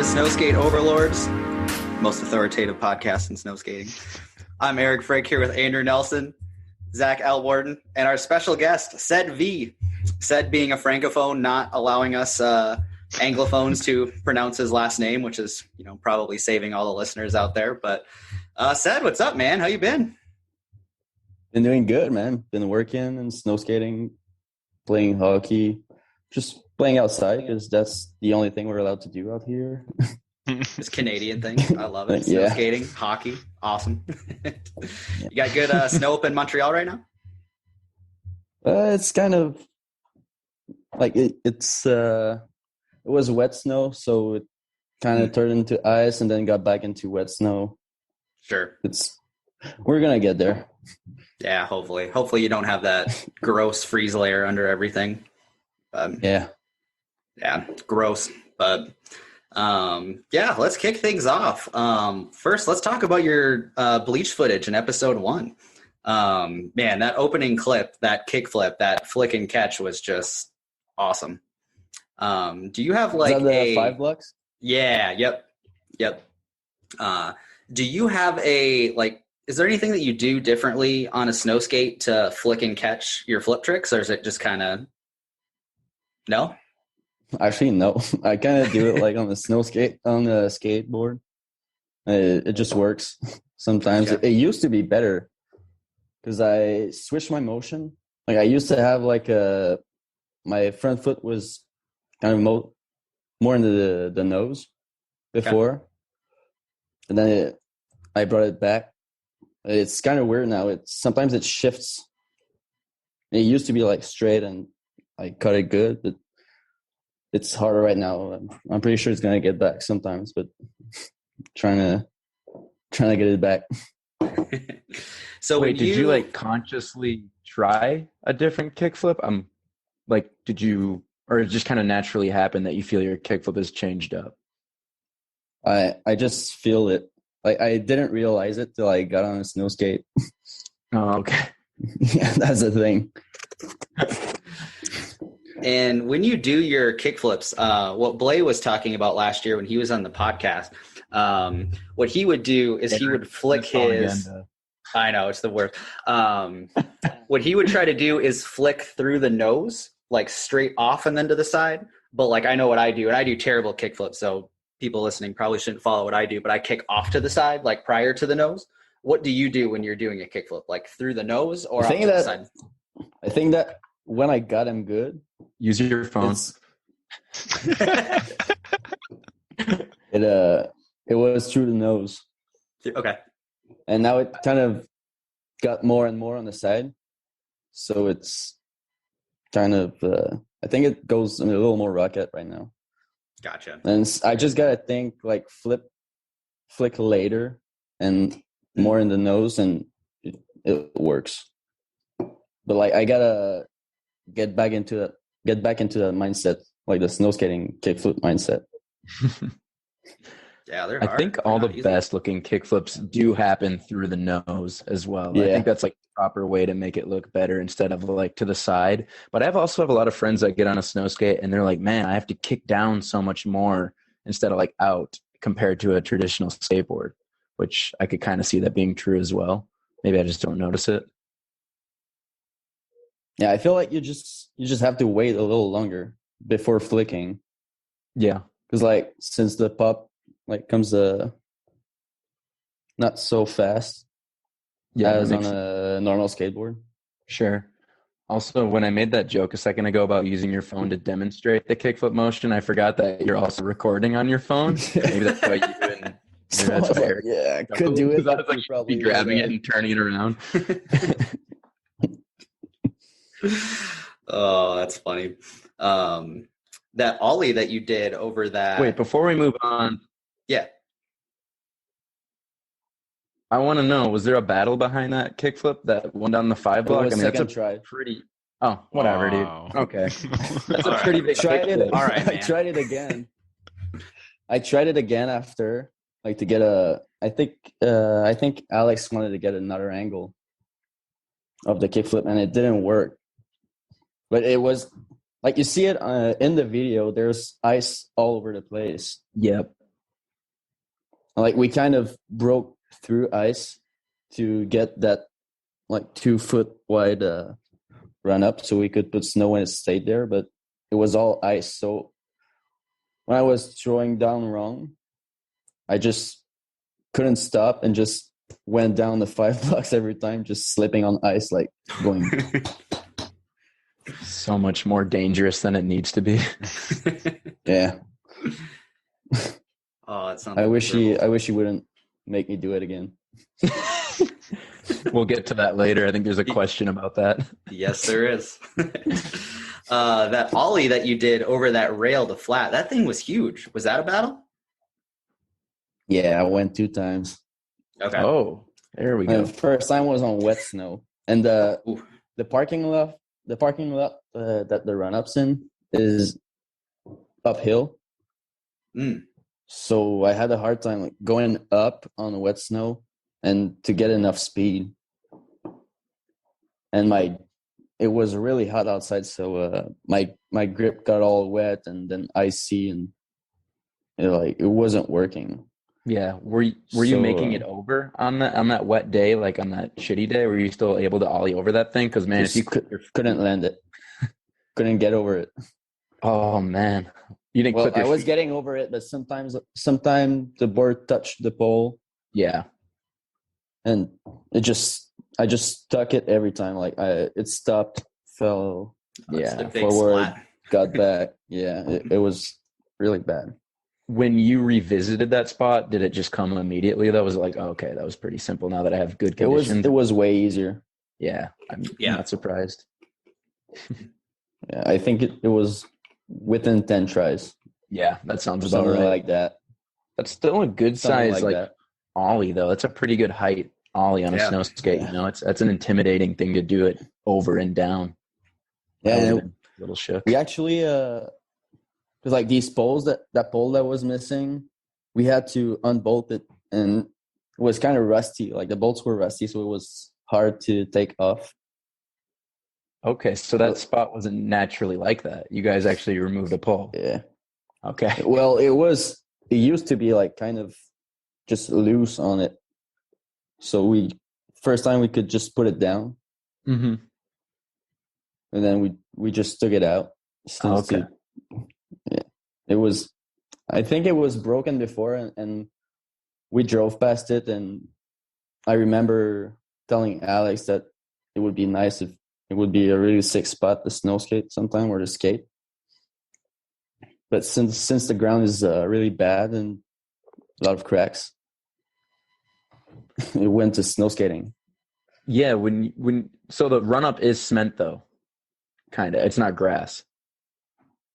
to Snowskate Overlords, most authoritative podcast in snowskating. I'm Eric Frick here with Andrew Nelson, Zach Elwarden, and our special guest, Ced V. Ced being a francophone, not allowing us anglophones to pronounce his last name, which is, probably saving all the listeners out there. But Ced, what's up, man? How you been? Been doing good, man. Been working and snow skating, playing hockey, just playing outside because that's the only thing we're allowed to do out here. This Canadian thing. I love it. Snow skating, hockey. Awesome. You got good snow up in Montreal right now? It's kind of like it was wet snow, so it kind of turned into ice and then got back into wet snow. Sure. We're going to get there. Yeah, hopefully. Hopefully you don't have that gross freeze layer under everything. Yeah, gross. But let's kick things off. First, let's talk about your Bleached footage in episode 1. Man, that opening clip, that kickflip, that flick and catch was just awesome. Do you have like is that the 5 blocks? Yeah, yep. Do you have is there anything that you do differently on a snow skate to flick and catch your flip tricks, or is it just kind of no? Actually, no. I kind of do it like on the skateboard. It just works sometimes. Okay. It used to be better because I switched my motion. Like I used to have my front foot was kind of more into the nose before, okay. And then I brought it back. It's kind of weird now. Sometimes it shifts. It used to be like straight and I cut it good, but it's harder right now. I'm pretty sure it's gonna get back sometimes, but trying to get it back. So wait, did you like consciously try a different kickflip? Did you, or it just kind of naturally happened that you feel your kickflip has changed up? I just feel it. Like I didn't realize it till I got on a snow skate. Oh, okay. Yeah, that's the thing. And when you do your kickflips, what Blay was talking about last year when he was on the podcast, what he would do is he would flick his. I know, it's the worst. What he would try to do is flick through the nose, like straight off and then to the side. But like I know what I do, and I do terrible kickflips, so people listening probably shouldn't follow what I do. But I kick off to the side, like prior to the nose. What do you do when you're doing a kickflip, like through the nose or off to the side? I think that when I got him good. Use your phone. It was through the nose. Okay. And now it kind of got more and more on the side. So it's kind of I think it goes a little more rocket right now. Gotcha. And I just gotta think like flick later and more in the nose and it works. But like I gotta get back into that mindset, like the snow skating kickflip mindset. Yeah, they're hard. I think all the best looking kickflips do happen through the nose as well. Yeah. I think that's like the proper way to make it look better instead of like to the side. But I also have a lot of friends that get on a snow skate and they're like, man, I have to kick down so much more instead of like out compared to a traditional skateboard, which I could kind of see that being true as well. Maybe I just don't notice it. Yeah, I feel like you just have to wait a little longer before flicking. Yeah, because like since the pop like comes not so fast as on a normal skateboard. Sure. Also, when I made that joke a second ago about using your phone to demonstrate the kickflip motion, I forgot that you're also recording on your phone. Maybe that's why you didn't. Yeah, I could do it. I was like, probably be grabbing it and turning it around. Oh, that's funny. That ollie that you did over that. Wait, before we move on. Yeah. I want to know, was there a battle behind that kickflip, that one down the 5 block? I mean, that's a try. Pretty. Oh, whatever, dude. Okay. That's a pretty big kickflip. All right, man. I tried it again. After, like to get I think Alex wanted to get another angle of the kickflip, and it didn't work. But it was like you see it in the video. There's ice all over the place. Yep. Like we kind of broke through ice to get that like 2 foot wide run up so we could put snow and it stayed there, but it was all ice. So when I was throwing down wrong, I just couldn't stop and just went down the 5 blocks every time, just slipping on ice, like going. So much more dangerous than it needs to be. Yeah. Oh, that sounds. I wish he wouldn't make me do it again. We'll get to that later. I think there's a question about that. Yes, there is. That ollie that you did over that rail to flat, that thing was huge. Was that a battle? Yeah, I went 2 times. Okay. Oh, there we go. The first time was on wet snow, and the parking lot that the run ups in is uphill. So I had a hard time like going up on the wet snow and to get enough speed. And it was really hot outside, so my grip got all wet and then icy, and it wasn't working. Yeah, were you making it over on that wet day, like on that shitty day? Were you still able to ollie over that thing? Because man, if you couldn't land it, couldn't get over it. Oh man, you didn't. Well, I was getting over it, but sometimes the board touched the pole. Yeah, and I just stuck it every time. Like it stopped, fell, forward, splat. Got back. Yeah, it was really bad. When you revisited that spot, did it just come immediately? That was like, oh, okay, that was pretty simple. Now that I have good conditions, it was way easier. Yeah, I'm not surprised. Yeah, I think it was within 10 tries. Yeah, that sounds about something right. Like that. That's still a good size like ollie though. That's a pretty good height ollie on a snow skate. You know, that's an intimidating thing to do it over and down. Yeah, a little shook. We actually because like these poles that pole that was missing, we had to unbolt it, and it was kind of rusty. Like the bolts were rusty, so it was hard to take off. Okay, so that spot wasn't naturally like that. You guys actually removed a pole. Yeah. Okay. Well, it used to be like kind of just loose on it. So first time we could just put it down. Mm-hmm. And then we just took it out. Okay. I think it was broken before, and we drove past it, and I remember telling Alex that it would be nice if it would be a really sick spot to snow skate sometime, or to skate. But since the ground is really bad and a lot of cracks, it went to snow skating. Yeah, so the run up is cement though, kind of. It's not grass.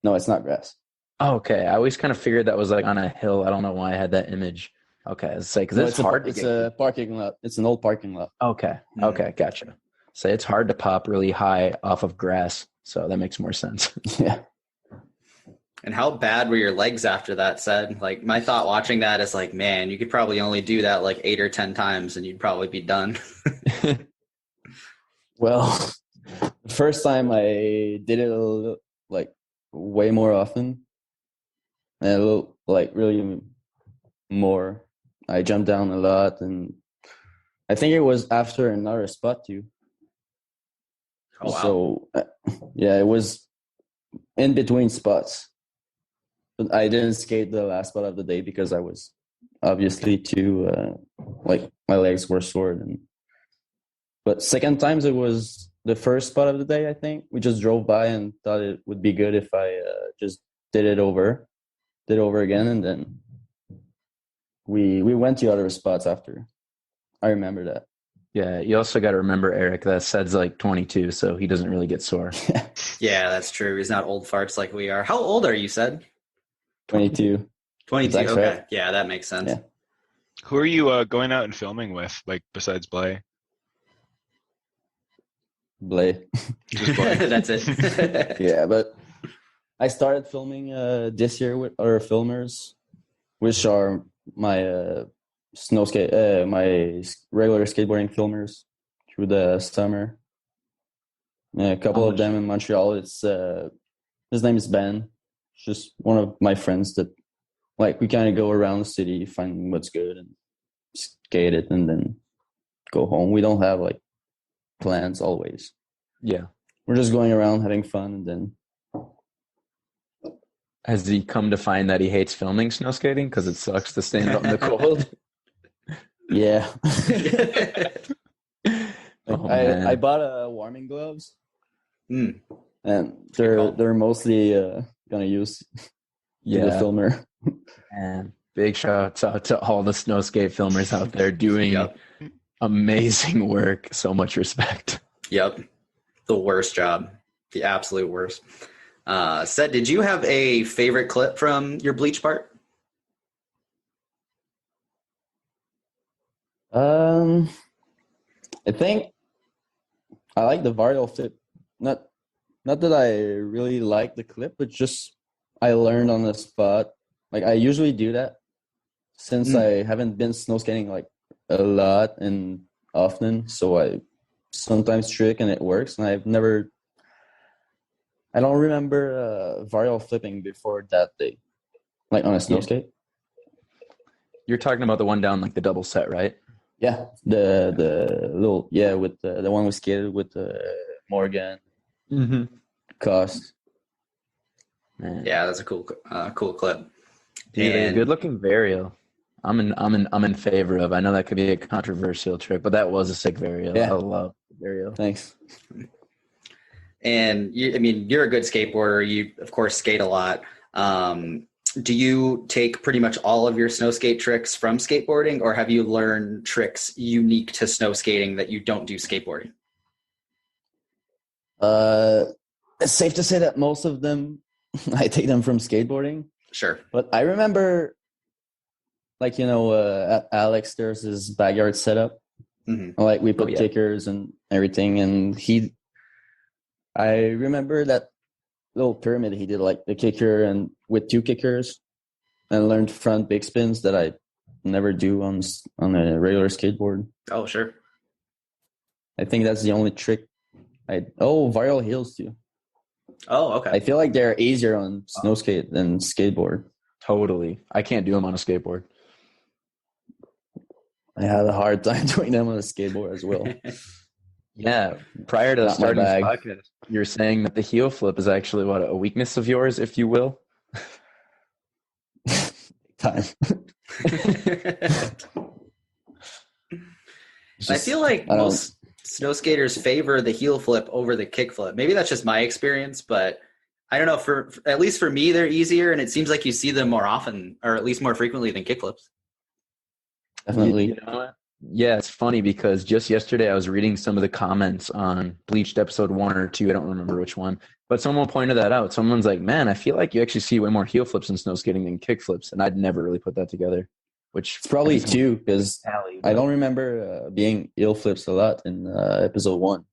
No, it's not grass. Oh, okay, I always kind of figured that was like on a hill. I don't know why I had that image. Okay, it's like it's hard. It's a parking lot. It's an old parking lot. Okay, okay, gotcha. So it's hard to pop really high off of grass, so that makes more sense. Yeah. And how bad were your legs after that, Ced? Like, my thought watching that is like, man, you could probably only do that like 8 or 10 times and you'd probably be done. Well, the first time I did it like way more often, and a little, like really more. I jumped down a lot, and I think it was after another spot too. Oh, wow. So, yeah, it was in between spots. But I didn't skate the last spot of the day because I was obviously too, like my legs were sore. But second times it was the first spot of the day, I think. We just drove by and thought it would be good if I just did it over again. And then we went to other spots after. I remember that. Yeah, you also got to remember, Eric, that Ced's like 22, so he doesn't really get sore. Yeah, that's true. He's not old farts like we are. How old are you, Ced? 22. 22, okay. Right. Yeah, that makes sense. Yeah. Who are you going out and filming with, like, besides Blay? Blay. Just Blay. That's it. Yeah, but I started filming this year with other filmers, which are my my regular skateboarding filmers through the summer. Yeah, a couple of them in Montreal. It's his name is Ben. It's just one of my friends that Like we kind of go around the city, find what's good, and skate it, and then go home. We don't have like plans always. Yeah. We're just going around having fun, and then. Has he come to find that he hates filming snow skating because it sucks to stand out in the cold? Yeah. Oh, I bought warming gloves, Mm. and they're mostly gonna use the filmer. And big shout out to all the snow skate filmers out there doing amazing work. So much respect. Yep. The worst job. The absolute worst. Ced, did you have a favorite clip from your Bleach part? I think I like the varial flip. Not that I really like the clip, but just I learned on the spot. Like I usually do that since I haven't been snow skating like a lot and often, so I sometimes trick and it works. And I don't remember varial flipping before that day, like on a snow skate. You're talking about the one down like the double set, right? Yeah, the little with the one we skated with Morgan, Cost. Man. Yeah, that's a cool clip. Dude, good looking varial. I'm in favor of. I know that could be a controversial trick, but that was a sick varial. Yeah. I love varial. Thanks. And you're a good skateboarder. You of course skate a lot. Do you take pretty much all of your snow skate tricks from skateboarding, or have you learned tricks unique to snow skating that you don't do skateboarding? It's safe to say that most of them I take them from skateboarding. Sure. But I remember, like, at Alex, there's his backyard setup. Mm-hmm. Like we put kickers and everything, and I remember that little pyramid he did, like the kicker and with 2 kickers, and learned front big spins that I never do on a regular skateboard. Oh, sure. I think that's the only trick. Viral heels too. Oh, okay. I feel like they're easier on snow skate than skateboard. Totally. I can't do them on a skateboard. I had a hard time doing them on a skateboard as well. Yeah, prior to starting this podcast, you're saying that the heel flip is actually a weakness of yours, if you will? Time. I feel like most snow skaters favor the heel flip over the kick flip. Maybe that's just my experience, but I don't know. At least for me, they're easier, and it seems like you see them more often, or at least more frequently than kick flips. Definitely. You know what? Yeah, it's funny because just yesterday I was reading some of the comments on Bleached episode 1 or 2. I don't remember which one, but someone pointed that out. Someone's like, man, I feel like you actually see way more heel flips in snow skating than kick flips. And I'd never really put that together, which it's probably 2 because I don't remember being heel flips a lot in episode 1.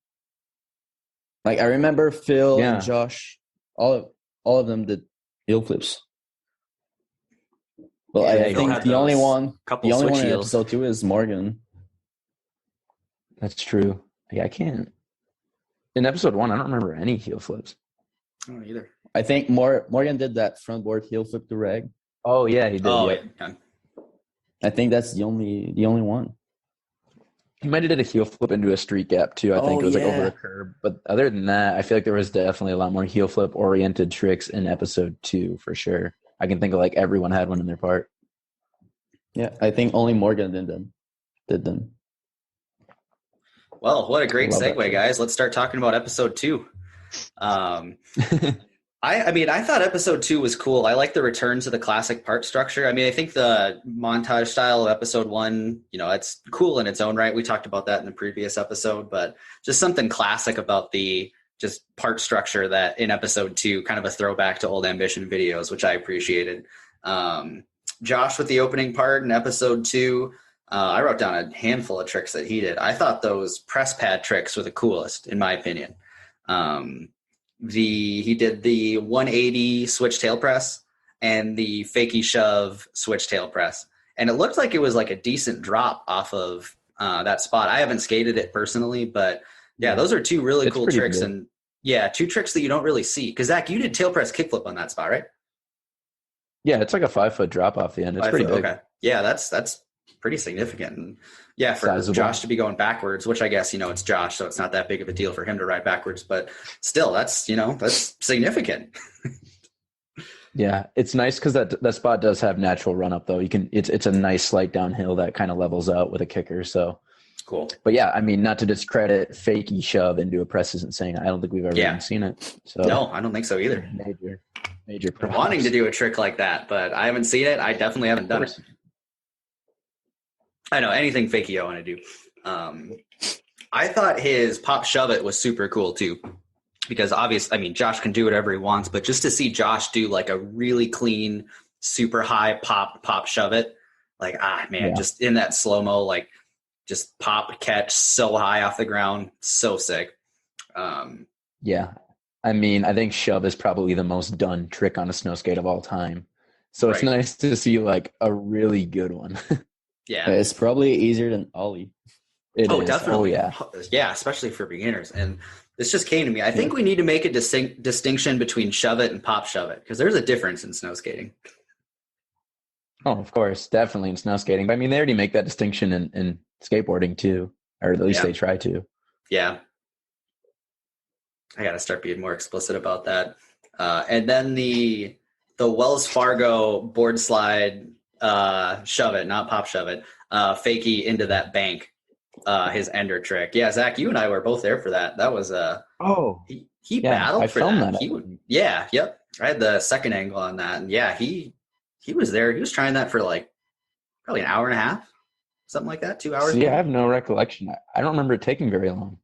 Like I remember Phil and Josh, all of them did heel flips. Well, I think the only one in episode 2 is Morgan. That's true. Yeah, I can't. In episode 1, I don't remember any heel flips. I don't either. I think Morgan did that front board heel flip to rag. Oh yeah, he did. Oh yeah. I think that's the only one. He might have did a heel flip into a street gap too. I think it was like over a curb. But other than that, I feel like there was definitely a lot more heel flip oriented tricks in episode 2 for sure. I can think of like everyone had one in their part. Yeah, I think only Morgan did them. Well, what a great segue, guys. Let's start talking about episode 2. I thought episode 2 was cool. I like the return to the classic part structure. I think the montage style of episode 1, it's cool in its own right. We talked about that in the previous episode, but just something classic about the just part structure that in episode 2, kind of a throwback to old Ambition videos, which I appreciated. Josh with the opening part in episode 2, I wrote down a handful of tricks that he did. I thought those press pad tricks were the coolest, in my opinion. He did the 180 switch tail press and the fakie shove switch tail press. And it looked like it was like a decent drop off of that spot. I haven't skated it personally, but yeah, those are 2 really cool tricks. Good. And 2 tricks that you don't really see. Because Zach, you did tail press kickflip on that spot, right? Yeah, it's like a 5-foot drop off the end. It's pretty big. Okay. Yeah, that's pretty significant. And yeah, for Sizable. Josh to be going backwards, which I guess, it's Josh, so it's not that big of a deal for him to ride backwards, but still that's significant. Yeah, it's nice because that spot does have natural run up though. It's a nice slight downhill that kind of levels out with a kicker. So cool. But yeah, I mean, not to discredit fakey shove into a press isn't saying I don't think we've ever even seen it. So no, I don't think so either. Major props. Wanting to do a trick like that, but I haven't seen it. I definitely haven't done it. I know anything fakey I want to do. I thought his pop shove it was super cool too. Because obviously, I mean, Josh can do whatever he wants, but just to see Josh do like a really clean, super high pop shove it, like, just in that slow-mo, like just pop catch so high off the ground. So sick. Yeah. I mean, I think shove is probably the most done trick on a snow skate of all time. So it's nice to see like a really good one. Yeah. It's probably easier than ollie. It is. Definitely. Oh, yeah. Yeah, especially for beginners. And this just came to me. I think we need to make a distinction between shove it and pop shove it because there's a difference in snow skating. Oh, of course. Definitely in snow skating. But I mean, they already make that distinction in skateboarding too, or at least they try to. Yeah. I got to start being more explicit about that. And then the Wells Fargo board slide shove it, not pop shove it, fakie into that bank. His ender trick. Yeah, Zach, you and I were both there for that. That was he battled for that. Yep. I had the second angle on that. And yeah, he was there. He was trying that for like probably an hour and a half, something like that, 2 hours. See, I have no recollection. I don't remember it taking very long.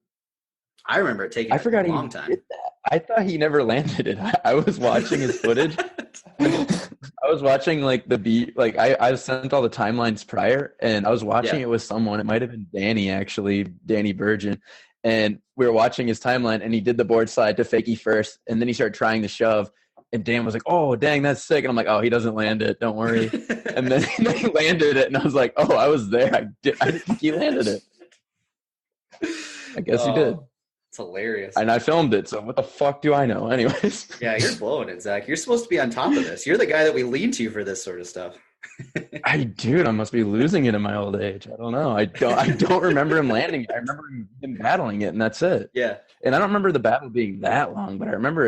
I remember it taking a long time. I thought he never landed it. I was watching his footage. I was watching like the beat, like I sent all the timelines prior, and I was watching it with someone. It might have been Danny Virgin, and we were watching his timeline, and he did the board slide to fakie first, and then he started trying the shove, and Dan was like, "Oh, dang, that's sick," and I'm like, "Oh, he doesn't land it. Don't worry." And then he landed it, and I was like, "Oh, I was there. I didn't think he landed it. I guess he did." It's hilarious. And I filmed it, so what the fuck do I know? Anyways. Yeah, you're blowing it, Zach. You're supposed to be on top of this. You're the guy that we lean to for this sort of stuff. I must be losing it in my old age. I don't know. I don't remember him landing it. I remember him battling it, and that's it. Yeah. And I don't remember the battle being that long, but I remember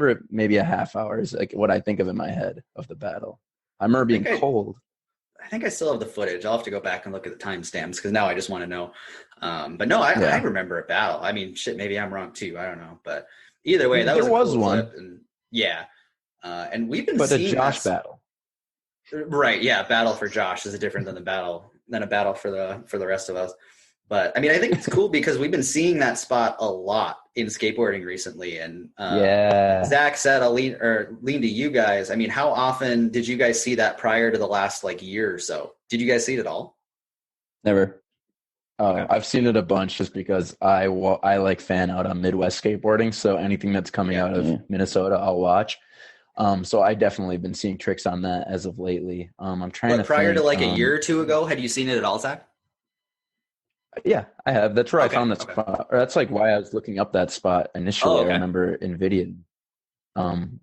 it maybe a half hour is like what I think of in my head of the battle. I remember being cold. I think I still have the footage. I'll have to go back and look at the timestamps because now I just want to know. But no, I remember a battle. I mean, shit, maybe I'm wrong too. I don't know. But either way, that was cool one. Clip. And and we've been seeing a Josh battle. Right, yeah, battle for Josh is different than a battle for the rest of us. But I mean, I think it's cool because we've been seeing that spot a lot in skateboarding recently. And Zach said, I'll lean to you guys. I mean, how often did you guys see that prior to the last like year or so? Did you guys see it at all? Never. Okay. I've seen it a bunch just because I like fan out on Midwest skateboarding. So anything that's coming out of Minnesota, I'll watch. So I definitely been seeing tricks on that as of lately. I'm trying to prior to like a year or two ago, had you seen it at all, Zach? Yeah, I have. That's where I found that spot. Or that's like why I was looking up that spot initially. I remember NVIDIA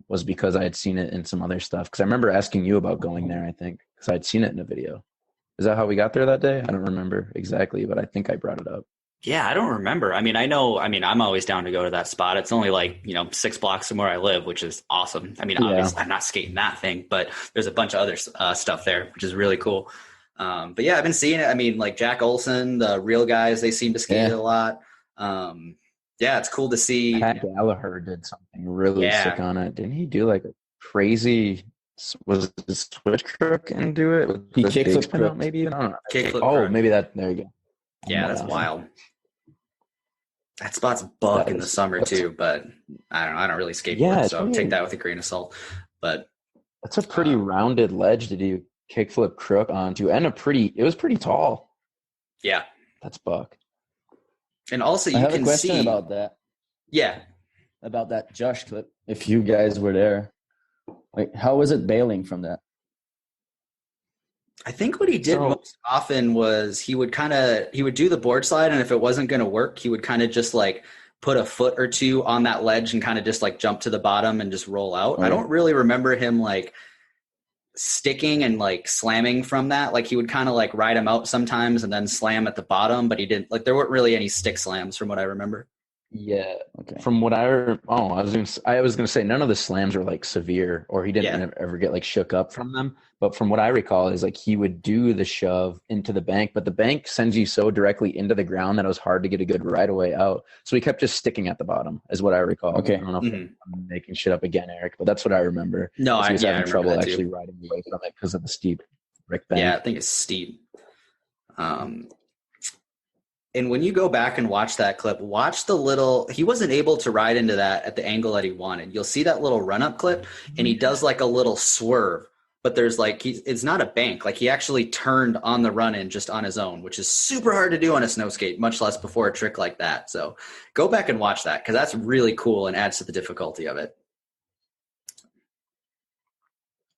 was because I had seen it in some other stuff. Because I remember asking you about going there, I think, because I'd seen it in a video. Is that how we got there that day? I don't remember exactly, but I think I brought it up. Yeah, I don't remember. I mean, I'm always down to go to that spot. It's only like, 6 blocks from where I live, which is awesome. I mean, obviously I'm not skating that thing, but there's a bunch of other stuff there, which is really cool. But yeah, I've been seeing it. I mean, like Jack Olson, the real guys, they seem to skate it a lot. Yeah, it's cool to see. Pat Gallagher did something really sick on it. Didn't he do like a crazy, was it switch crook and do it? He kickflip crook. Maybe even? I don't know. Kickflip maybe that, there you go. Yeah, that's wild. That spot's buck in the summer too, but I don't really skateboard, so take that with a grain of salt. But that's a pretty rounded ledge to do kickflip crook onto, and it was pretty tall. Yeah, that's buck. And also, you I have can a question see about that. Yeah, about that Josh clip. If you guys were there, like, how was it bailing from that? I think what he did most often was he would do the board slide, and if it wasn't going to work, he would kind of just like put a foot or two on that ledge and kind of just like jump to the bottom and just roll out. I don't really remember him like sticking and like slamming from that. Like he would kind of like ride him out sometimes and then slam at the bottom, but he didn't like, there weren't really any stick slams from what I remember. Yeah. Okay. From what I was gonna say none of the slams were like severe, or he didn't ever get like shook up from them. But from what I recall is like he would do the shove into the bank, but the bank sends you so directly into the ground that it was hard to get a good right away out. So he kept just sticking at the bottom, is what I recall. Okay. I don't know if I'm making shit up again, Eric, but that's what I remember. No, he was having trouble actually riding away from it because of the steep brick bank. Yeah, I think it's steep. And when you go back and watch that clip, watch the little, he wasn't able to ride into that at the angle that he wanted. You'll see that little run-up clip, and he does like a little swerve, but there's like, it's not a bank. Like he actually turned on the run-in just on his own, which is super hard to do on a snow skate, much less before a trick like that. So go back and watch that, because that's really cool and adds to the difficulty of it.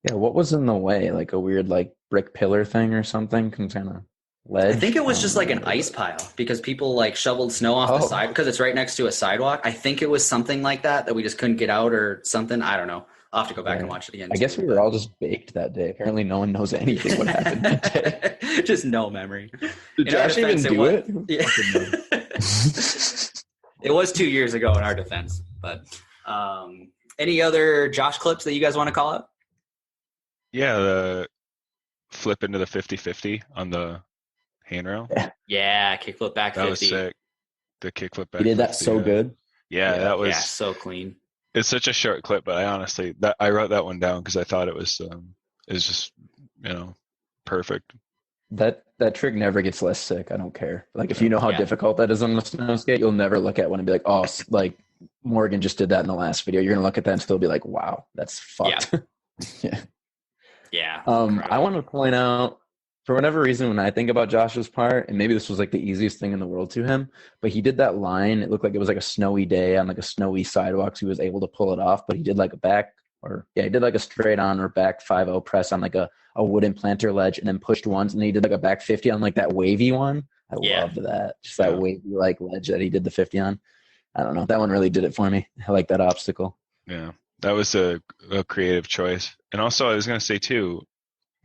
Yeah, what was in the way? Like a weird like brick pillar thing or something? Kind of ledge? I think it was just like an ice pile, because people like shoveled snow off the side because it's right next to a sidewalk. I think it was something like that we just couldn't get out or something. I don't know. I'll have to go back and watch it again. I guess we were all just baked that day. Apparently no one knows anything what happened that day. Just no memory. Did Josh even do it? Yeah. It was 2 years ago in our defense. But any other Josh clips that you guys want to call out? Yeah, the flip into the 50-50 on the handrail. Yeah, kickflip back 50. That was sick. The kickflip back. He did that so good. Yeah, that was so clean. It's such a short clip, but I wrote that one down because I thought it was just perfect. That trick never gets less sick. I don't care. Like if you know how difficult that is on the snow skate, you'll never look at one and be like, oh, like Morgan just did that in the last video. You're gonna look at that and still be like, wow, that's fucked. Yeah. Yeah. I want to point out, for whatever reason, when I think about Josh's part, and maybe this was like the easiest thing in the world to him, but he did that line. It looked like it was like a snowy day on like a snowy sidewalk, so he was able to pull it off. But he did like he did like a straight on or back 5-0 press on like a wooden planter ledge, and then pushed once, and then he did like a back 50 on like that wavy one. I loved that. Just that wavy like ledge that he did the 50 on. I don't know. That one really did it for me. I like that obstacle. Yeah, that was a creative choice. And also, I was going to say too,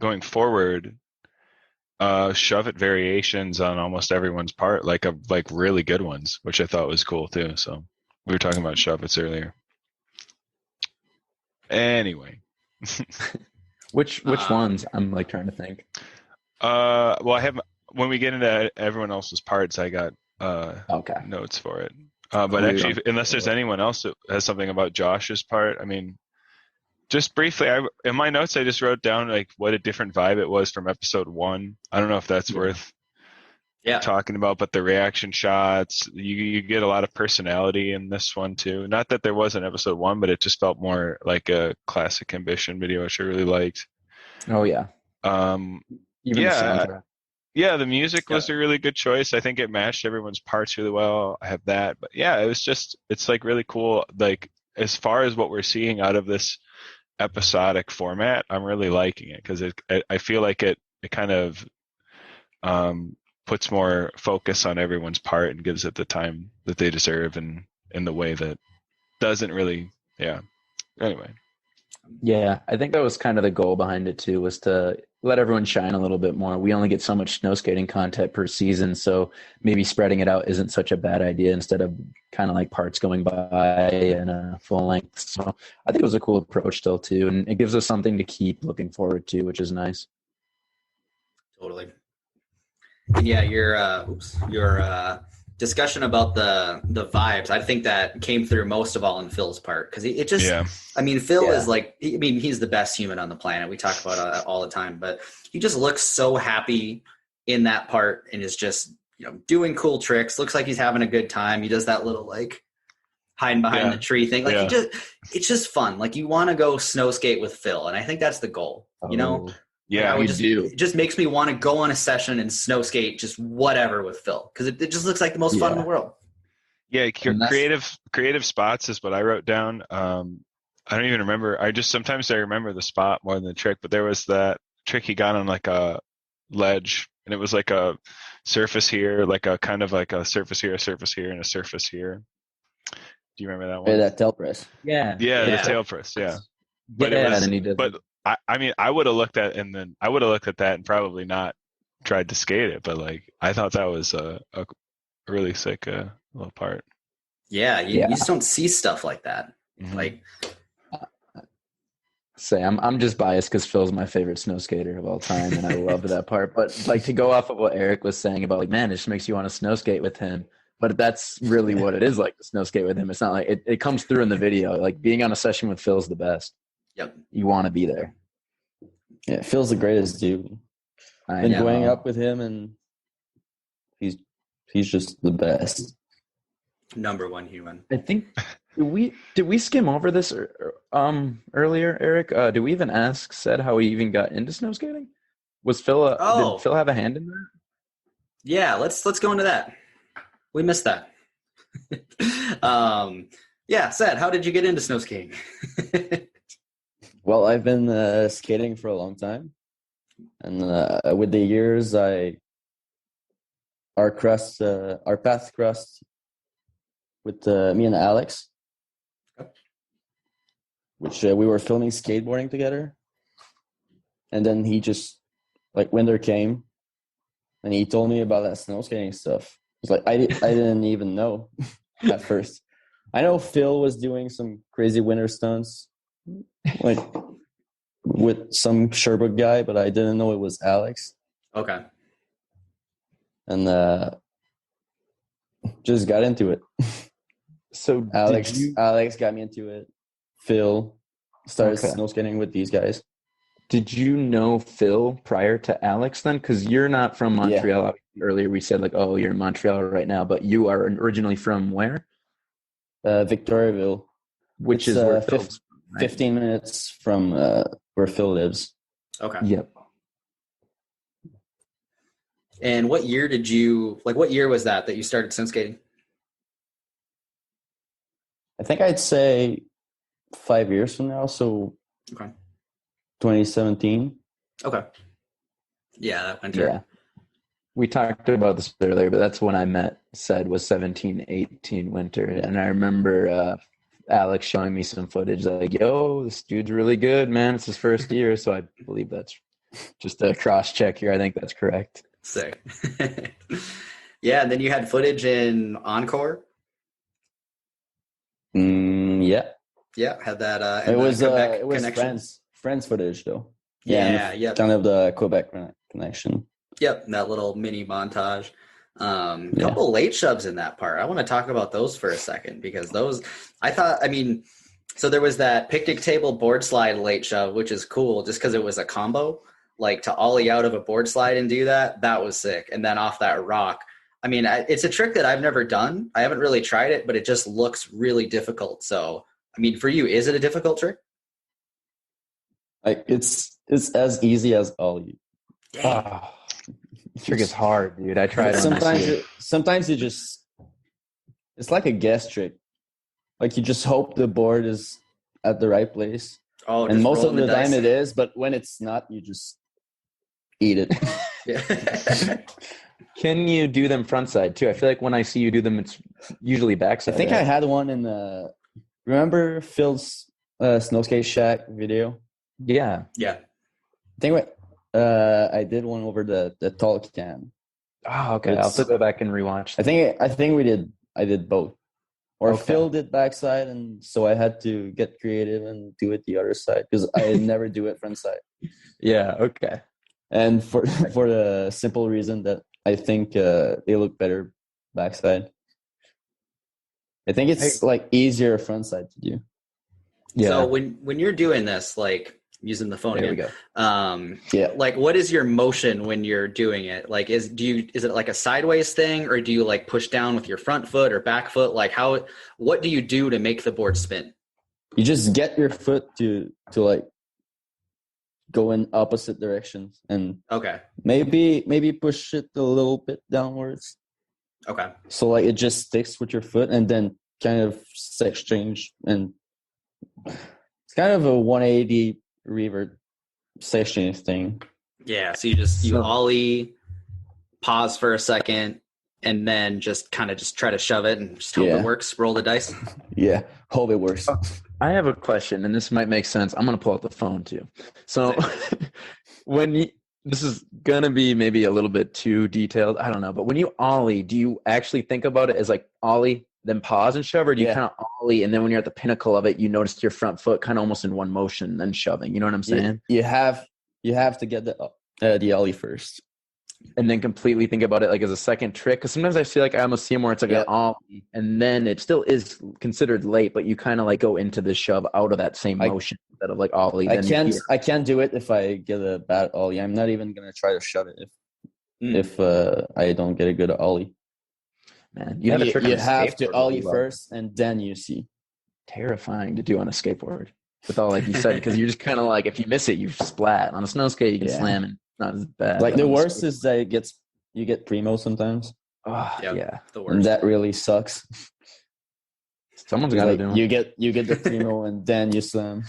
going forward, shove it variations on almost everyone's part, like really good ones, which I thought was cool too. So we were talking about shove it's earlier. Anyway, which ones? I'm like trying to think. Well, I have, when we get into everyone else's parts, I got notes for it. But actually, unless there's anyone else that has something about Josh's part, I mean, just briefly, in my notes, I just wrote down like what a different vibe it was from episode 1. I don't know if that's worth talking about, but the reaction shots, you get a lot of personality in this one too. Not that there wasn't episode 1, but it just felt more like a classic Ambition video, which I really liked. Oh yeah. Even the soundtrack. Yeah, the music was a really good choice. I think it matched everyone's parts really well. I have that. But yeah, it's like really cool. Like as far as what we're seeing out of this episodic format, I'm really liking it, because I feel like it kind of puts more focus on everyone's part and gives it the time that they deserve, and in the way that doesn't really anyway. Yeah, I think that was kind of the goal behind it too, was to let everyone shine a little bit more. We only get so much snow skating content per season, so maybe spreading it out isn't such a bad idea, instead of kind of like parts going by in a full length. So I think it was a cool approach still too, and it gives us something to keep looking forward to, which is nice. Totally. And yeah, your discussion about the vibes, I think that came through most of all in Phil's part, because it just I mean, Phil is like, I mean, he's the best human on the planet. We talk about it all the time, but he just looks so happy in that part, and is just doing cool tricks. Looks like he's having a good time. He does that little like hiding behind the tree thing. Like it's just fun. Like you want to go snow skate with Phil, and I think that's the goal. Yeah, we do. It just makes me want to go on a session and snow skate just whatever with Phil, because it just looks like the most fun in the world. Yeah, creative spots is what I wrote down. I don't even remember. Sometimes I remember the spot more than the trick, but there was that trick he got on like a ledge, and it was like a surface here, like a kind of like a surface here, and a surface here. Do you remember that one? Yeah, that tail press. Yeah. The tail press. Yeah. But I mean, I would have looked at that and probably not tried to skate it, but like I thought that was a really sick little part. Yeah, you just don't see stuff like that. Mm-hmm. Like, I'm just biased because Phil's my favorite snow skater of all time, and I love that part. But like to go off of what Eric was saying about like, man, it just makes you want to snow skate with him. But that's really what it is like to snow skate with him. It's not like it comes through in the video. Like being on a session with Phil's the best. Yep, you want to be there. Yeah, Phil's the greatest dude. I've been going up with him, and he's just the best. Number one human. I think did we skim over this earlier, Eric? Did we even ask Ced how he even got into snow skating? Was Phil? Did Phil have a hand in that? Yeah, let's go into that. We missed that. Yeah, Ced, how did you get into snow skating? Well, I've been skating for a long time, and with the years, our paths crossed with me and Alex, which we were filming skateboarding together, and then he just like winter came, and he told me about that snow skating stuff. It's like I didn't even know at first. I know Phil was doing some crazy winter stunts, like with some Sherbrooke guy, but I didn't know it was Alex. Okay. And just got into it. So Alex got me into it. Phil started snow skating with these guys. Did you know Phil prior to Alex then? Because you're not from Montreal. Yeah. Earlier we said like, oh, you're in Montreal right now, but you are originally from where? Victoriaville. Which is where 15 minutes from where Phil lives. Okay. Yep. And what year was that you started snow skating? I think I'd say 5 years from now. So 2017. Okay. Yeah, that winter. Yeah. We talked about this earlier, but that's when I met Ced, was 17-18 winter. And I remember Alex showing me some footage like, yo, this dude's really good, man. It's his first year. So I believe that's just a cross check here. I think that's correct. Sick. Yeah, and then you had footage in Encore. Yeah. Yeah, had that. It was friends footage though. Yeah. Kind of the Quebec connection. Yep, that little mini montage. Couple late shoves in that part. I want to talk about those for a second because those, so there was that picnic table board slide late shove, which is cool just because it was a combo. Like to ollie out of a board slide and do that was sick. And then off that rock. I mean, it's a trick that I've never done. I haven't really tried it, but it just looks really difficult. So, I mean, for you, is it a difficult trick? Like it's as easy as ollie. Oh, trick is hard, dude. I tried. Sometimes it's like a guess trick. Like you just hope the board is at the right place. Oh, and most of the time it is, but when it's not, you just eat it. Yeah. Can you do them front side too? I feel like when I see you do them, it's usually backside. I think I had one in remember Phil's Snowskate Shack video? Yeah. Yeah. I think I did one over the tall can. Oh, okay. I'll have to go back and rewatch that. I think I did both. Or Phil did backside, and so I had to get creative and do it the other side because I never do it front side. Yeah, okay. And for the simple reason that I think they look better backside. I think it's like easier front side to do. Yeah. So when you're doing this, like using the phone there again, we go. Like what is your motion when you're doing it? Like is it like a sideways thing, or do you like push down with your front foot or back foot? Like what do you do to make the board spin? You just get your foot to like go in opposite directions and maybe push it a little bit downwards. Okay. So like it just sticks with your foot and then kind of sex change, and it's kind of a 180 revert sex change thing. Yeah. So you ollie, pause for a second, and then just try to shove it and just hope it works. Roll the dice. Yeah. Hope it works. I have a question, and this might make sense. I'm going to pull out the phone too. So this is going to be maybe a little bit too detailed. I don't know. But when you ollie, do you actually think about it as like ollie, then pause and shove? Or do you kind of ollie, and then when you're at the pinnacle of it, you notice your front foot kind of almost in one motion, then shoving? You know what I'm saying? You have to get the ollie first. And then completely think about it like as a second trick. Because sometimes I feel like I almost see them where it's like an ollie, and then it still is considered late, but you kind of like go into the shove out of that same motion instead of like ollie. I can't do it if I get a bad ollie. I'm not even gonna try to shove it if I don't get a good ollie. Man, you have to ollie first, and then you see. Terrifying to do on a skateboard. With all like you said, because you're just kind of like if you miss it, you splat. On a snow skate, you can slam it. Not as bad. Like the worst is that you get primo sometimes. Oh, yeah, the worst. And that really sucks. Someone's got to do it. You get the primo and then you slam.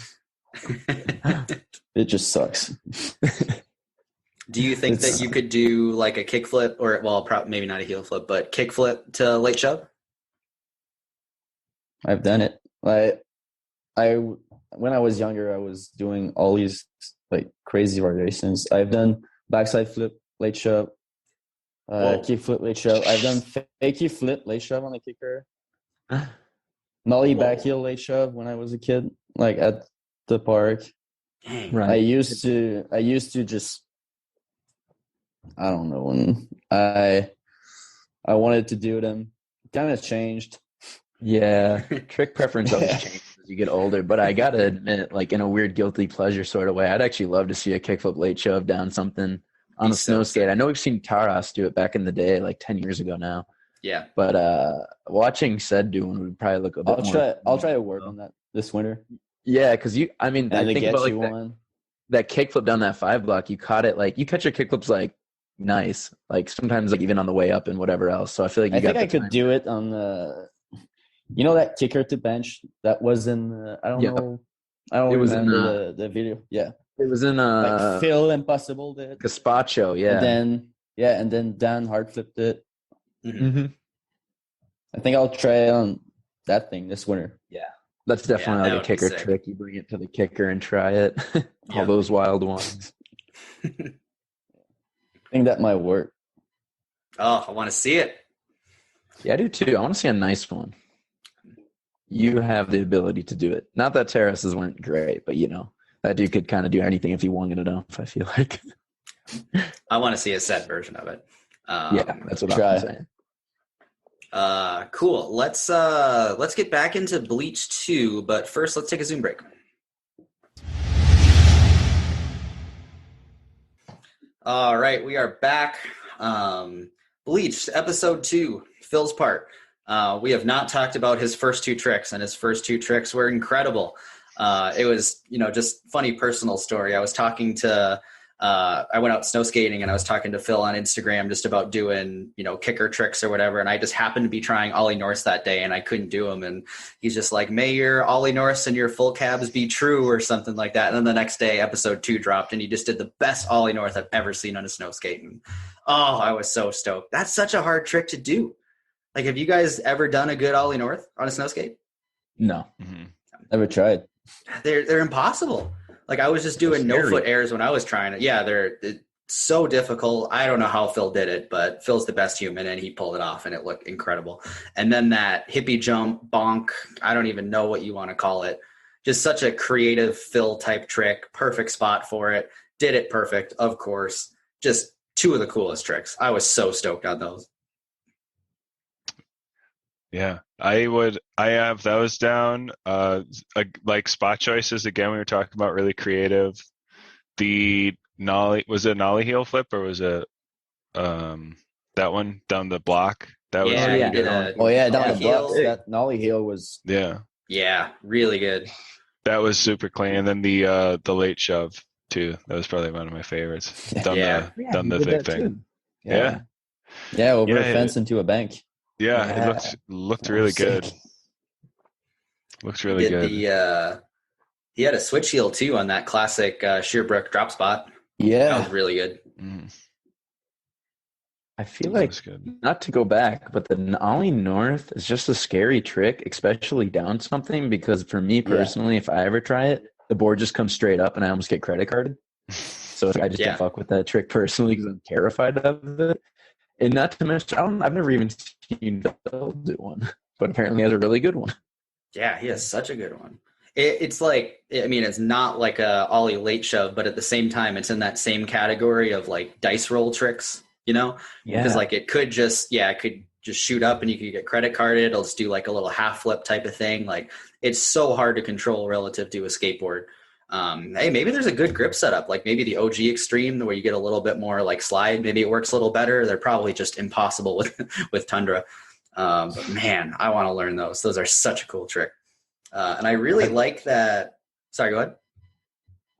It just sucks. Do you think that you could do like a kickflip or maybe not a heel flip, but kickflip to late shove? I've done it. When I was younger, I was doing all these like crazy variations. I've done backside flip, late shove, kick flip, late shove. I've done fakey flip, late shove on the kicker. Nollie back heel, late shove when I was a kid, like at the park. Dang. Right. I used to just, I don't know, when I wanted to do them. Kind of changed. Yeah, trick preference always changes as you get older. But I gotta admit, like in a weird guilty pleasure sort of way, I'd actually love to see a kickflip late shove down something on a snow skate. I know we've seen Taras do it back in the day, like 10 years ago now. Yeah. But watching Ced do one would probably look a bit more. I'll try to work on that this winter. Yeah, because I think about like that kickflip down that 5 block. You caught it like you catch your kickflips like nice, like sometimes like even on the way up and whatever else. So I feel like I could do it on the. You know that kicker to bench that was in I don't know. I don't remember the video. Yeah, it was in like Phil Impossible did Gazpacho. Yeah, and then Dan hard flipped it. Mm-hmm. I think I'll try on that thing this winter. Yeah, that's definitely like a kicker trick. You bring it to the kicker and try it. All those wild ones. I think that might work. Oh, I want to see it. Yeah, I do too. I want to see a nice one. You have the ability to do it. Not that terraces weren't great, but that dude could kind of do anything if he wanted it enough, I feel like. I want to see a set version of it. That's what I'm saying. Cool. Let's get back into Bleached 2, but first let's take a Zoom break. All right, we are back. Bleached, episode 2, Phil's part. We have not talked about his first 2 tricks, and his first 2 tricks were incredible. It was, just funny personal story. I was talking to, I went out snow skating and I was talking to Phil on Instagram just about doing, kicker tricks or whatever. And I just happened to be trying Ollie Norths that day and I couldn't do them. And he's just like, may your Ollie Norths and your full cabs be true or something like that. And then the next day, episode 2 dropped and he just did the best Ollie North I've ever seen on a snow skate. And, I was so stoked. That's such a hard trick to do. Like, have you guys ever done a good Ollie North on a snow skate? No. Mm-hmm. Never tried. They're impossible. Like, I was just doing no foot airs when I was trying it. Yeah, they're so difficult. I don't know how Phil did it, but Phil's the best human, and he pulled it off, and it looked incredible. And then that hippie jump, bonk, I don't even know what you want to call it. Just such a creative Phil-type trick. Perfect spot for it. Did it perfect, of course. Just 2 of the coolest tricks. I was so stoked on those. Yeah, I have those down. Like spot choices again. We were talking about really creative. The nollie, was it a nollie heel flip or was it that one down the block? That was really good. Down the block. That nollie heel was really good. That was super clean. And then the late shove too. That was probably one of my favorites. Done the thick thing. Yeah, over a fence into a bank. Yeah, it looked really good. Looks really good. He had a switch heel too on that classic Sheerbrook drop spot. Yeah, that was really good. I feel like, not to go back, but the Ollie North is just a scary trick, especially down something, because for me personally, if I ever try it, the board just comes straight up and I almost get credit carded. So I just don't fuck with that trick personally because I'm terrified of it. And not to mention, I've never even seen Bill do one, but apparently he has a really good one. Yeah, he has such a good one. It's like, I mean, it's not like a Ollie late shove, but at the same time, it's in that same category of like dice roll tricks, you know? Yeah. Because like it could just shoot up and you could get credit carded. It'll just do like a little half flip type of thing. Like it's so hard to control relative to a skateboard. Hey, maybe there's a good grip setup, like maybe the OG Extreme where you get a little bit more like slide. Maybe it works a little better. They're probably just impossible with Tundra. But man, I want to learn those. Those are such a cool trick. And I really like that. Sorry, go ahead.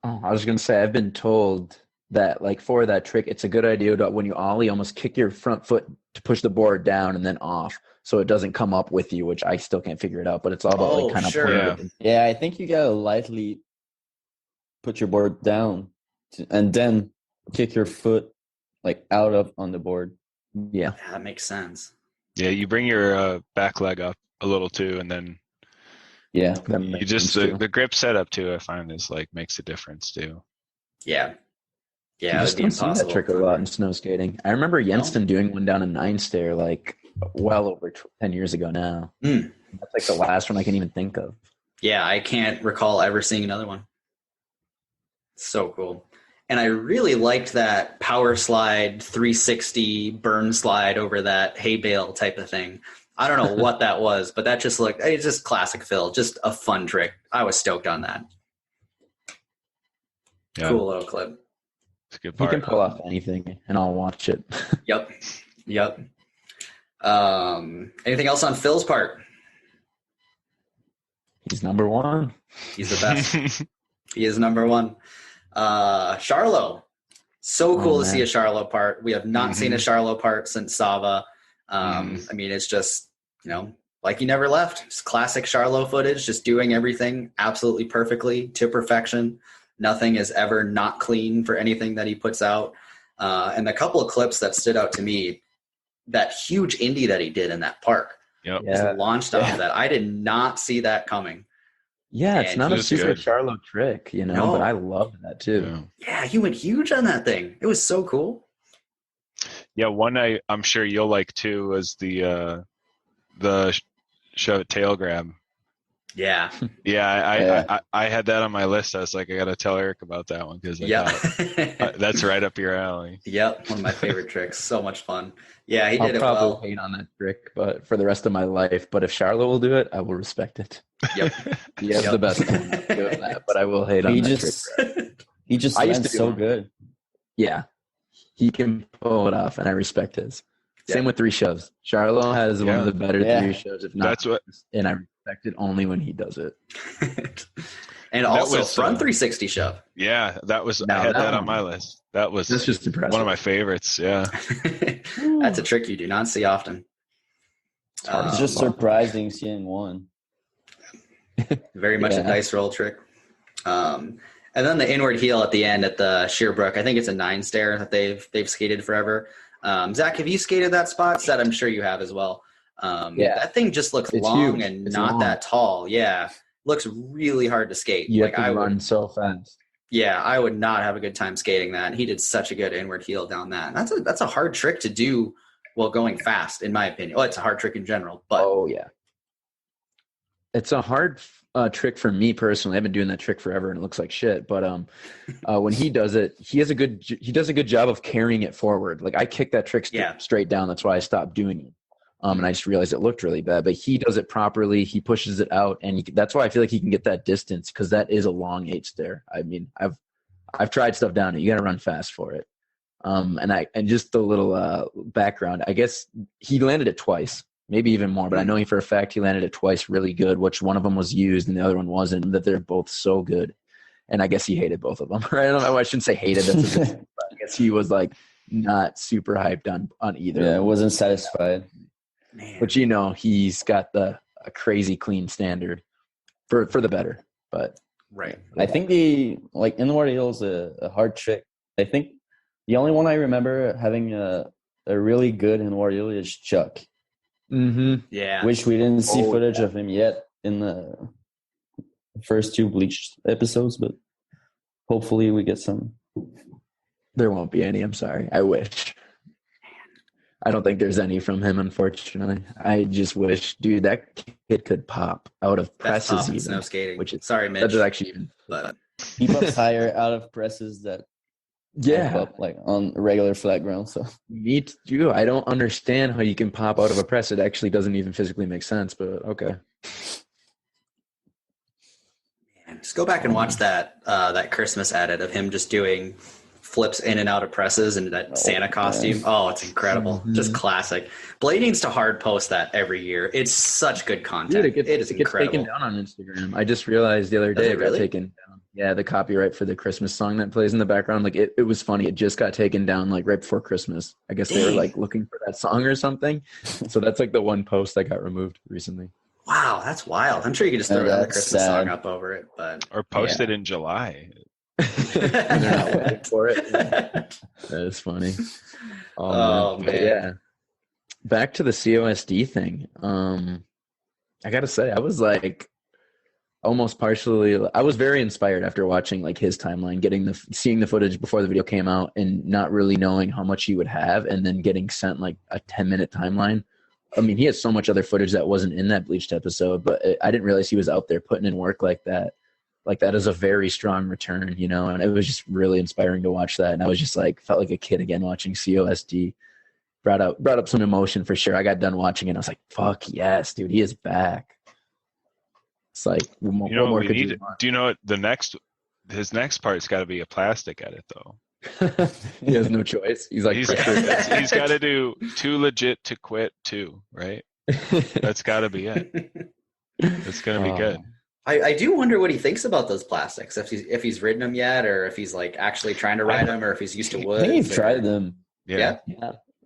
Oh, I was going to say, I've been told that like for that trick, it's a good idea to, when you ollie, almost kick your front foot to push the board down and then off, so it doesn't come up with you, which I still can't figure it out, but it's all about like kind of. Yeah, I think you got to lightly put your board down and then kick your foot like out of on the board. Yeah, that makes sense. Yeah, you bring your back leg up a little too, and then you just the grip setup too. I find is like makes a difference too. Yeah, you just don't see that trick a lot in snow skating. I remember Jenston doing one down a 9-stair like well over 10 years ago now. That's like the last one I can even think of. Yeah, I can't recall ever seeing another one. So cool. And I really liked that power slide 360 burn slide over that hay bale type of thing. I don't know what that was, but that just looked, it's just classic Phil, just a fun trick. I was stoked on that. Yeah. Cool little clip. It's a good part. You can pull off anything and I'll watch it. Yep. Anything else on Phil's part? He's number one. He's the best. He is number one. Charlo. So cool to see a Charlo part. We have not seen a Charlo part since Sava. I mean, it's just, like he never left. Just classic Charlo footage, just doing everything absolutely perfectly to perfection. Nothing is ever not clean for anything that he puts out. And a couple of clips that stood out to me, that huge indie that he did in that park. Just launched off that. I did not see that coming. Yeah, it's not a super Charlo trick, but I love that too. Yeah, he went huge on that thing. It was so cool. Yeah, one I'm sure you'll like too was the shove it tail grab. Yeah. I had that on my list. I was like, I got to tell Eric about that one because that's right up your alley. Yep, one of my favorite tricks. So much fun. Yeah, he did it well. I'll probably hate on that trick, but for the rest of my life. But if Charlo will do it, I will respect it. Yep, he has the best one doing that, but I will hate on that trick. He just lands so good. Yeah, he can pull it off, and I respect his. Same with 3 shoves. Charlo has one of the better 3 shoves, if not. And I respect it only when he does it. And also front 360 shove. Yeah, that was. I had that on my list. That's just impressive. One of my favorites. Yeah, that's a trick you do not see often. It's just surprising seeing one. Very much a dice roll trick. And then the inward heel at the end at the Sheerbrook. I think it's a 9-stair that they've skated forever. Zach, have you skated that spot? Seth, I'm sure you have as well. That thing just looks long huge. And it's not long. That tall. Yeah, looks really hard to skate. You have to run so fast. Yeah, I would not have a good time skating that. He did such a good inward heel down that. That's a hard trick to do while going fast, in my opinion. Well, it's a hard trick in general, but it's a hard trick for me personally. I've been doing that trick forever, and it looks like shit. But when he does it, he does a good job of carrying it forward. Like I kick that trick straight down. That's why I stopped doing it. And I just realized it looked really bad. But he does it properly. He pushes it out, and that's why I feel like he can get that distance because that is a long 8-stair. I mean, I've tried stuff down it. You got to run fast for it. And just the little background. I guess he landed it twice. Maybe even more, but I know for a fact he landed it twice really good, which one of them was used and the other one wasn't, and that they're both so good. And I guess he hated both of them, right? I don't know. I shouldn't say hated. That's but I guess he was like not super hyped on either. Yeah, wasn't satisfied. Man. But he's got a crazy clean standard for the better. But right. I think the inward heel is a hard trick. I think the only one I remember having a really good in Warrior is Chuck. Mm-hmm. Yeah. Which we didn't see footage of him yet in the first 2 Bleached episodes, but hopefully we get some. There won't be any. I'm sorry. I wish. I don't think there's any from him, unfortunately. I just wish, dude, that kid could pop out of presses even. Snow skating. Which is, sorry, Mitch. That's actually even. But he pops higher out of presses that pop up like on regular flat ground. So me too. I don't understand how you can pop out of a press. It actually doesn't even physically make sense. But okay. Man, just go back and watch that Christmas edit of him just doing flips in and out of presses and that Santa costume. Man. Oh, it's incredible. Mm-hmm. Just classic. Blade needs to hard post that every year. It's such good content. Dude, it is incredible. Taken down on Instagram. I just realized the other day it got taken down. Yeah, the copyright for the Christmas song that plays in the background, like it was funny. It just got taken down like right before Christmas. I guess they were like looking for that song or something. So that's like the one post that got removed recently. Wow, that's wild. I'm sure you can just throw the Christmas song up over it, but or post it in July. They're not waiting for it. That is funny. Oh man. Yeah. Back to the COSD thing. I gotta say, I was like almost partially. I was very inspired after watching like his timeline, seeing the footage before the video came out, and not really knowing how much he would have, and then getting sent like a 10-minute timeline. I mean, he has so much other footage that wasn't in that Bleached episode, but I didn't realize he was out there putting in work like that. Like that is a very strong return, you know, and it was just really inspiring to watch that. And I was just like, felt like a kid again watching COSD. Brought up some emotion for sure. I got done watching it and I was like, fuck yes, dude, he is back. It's like, what more could you want? Do you know what his next part's got to be a plastic edit though? He has no choice. He's like, he's got to do Too Legit to Quit 2, right? That's got to be it. It's going to be good. I do wonder what he thinks about those plastics. If he's ridden them yet, or if he's like actually trying to ride them, or if he's used to wood. I think he's tried them. Yeah.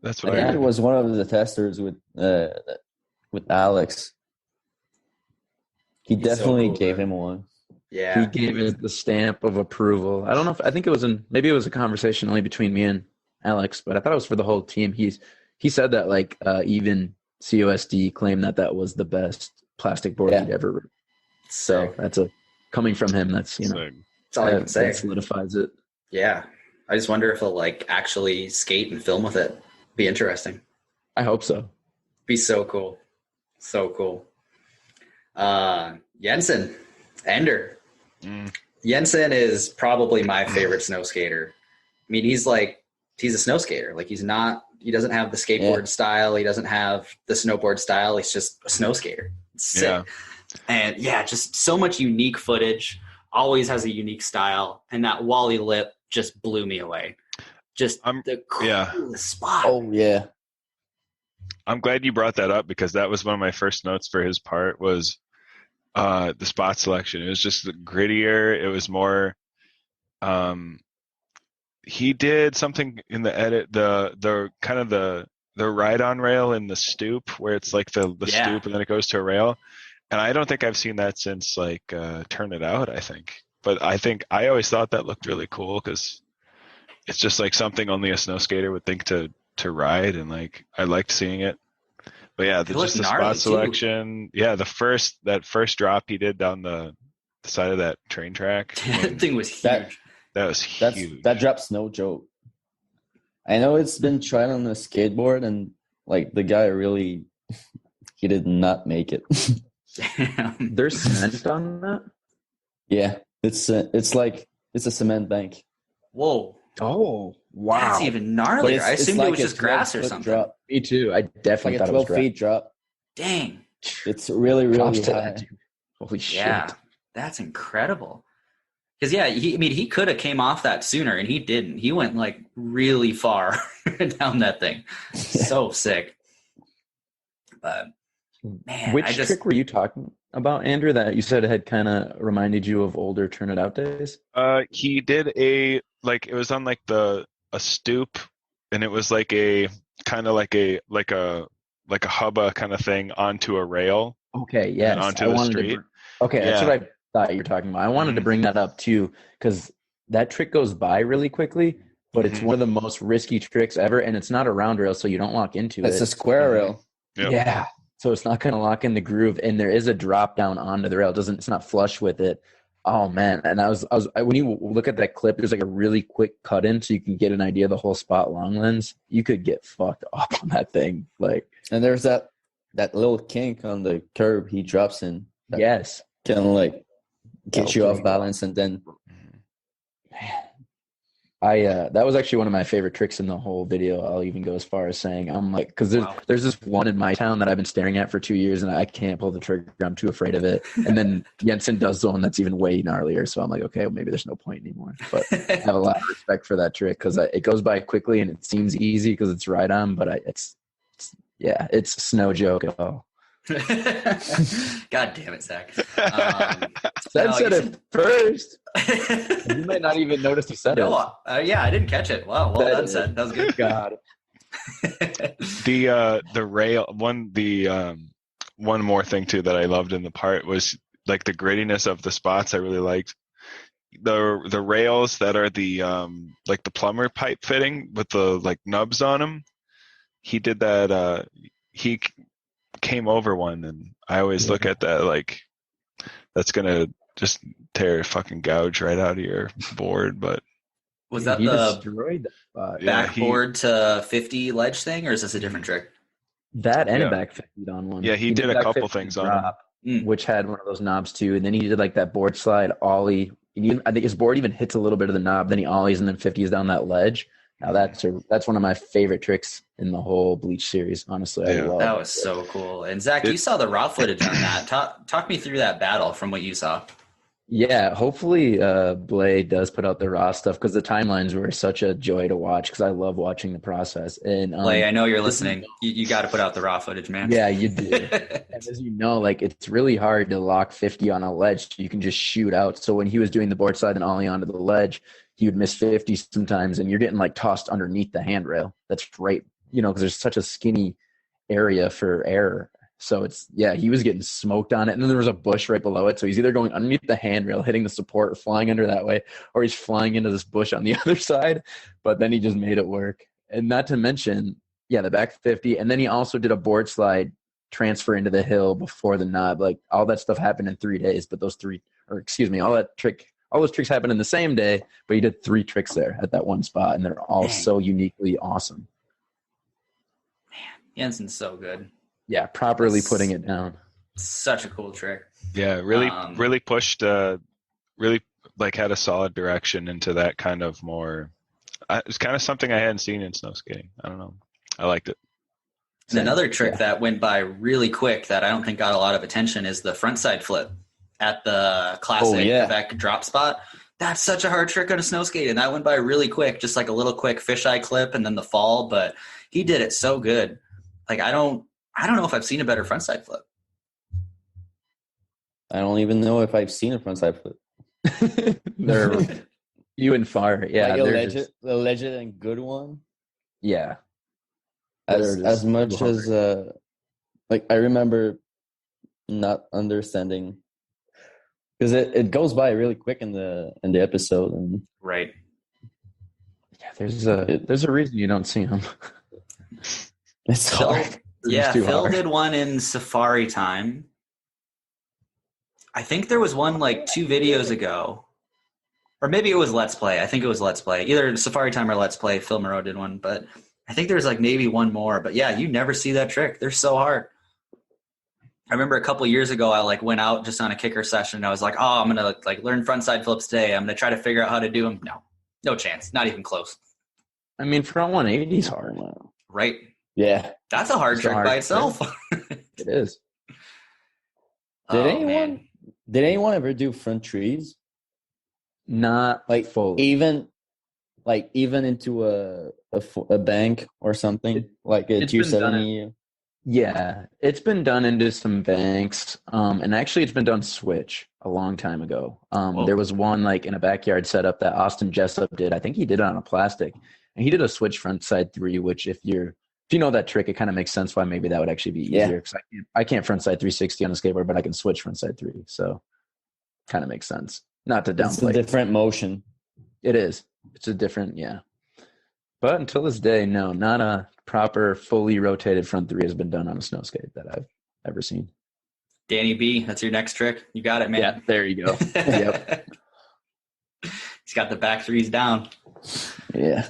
That's what I think it was one of the testers with Alex. He definitely gave him one. Yeah, he gave it the stamp of approval. I don't know I think it was maybe it was a conversation only between me and Alex, but I thought it was for the whole team. He said that like even COSD claimed that was the best plastic board he'd ever ridden. So that's coming from him. That's that's all I can say. That solidifies it. Yeah, I just wonder if he'll like actually skate and film with it. Be interesting. I hope so. Be so cool, so cool. Jensen, Ender. Jensen is probably my favorite snow skater. I mean, he's a snow skater. Like he doesn't have the skateboard style. He doesn't have the snowboard style. He's just a snow skater. It's sick. Yeah. And just so much unique footage, always has a unique style. And that Wally lip just blew me away. Just the coolest spot. Oh, yeah. I'm glad you brought that up because that was one of my first notes for his part was the spot selection. It was just grittier. It was more he did something in the edit, the kind of the ride-on rail in the stoop where it's like the stoop and then it goes to a rail. And I don't think I've seen that since like Turn It Out, I think. But I always thought that looked really cool because it's just like something only a snow skater would think to ride, and like I liked seeing it. But yeah, just the spot selection. Too. Yeah, that first drop he did down the side of that train track. That thing was huge. That was huge. That drop's no joke. I know it's been tried on the skateboard, and like the guy really, he did not make it. There's cement on that? Yeah, it's a cement bank. Whoa. Oh, wow. That's even gnarlier. I assumed it was just grass or something. Drop. Me too. I definitely thought it was like a 12 feet drop. Dang. It's really, really high. Holy shit. Yeah, that's incredible. Because, he could have came off that sooner, and he didn't. He went, like, really far down that thing. So sick. But, man, which trick were you talking about, Andrew, that you said had kind of reminded you of older Turn It Out days? He did it was on, like, a stoop, and it was, like, a kind of like a hubba kind of thing onto a rail. Okay, yes. And onto the street. That's what I thought you were talking about. I wanted to bring that up too because that trick goes by really quickly, but it's one of the most risky tricks ever, and it's not a round rail, so you don't lock into it. It's a square rail. Yep. Yeah. So it's not going to lock in the groove, and there is a drop down onto the rail. It's not flush with it. Oh man. And when you look at that clip, there's like a really quick cut in so you can get an idea of the whole spot long lens. You could get fucked up on that thing. Like, and there's that little kink on the curb he drops in. Yes. Can like get you off balance, and then that was actually one of my favorite tricks in the whole video. I'll even go as far as saying, I'm like, because there's this one in my town that I've been staring at for 2 years, and I can't pull the trigger. I'm too afraid of it. And then Jensen does the one that's even way gnarlier. So I'm like, okay, well, maybe there's no point anymore. But I have a lot of respect for that trick because it goes by quickly and it seems easy because it's right on. But it's a snow joke at all. God damn it, Zach. Said it first. You might not even notice he said it. Yeah, I didn't catch it. Wow, well done, Ced. That was good. God. The rail one more thing too that I loved in the part was like the grittiness of the spots. I really liked the rails that are the like the plumber pipe fitting with the like nubs on them. He did that. He came over one, and I always look at that like that's gonna just tear a fucking gouge right out of your board. But was that he the destroyed that spot. backboard to 50 ledge thing, or is this a different trick? That and a back 50 on one. Yeah, he did a couple things on it, which had one of those knobs too. And then he did like that board slide ollie. I think his board even hits a little bit of the knob. Then he ollies and then 50s down that ledge. Now that's one of my favorite tricks in the whole Bleach series. Honestly, I love that was so cool. And Zach, you saw the raw footage on that. Talk me through that battle from what you saw. Yeah, hopefully Blade does put out the raw stuff because the timelines were such a joy to watch because I love watching the process. And Blade, I know you're listening. You got to put out the raw footage, man. Yeah, you do. And as you know, like it's really hard to lock 50 on a ledge. You can just shoot out. So when he was doing the board slide and ollie onto the ledge, he would miss 50 sometimes, and you're getting like tossed underneath the handrail. That's right, because there's such a skinny area for error. So he was getting smoked on it. And then there was a bush right below it. So he's either going underneath the handrail, hitting the support, or flying under that way, or he's flying into this bush on the other side. But then he just made it work. And not to mention, the back 50. And then he also did a board slide transfer into the hill before the knob. Like all that stuff happened in 3 days. But all those tricks happened in the same day. But he did 3 tricks there at that one spot. And they're all so uniquely awesome. Man, Jensen's so good. Yeah, properly putting it down. Such a cool trick. Yeah, really pushed, really like had a solid direction into that kind of more. It's kind of something I hadn't seen in snow skating. I don't know. I liked it. And another trick that went by really quick that I don't think got a lot of attention is the frontside flip at the classic Quebec drop spot. That's such a hard trick on a snow skate, and that went by really quick, just like a little quick fisheye clip and then the fall. But he did it so good. Like I don't know if I've seen a better frontside flip. I don't even know if I've seen a frontside flip. They're few and far. Yeah, like a legend and good one. Yeah, as much as I remember not understanding because it goes by really quick in the episode and right. Yeah, there's a reason you don't see them. It's hard. Yeah, Phil did one in Safari Time. I think there was one like 2 videos ago. Or maybe it was Let's Play. I think it was Let's Play. Either Safari Time or Let's Play. Phil Moreau did one. But I think there's like maybe one more. But yeah, you never see that trick. They're so hard. I remember a couple years ago, I like went out just on a kicker session. And I was like, oh, I'm going to like learn frontside flips today. I'm going to try to figure out how to do them. No chance. Not even close. I mean, front 180 is hard. Right. Yeah. That's a hard trick by itself. It is. Did anyone ever do front trees? Not like full. Even into a bank or something like a 270. Yeah, it's been done into some banks. And actually it's been done switch a long time ago. There was one like in a backyard setup that Austin Jessup did. I think he did it on a plastic, and he did a switch frontside 3, which if you know that trick, it kind of makes sense why maybe that would actually be easier. Because I can't frontside 360 on a skateboard, but I can switch frontside 3. So kind of makes sense. Not to downplay. It's a different motion. It is. It's a different, But until this day, no, not a proper, fully rotated front three has been done on a snow skate that I've ever seen. Danny B, that's your next trick. You got it, man. Yeah, there you go. Yep. He's got the back threes down. Yeah.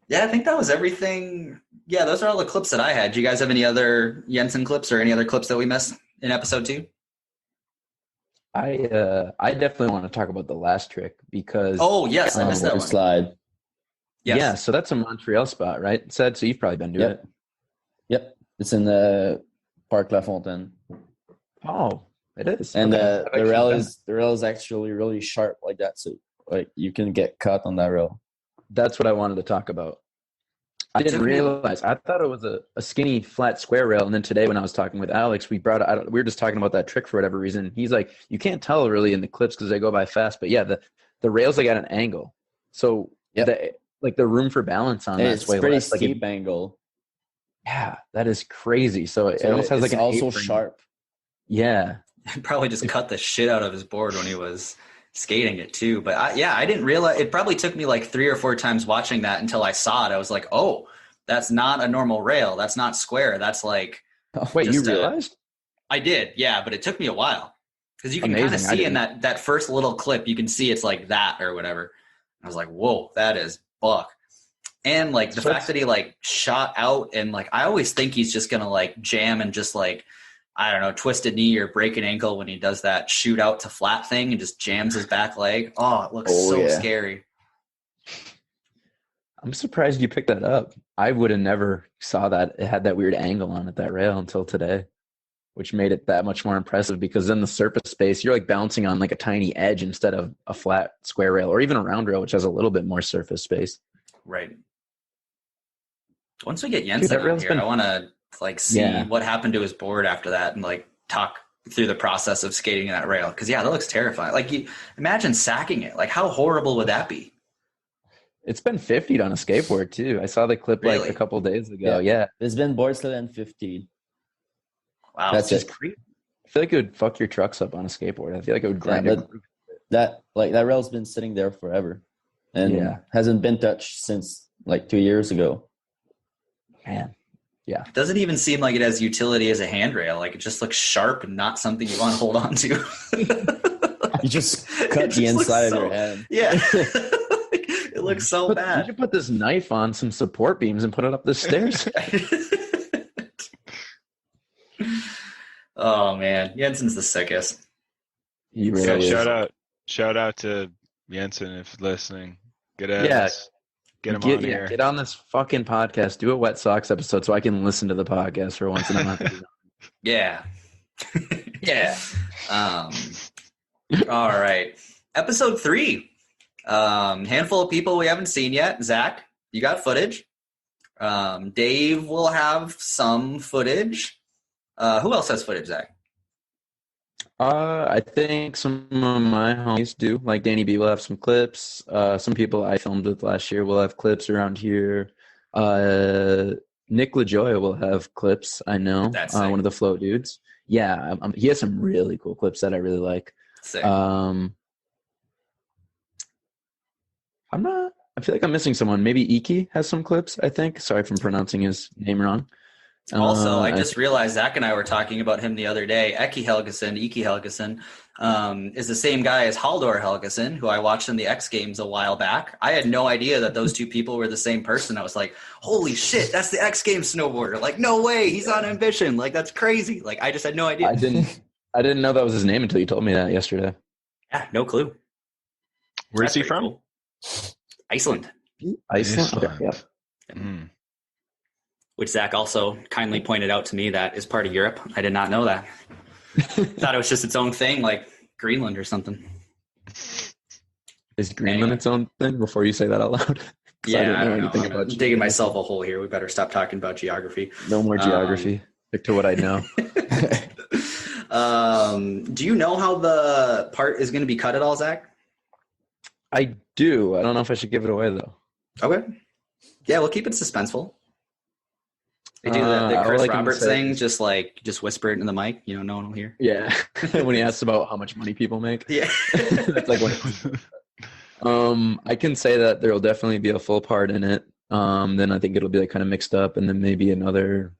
Yeah, I think that was everything. Yeah, those are all the clips that I had. Do you guys have any other Jensen clips or any other clips that we missed in episode 2? I definitely want to talk about the last trick because I missed that one. Slide. Yes. Yeah, so that's a Montreal spot, right? Ced, so you've probably been doing it. Yep. It's in the Parc La Fontaine. Oh, it is. And the rail is actually really sharp like that, so like you can get cut on that rail. That's what I wanted to talk about. I didn't realize. I thought it was a skinny, flat, square rail. And then today when I was talking with Alex, we were just talking about that trick for whatever reason. He's like, you can't tell really in the clips because they go by fast. But yeah, the rails like at an angle. So the room for balance on that's way pretty less. steep angle. Yeah, that is crazy. So it almost has like an also apron. sharp. Yeah. Probably just cut the shit out of his board when he was skating it too. But I didn't realize. It probably took me like 3 or 4 times watching that until I saw it. I was like, oh, that's not a normal rail. That's not square. That's like. Wait, you realized? I did, yeah, but it took me a while because you can kind of see in that first little clip, you can see it's like that or whatever. I was like, whoa, that is buck. And like the fact that he like shot out and like I always think he's just gonna like jam and just like I don't know, twist a knee or break an ankle when he does that shoot out to flat thing and just jams his back leg. Oh, it looks scary. I'm surprised you picked that up. I would have never saw that. It had that weird angle on it, that rail, until today, which made it that much more impressive because then the surface space, you're like bouncing on like a tiny edge instead of a flat square rail or even a round rail, which has a little bit more surface space. Right. Once we get Jensen on here, I want to like see what happened to his board after that and like talk through the process of skating that rail. Cause that looks terrifying. Like you imagine sacking it. Like how horrible would that be? It's been 50'd on a skateboard too. I saw the clip like a couple days ago. Yeah. There's been boards that been 50'd. Wow. That's just crazy. I feel like it would fuck your trucks up on a skateboard. I feel like it would grind it. That rail's been sitting there forever and hasn't been touched since like 2 years ago. Man. Yeah. It doesn't even seem like it has utility as a handrail. Like it just looks sharp and not something you want to hold on to. You just cut the inside of your hand. Yeah. It looks so bad. You should put this knife on some support beams and put it up the stairs. Oh man, Jensen's the sickest. He really is. Shout out to Jensen if listening. Get him on here. Get on this fucking podcast. Do a Wet Socks episode so I can listen to the podcast for once in a month. Yeah. Yeah. All right. Episode 3. Handful of people we haven't seen yet. Zach, you got footage. Dave will have some footage. Who else has footage, Zach? I think some of my homies do. Like Danny B will have some clips. Some people I filmed with last year will have clips around here. Nick LaJoya will have clips, I know. That's one of the float dudes. Yeah, he has some really cool clips that I really like. Sick. I feel like I'm missing someone. Maybe Iki has some clips, I think. Sorry if I'm pronouncing his name wrong. Also, I just realized Zach and I were talking about him the other day. Iki Helgeson, is the same guy as Haldor Helgeson, who I watched in the X Games a while back. I had no idea that those two people were the same person. I was like, holy shit, that's the X Games snowboarder. Like, no way, he's on Ambition. Like, that's crazy. Like, I just had no idea. I didn't know that was his name until you told me that yesterday. Yeah, no clue. Where's he from? Cool. Iceland. Iceland? Okay, yeah. Mm. Which Zach also kindly pointed out to me that is part of Europe. I did not know that. Thought it was just its own thing, like Greenland or something. Is Greenland its own thing? Before you say that out loud. Yeah, I don't know. I'm digging myself a hole here. We better stop talking about geography. No more geography. Stick to what I know. Do you know how the part is going to be cut at all, Zach? I do. I don't know if I should give it away, though. Okay. Yeah, we'll keep it suspenseful. They do the Chris Roberts thing, just whisper it in the mic. You know, no one will hear. Yeah. When he asks about how much money people make. Yeah. That's like what I can say that there will definitely be a full part in it. Then I think it'll be like kind of mixed up, and then maybe another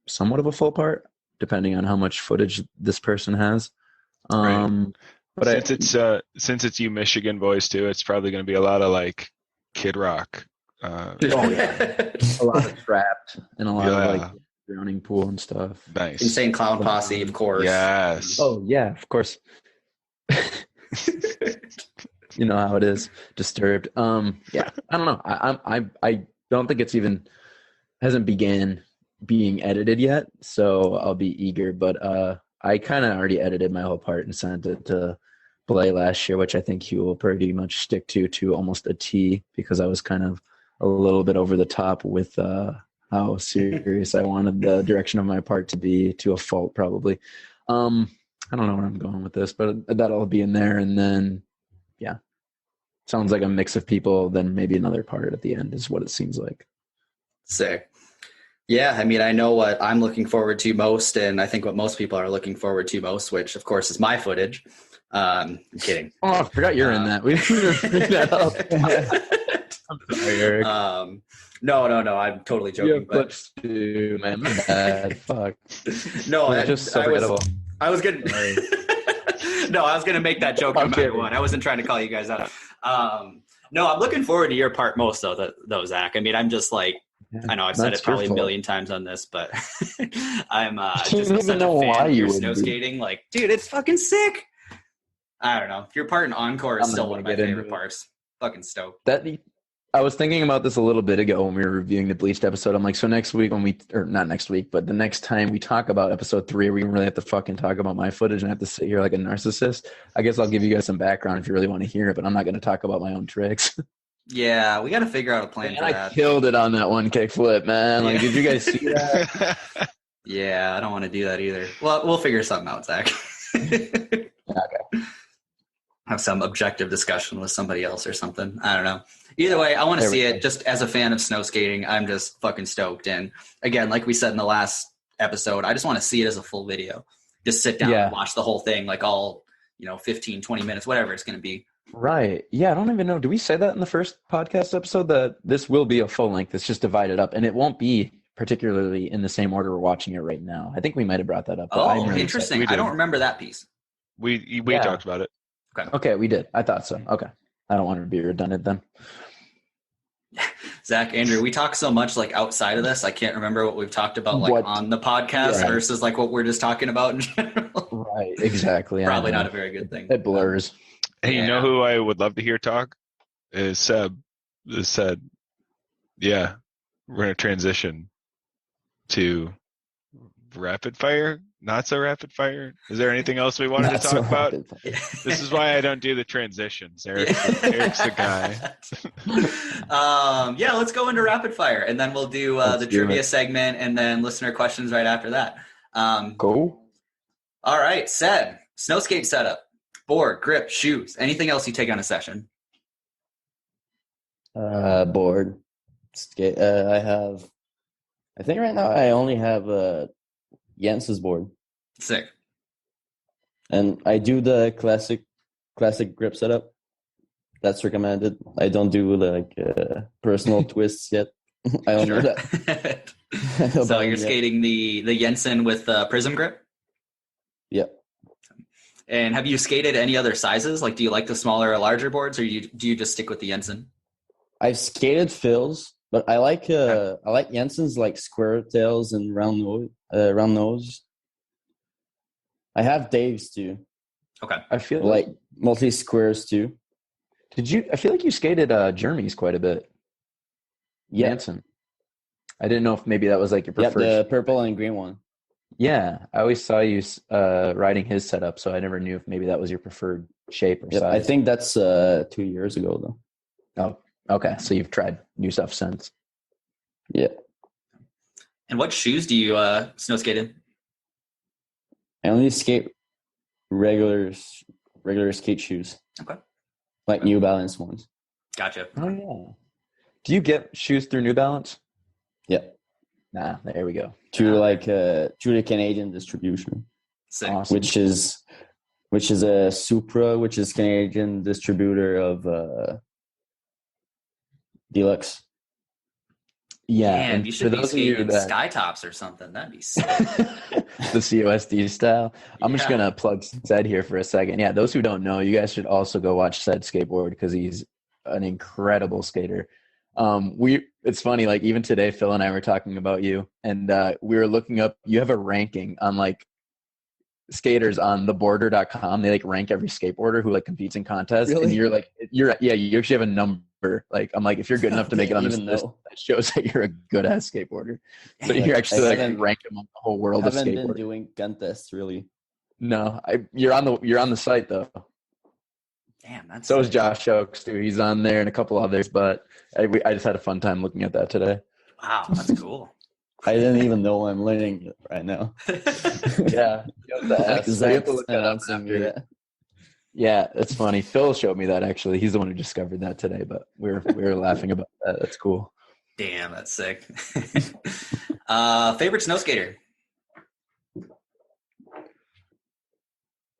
somewhat of a full part, depending on how much footage this person has. Right. But since it's you Michigan boys too, it's probably going to be a lot of like Kid Rock. A lot of Trapped and a lot of like drowning pool and stuff. Nice. Insane Clown Posse, of course. Yes. Oh yeah, of course. You know how it is. Disturbed. Yeah, I don't know. I don't think it's even hasn't began being edited yet, so I'll be eager. But I kind of already edited my whole part and sent it to Blay last year, which I think he will pretty much stick to almost a T, because I was kind of a little bit over the top with how serious I wanted the direction of my part to be, to a fault probably. I don't know where I'm going with this, but that'll be in there. And then, yeah, sounds like a mix of people. Then maybe another part at the end is what it seems like. Sick. Yeah, I mean, I know what I'm looking forward to most, and I think what most people are looking forward to most, which of course is my footage. I'm kidding. Oh, I forgot you're in that. We didn't bring that up. I'm sorry, Eric. No, I'm totally joking. But too, man, my bad. Fuck. No, just so forgettable. I was gonna. No, I was gonna make that joke no matter what. I wasn't trying to call you guys out. No, I'm looking forward to your part most though, Zach. I mean, I'm just like, I know I've said it probably a million times on this, but I'm just such a fan of your snow skating. Like, dude, it's fucking sick. I don't know. Your part in Encore is still one of my favorite parts. Fucking stoked. I was thinking about this a little bit ago when we were reviewing the Bleached episode. I'm like, so next week or not next week, but the next time we talk about episode 3, we really have to fucking talk about my footage and I have to sit here like a narcissist. I guess I'll give you guys some background if you really want to hear it, but I'm not going to talk about my own tricks. Yeah, we got to figure out a plan for that. I killed it on that one kickflip, man. Like, did you guys see that? Yeah, I don't want to do that either. Well, we'll figure something out, Zach. Okay. Have some objective discussion with somebody else or something. I don't know. Either way, I want to see it. Just as a fan of snow skating, I'm just fucking stoked. And again, like we said in the last episode, I just want to see it as a full video. Just sit down and watch the whole thing, like all, 15, 20 minutes, whatever it's going to be. Right. Yeah, I don't even know. Do we say that in the first podcast episode that this will be a full length? It's just divided up, and it won't be particularly in the same order we're watching it right now. I think we might have brought that up. Oh, really interesting. I don't remember that piece. We talked about it. Okay, we did. I thought so. Okay. I don't want to be redundant then. Zach, Andrew, we talk so much like outside of this. I can't remember what we've talked about like on the podcast versus like what we're just talking about in general. Right, exactly. Probably not a very good thing. It blurs. Hey, you know who I would love to hear talk? Is Ced. Yeah, we're going to transition to rapid fire. Not so rapid fire. Is there anything else we wanted to talk about? This is why I don't do the transitions. Eric's the guy. Yeah, let's go into rapid fire, and then we'll do the trivia segment, and then listener questions right after that. Cool. All right, Ced. Snowskate setup, board, grip, shoes. Anything else you take on a session? Board. Skate. I think right now I only have Jens's board. Sick. And I do the classic grip setup. That's recommended. I don't do like personal twists yet. I don't know that. So you're skating the Jensen with prism grip? Yep. And have you skated any other sizes? Like, do you like the smaller or larger boards, or do you just stick with the Jensen? I've skated Phil's, but I like Jensen's like square tails and round nose. I have Dave's too. Okay. I feel like mostly squares too. I feel like you skated Jeremy's quite a bit. Yeah. Jensen. I didn't know if maybe that was like your preferred. Yeah, the purple and green one. Yeah, I always saw you riding his setup, so I never knew if maybe that was your preferred shape or size. I think that's 2 years ago though. Oh, okay. So you've tried new stuff since. Yeah. And what shoes do you snow skate in? I only skate regular skate shoes. Okay. Like New Balance ones. Gotcha. Oh yeah. Do you get shoes through New Balance? Yeah. Nah, there we go. Through the Canadian distribution. Sick. Awesome. Which is which is a Supra, which is Canadian distributor of Deluxe. Yeah, and you should be skating sky tops or something. That'd be sick. The COSD style. I'm just gonna plug Ced here for a second. Yeah, those who don't know, you guys should also go watch Ced skateboard because he's an incredible skater. It's funny, like even today, Phil and I were talking about you, and we were looking up. You have a ranking on like skaters on theborder.com. They like rank every skateboarder who like competes in contests, and you actually have a number. Like I'm like, if you're good enough to make it on this list, that shows that you're a good ass skateboarder. So you're actually like ranked among the whole world of skateboarding. I haven't been doing contests really. No, you're on the site though. Damn, that's so is Josh Oakes too. He's on there and a couple others, but I just had a fun time looking at that today. Wow, that's cool. I didn't even know I'm learning it right now. Yeah, yeah, it's funny. Phil showed me that actually. He's the one who discovered that today, but we were laughing about that. That's cool. Damn, that's sick. Favorite snow skater?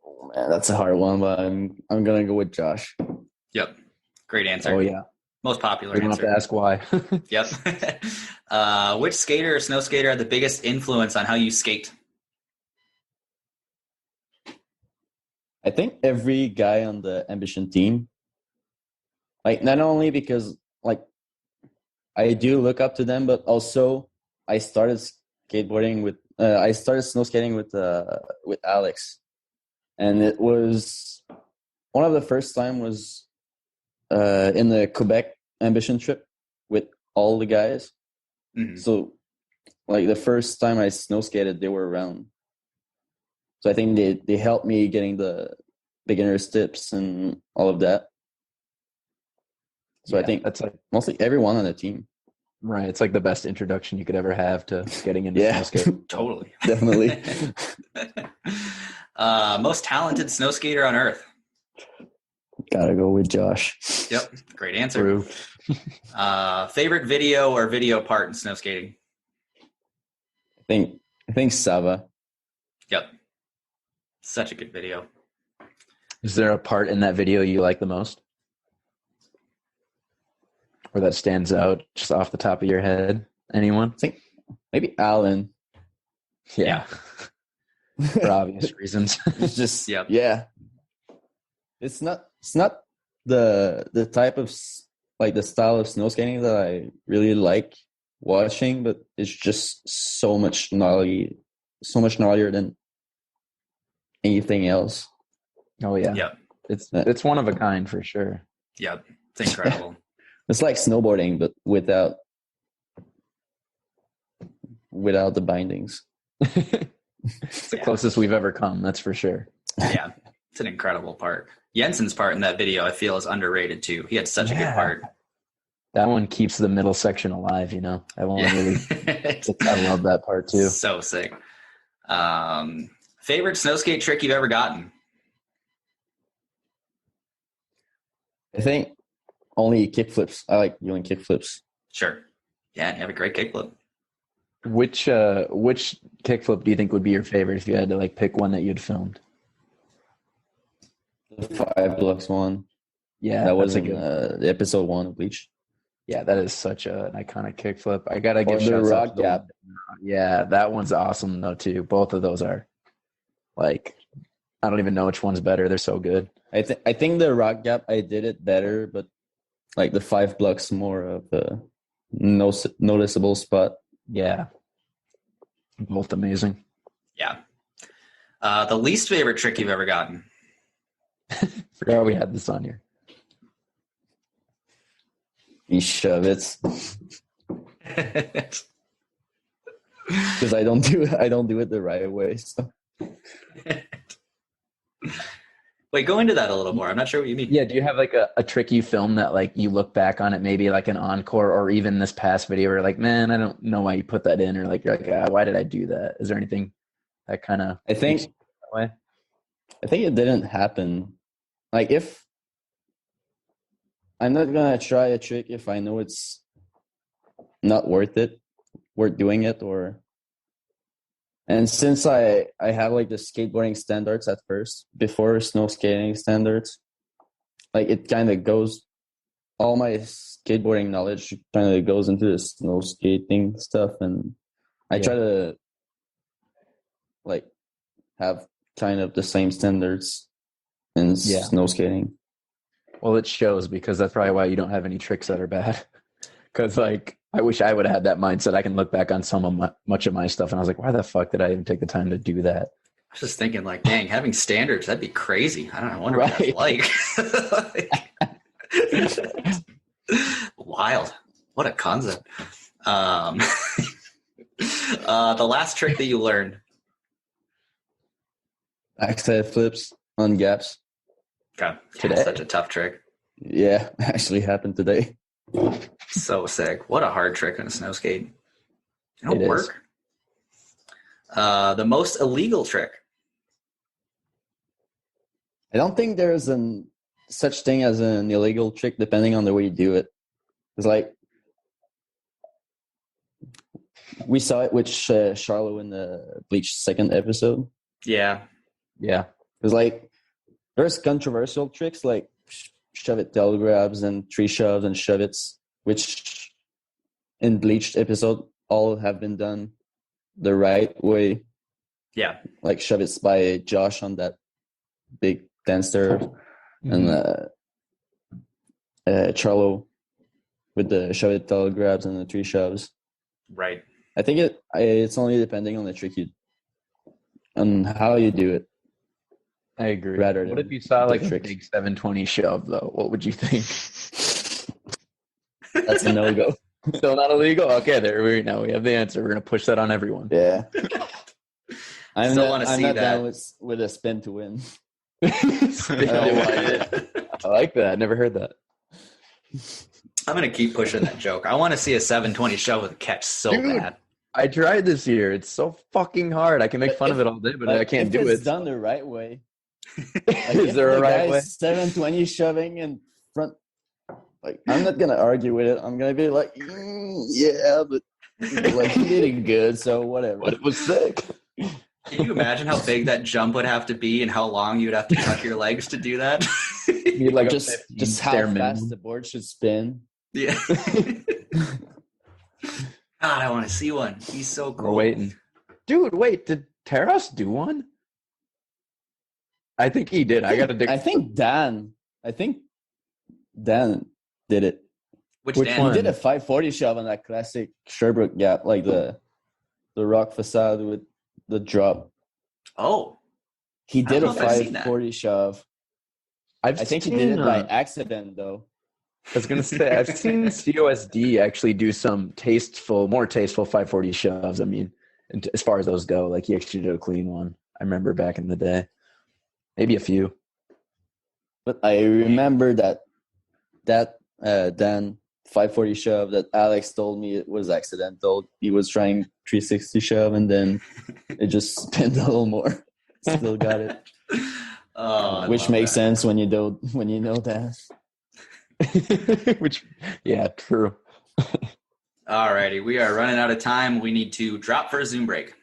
Oh man, that's a hard one, but I'm gonna go with Josh. Yep, great answer. Oh yeah, most popular answer. You don't have to ask why. Yep. Which skater or snow skater had the biggest influence on how you skate? I think every guy on the Ambition team, like not only because like I do look up to them, but also I started snow skating with Alex, and it was one of the first time was in the Quebec Ambition trip with all the guys. Mm-hmm. So like the first time I snow skated, they were around. So I think they helped me getting the beginner's tips and all of that. So I think that's like mostly everyone on the team. Right. It's like the best introduction you could ever have to getting into snow skating. Totally. Definitely. Most talented snow skater on earth? Gotta go with Josh. Yep. Great answer. Favorite video or video part in snow skating? I think Sava. Yep. Such a good video. Is there a part in that video you like the most? Or that stands out just off the top of your head? Anyone? I think maybe Alan. Yeah. For obvious reasons. It's just yeah. It's not the type of like the style of snow skating that I really like watching, but it's just so much knowledge than anything else. Oh yeah. Yep. It's one of a kind for sure. Yep. It's incredible. It's like snowboarding, but without the bindings. It's the closest we've ever come, that's for sure. Yeah. It's an incredible part. Jensen's part in that video, I feel, is underrated too. He had such a good part. That one keeps the middle section alive, you know. That one really I love that part too. So sick. Favorite snow skate trick you've ever gotten? I think only kickflips. I like doing kickflips. Sure. Yeah, you have a great kickflip. Which kickflip do you think would be your favorite if you had to like pick one that you'd filmed? The 5 one. Yeah, that was the episode 1 of Bleached. Yeah, that is such an iconic kickflip. I gotta give the shouts rock out gap. Yeah, that one's awesome though too. Both of those are like, I don't even know which one's better. They're so good. I think the rock gap I did it better, but like the 5 more of a noticeable spot. Yeah, both amazing. Yeah. The least favorite trick you've ever gotten? Forgot we had this on here. You shove it. Because I don't do it the right way. So. Wait, go into that a little more. I'm not sure what you mean. Yeah, do you have like a trick you film that like you look back on it, maybe like an encore or even this past video where you're like, man, I don't know why you put that in, or like you're like, why did I do that? Is there anything that kind of I think it didn't happen. Like if I'm not gonna try a trick if I know it's not worth doing it, or And since I have like the skateboarding standards at first, before snow skating standards, like it kind of goes, all my skateboarding knowledge kind of goes into the snow skating stuff. And I try to like have kind of the same standards in snow skating. Well, it shows, because that's probably why you don't have any tricks that are bad. Because like, I wish I would have had that mindset. I can look back on much of my stuff, and I was like, why the fuck did I even take the time to do that? I was just thinking, like, dang, having standards, that'd be crazy. I don't know. I wonder what that's like. Wild. What a concept. The last trick that you learned. Backside flips on gaps. God, today. Such a tough trick. Yeah, actually happened today. So sick. What a hard trick on a snow skate. It don't work. The most illegal trick. I don't think there's such thing as an illegal trick, depending on the way you do it. It's like we saw it with Charlo in the Bleached second episode. Yeah. It's like there's controversial tricks like shove it tail grabs and tree shoves and shove it's, which in Bleached episode all have been done the right way. Yeah. Like shove it's by Josh on that big dance and Charlo with the shove it tail grabs and the tree shoves. Right. I think it's only depending on the trick on how you do it. I agree. What if you saw like a big 720 shove though? What would you think? That's a no-go. Still not illegal? Okay, there we now we have the answer. We're gonna push that on everyone. Yeah. I'm not that. down with a spin to win. I like that. I never heard that. I'm gonna keep pushing that joke. I want to see a 720 shove with a catch so bad. I tried this year. It's so fucking hard. I can make fun of it all day, but I can't do it. It's done the right way. Is there a right way? 720 shoving in front. Like, I'm not gonna argue with it. I'm gonna be like, yeah, but like he did it good, so whatever. But it was sick. Can you imagine how big that jump would have to be and how long you'd have to tuck your legs to do that? You'd like just how fast the board should spin. Yeah. God, I want to see one. He's so cool. We're waiting. Dude, wait, did Taras do one? I think he did. I gotta dig. I think Dan did it. Which Dan? one? He did a 540 shove on that classic Sherbrooke gap, like the rock facade with the drop. Oh. He did a 540 shove. I think he did it by accident, though. I was going to say, I've seen COSD actually do some more tasteful 540 shoves. I mean, as far as those go, like he actually did a clean one. I remember back in the day. Maybe a few. But I remember that Dan 540 shove that Alex told me it was accidental. He was trying 360 shove and then it just spun a little more. Still got it. Which makes sense when you know that. Which, yeah, true. Alrighty, we are running out of time. We need to drop for a Zoom break.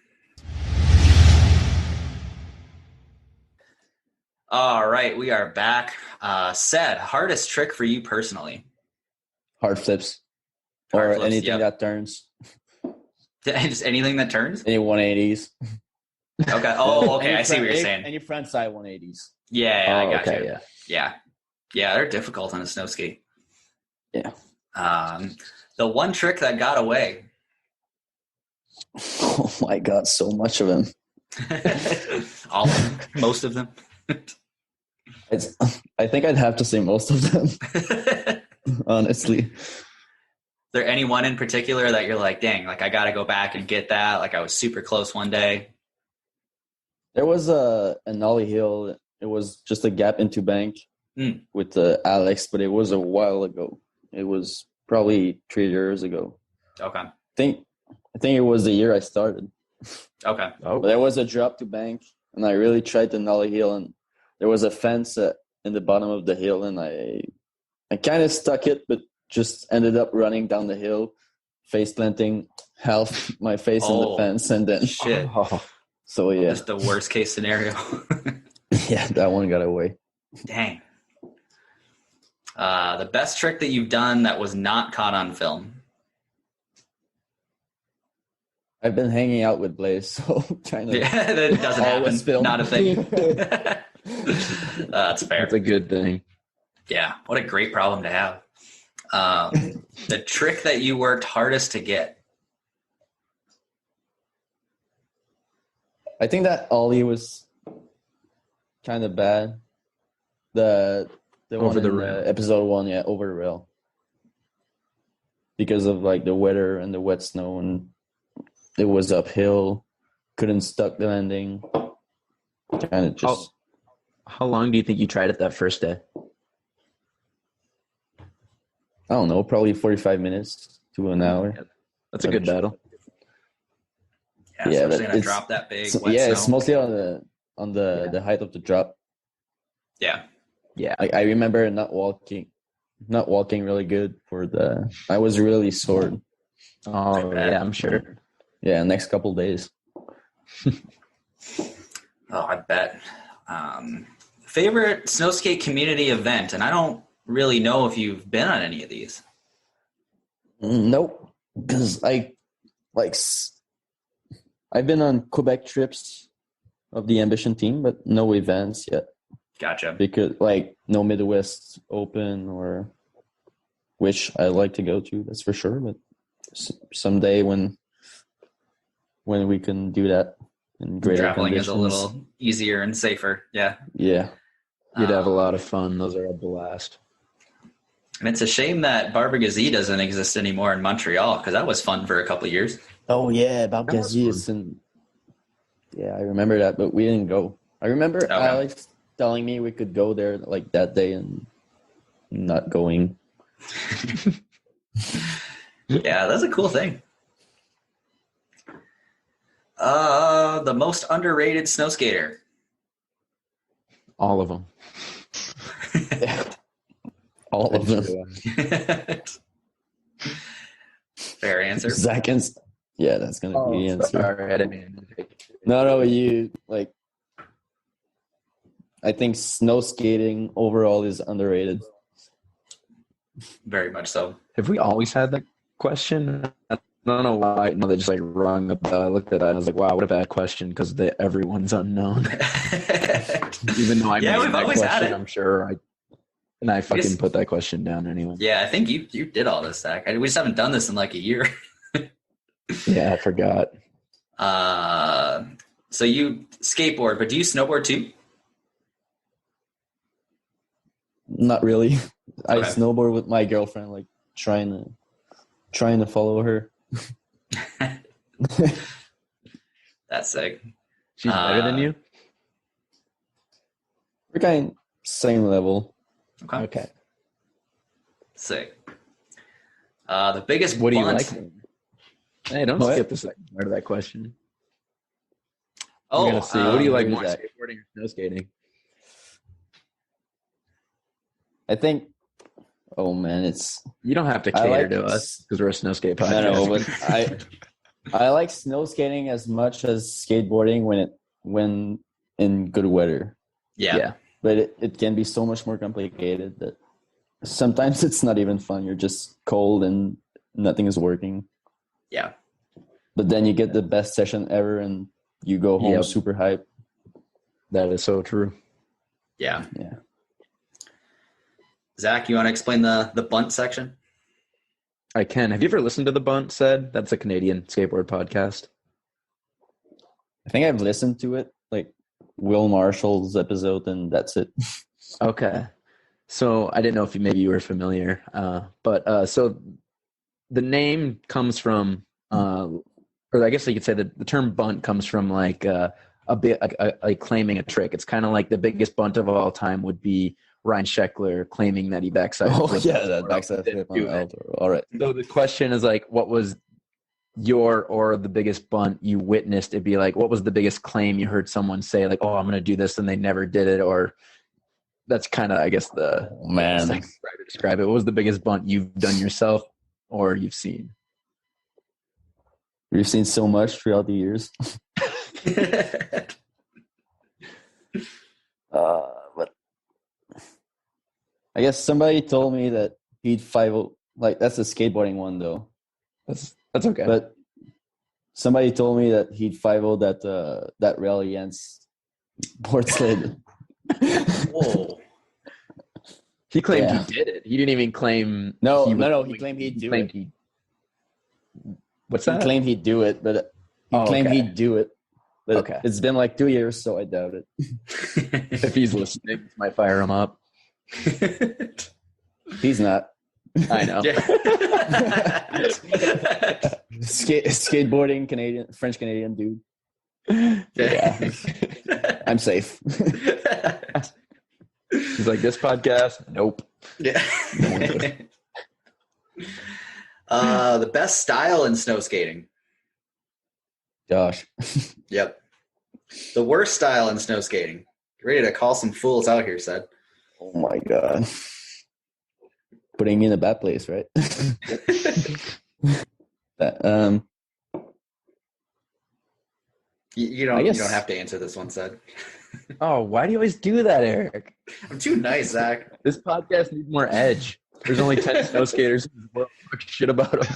All right, we are back. Ced, hardest trick for you personally? Hard flips. Anything that turns. Just anything that turns? Any 180s. Okay. Oh, okay. I see what you're saying. Any front side 180s. Yeah, I got you. Yeah, they're difficult on a snow skate. Yeah. The one trick that got away. Oh my God, so much of them. All of them, most of them. I think I'd have to say most of them. Honestly. Is there any one in particular that you're like, dang, like I got to go back and get that? Like I was super close one day. There was a nollie hill. It was just a gap into bank with Alex, but it was a while ago. It was probably 3 years ago. Okay. I think it was the year I started. Okay. But there was a drop to bank, and I really tried to nollie hill, and there was a fence in the bottom of the hill, and I kind of stuck it, but just ended up running down the hill, face planting half my face in the fence, and then So yeah, just the worst case scenario. Yeah, that one got away. Dang. The best trick that you've done that was not caught on film. I've been hanging out with Blaze, so trying to. Yeah, that doesn't happen. Film. Not a thing. That's fair. That's a good thing. Yeah, what a great problem to have. The trick that you worked hardest to get. I think that ollie was kind of bad. The over one the in rail. Episode 1, yeah, over the rail. Because of like the weather and the wet snow, and it was uphill. Couldn't stuck the landing. Kind of just. How long do you think you tried it that first day? I don't know, probably 45 minutes to an hour. Yeah, that's a good battle. Yeah, especially in a drop that big. So, wet yeah, snow. it's mostly on the height of the drop. Yeah. Yeah. I remember not walking really good I was really sore. Oh yeah, I'm sure. Yeah, next couple days. Oh, I bet. Favorite snowskate community event, and I don't really know if you've been on any of these. Nope, because I've been on Quebec trips of the Ambition team, but no events yet. Gotcha. Because no Midwest Open, or which I like to go to, that's for sure. But someday when we can do that in greater traveling conditions, is a little easier and safer. Yeah. Yeah. You'd have a lot of fun. Those are a blast. And it's a shame that Barbegazi doesn't exist anymore in Montreal, because that was fun for a couple of years. Oh yeah, Barbegazi, and yeah, I remember that, but we didn't go. I remember Alex telling me we could go there like that day and not going. Yeah, that's a cool thing. The most underrated snow skater. All of them. All of them. Fair answer. Seconds. Yeah, that's gonna be the answer. Sorry, I didn't mean to take it. No, you I think snow skating overall is underrated. Very much so. Have we always had that question? I don't know why. No, they just rung up. I looked at that and I was like, wow, what a bad question, because everyone's unknown. Even though I made we've that always had question, it. I'm sure I fucking put that question down anyway. Yeah, I think you did all this, Zach. We just haven't done this in like a year. Yeah, I forgot. So you skateboard, but do you snowboard too? Not really. Okay. I snowboard with my girlfriend, trying to follow her. That's sick. She's better than you? We're kind of same level. Okay. Sick. The biggest What do you bunt. like? Hey, don't skip the second part of that question. Oh, I'm gonna see. What do you like more, that? skateboarding or snow skating? I think. Oh man, it's. You don't have to cater to us because we're a snow skate podcast. No, but I like snow skating as much as skateboarding when in good weather. Yeah. But it can be so much more complicated that sometimes it's not even fun. You're just cold and nothing is working. Yeah. But then you get the best session ever and you go home super hyped. That is so true. Yeah. Yeah. Zach, you want to explain the bunt section? I can. Have you ever listened to The Bunt, Ced? That's a Canadian skateboard podcast. I think I've listened to it, Will Marshall's episode, and that's it. Okay. So I didn't know if you were familiar. But so the name comes from, or I guess you could say that the term bunt comes from a bit like claiming a trick. It's kind of like the biggest bunt of all time would be Ryan Sheckler claiming that he backside. That backside flip on Alto. All right. So the question is what was the biggest bunt you witnessed? It'd be what was the biggest claim you heard someone say I'm going to do this and they never did it, or that's kind of, I guess, the best way to describe it. What was the biggest bunt you've done yourself or you've seen? We've seen so much throughout the years. But I guess somebody told me that he'd 5 like that's a skateboarding one though. That's okay. But somebody told me that he'd 5 that rail against board sled. Whoa. He claimed he did it. He didn't even claim. No. He claimed he'd do it. What's that? He claimed he'd do it, but he'd do it. But it's been like 2 years, so I doubt it. If he's listening, might fire him up. He's not. I know. Skateboarding French Canadian dude. Yeah. I'm safe. He's like, this podcast? Nope. Yeah. The best style in snow skating. Josh. Yep. The worst style in snow skating. Get ready to call some fools out here, Ced. Oh my God. Putting me in a bad place, right? You don't have to answer this one, Ced. Oh, why do you always do that, Eric? I'm too nice, Zach. This podcast needs more edge. There's only 10 snow skaters who talk shit about them.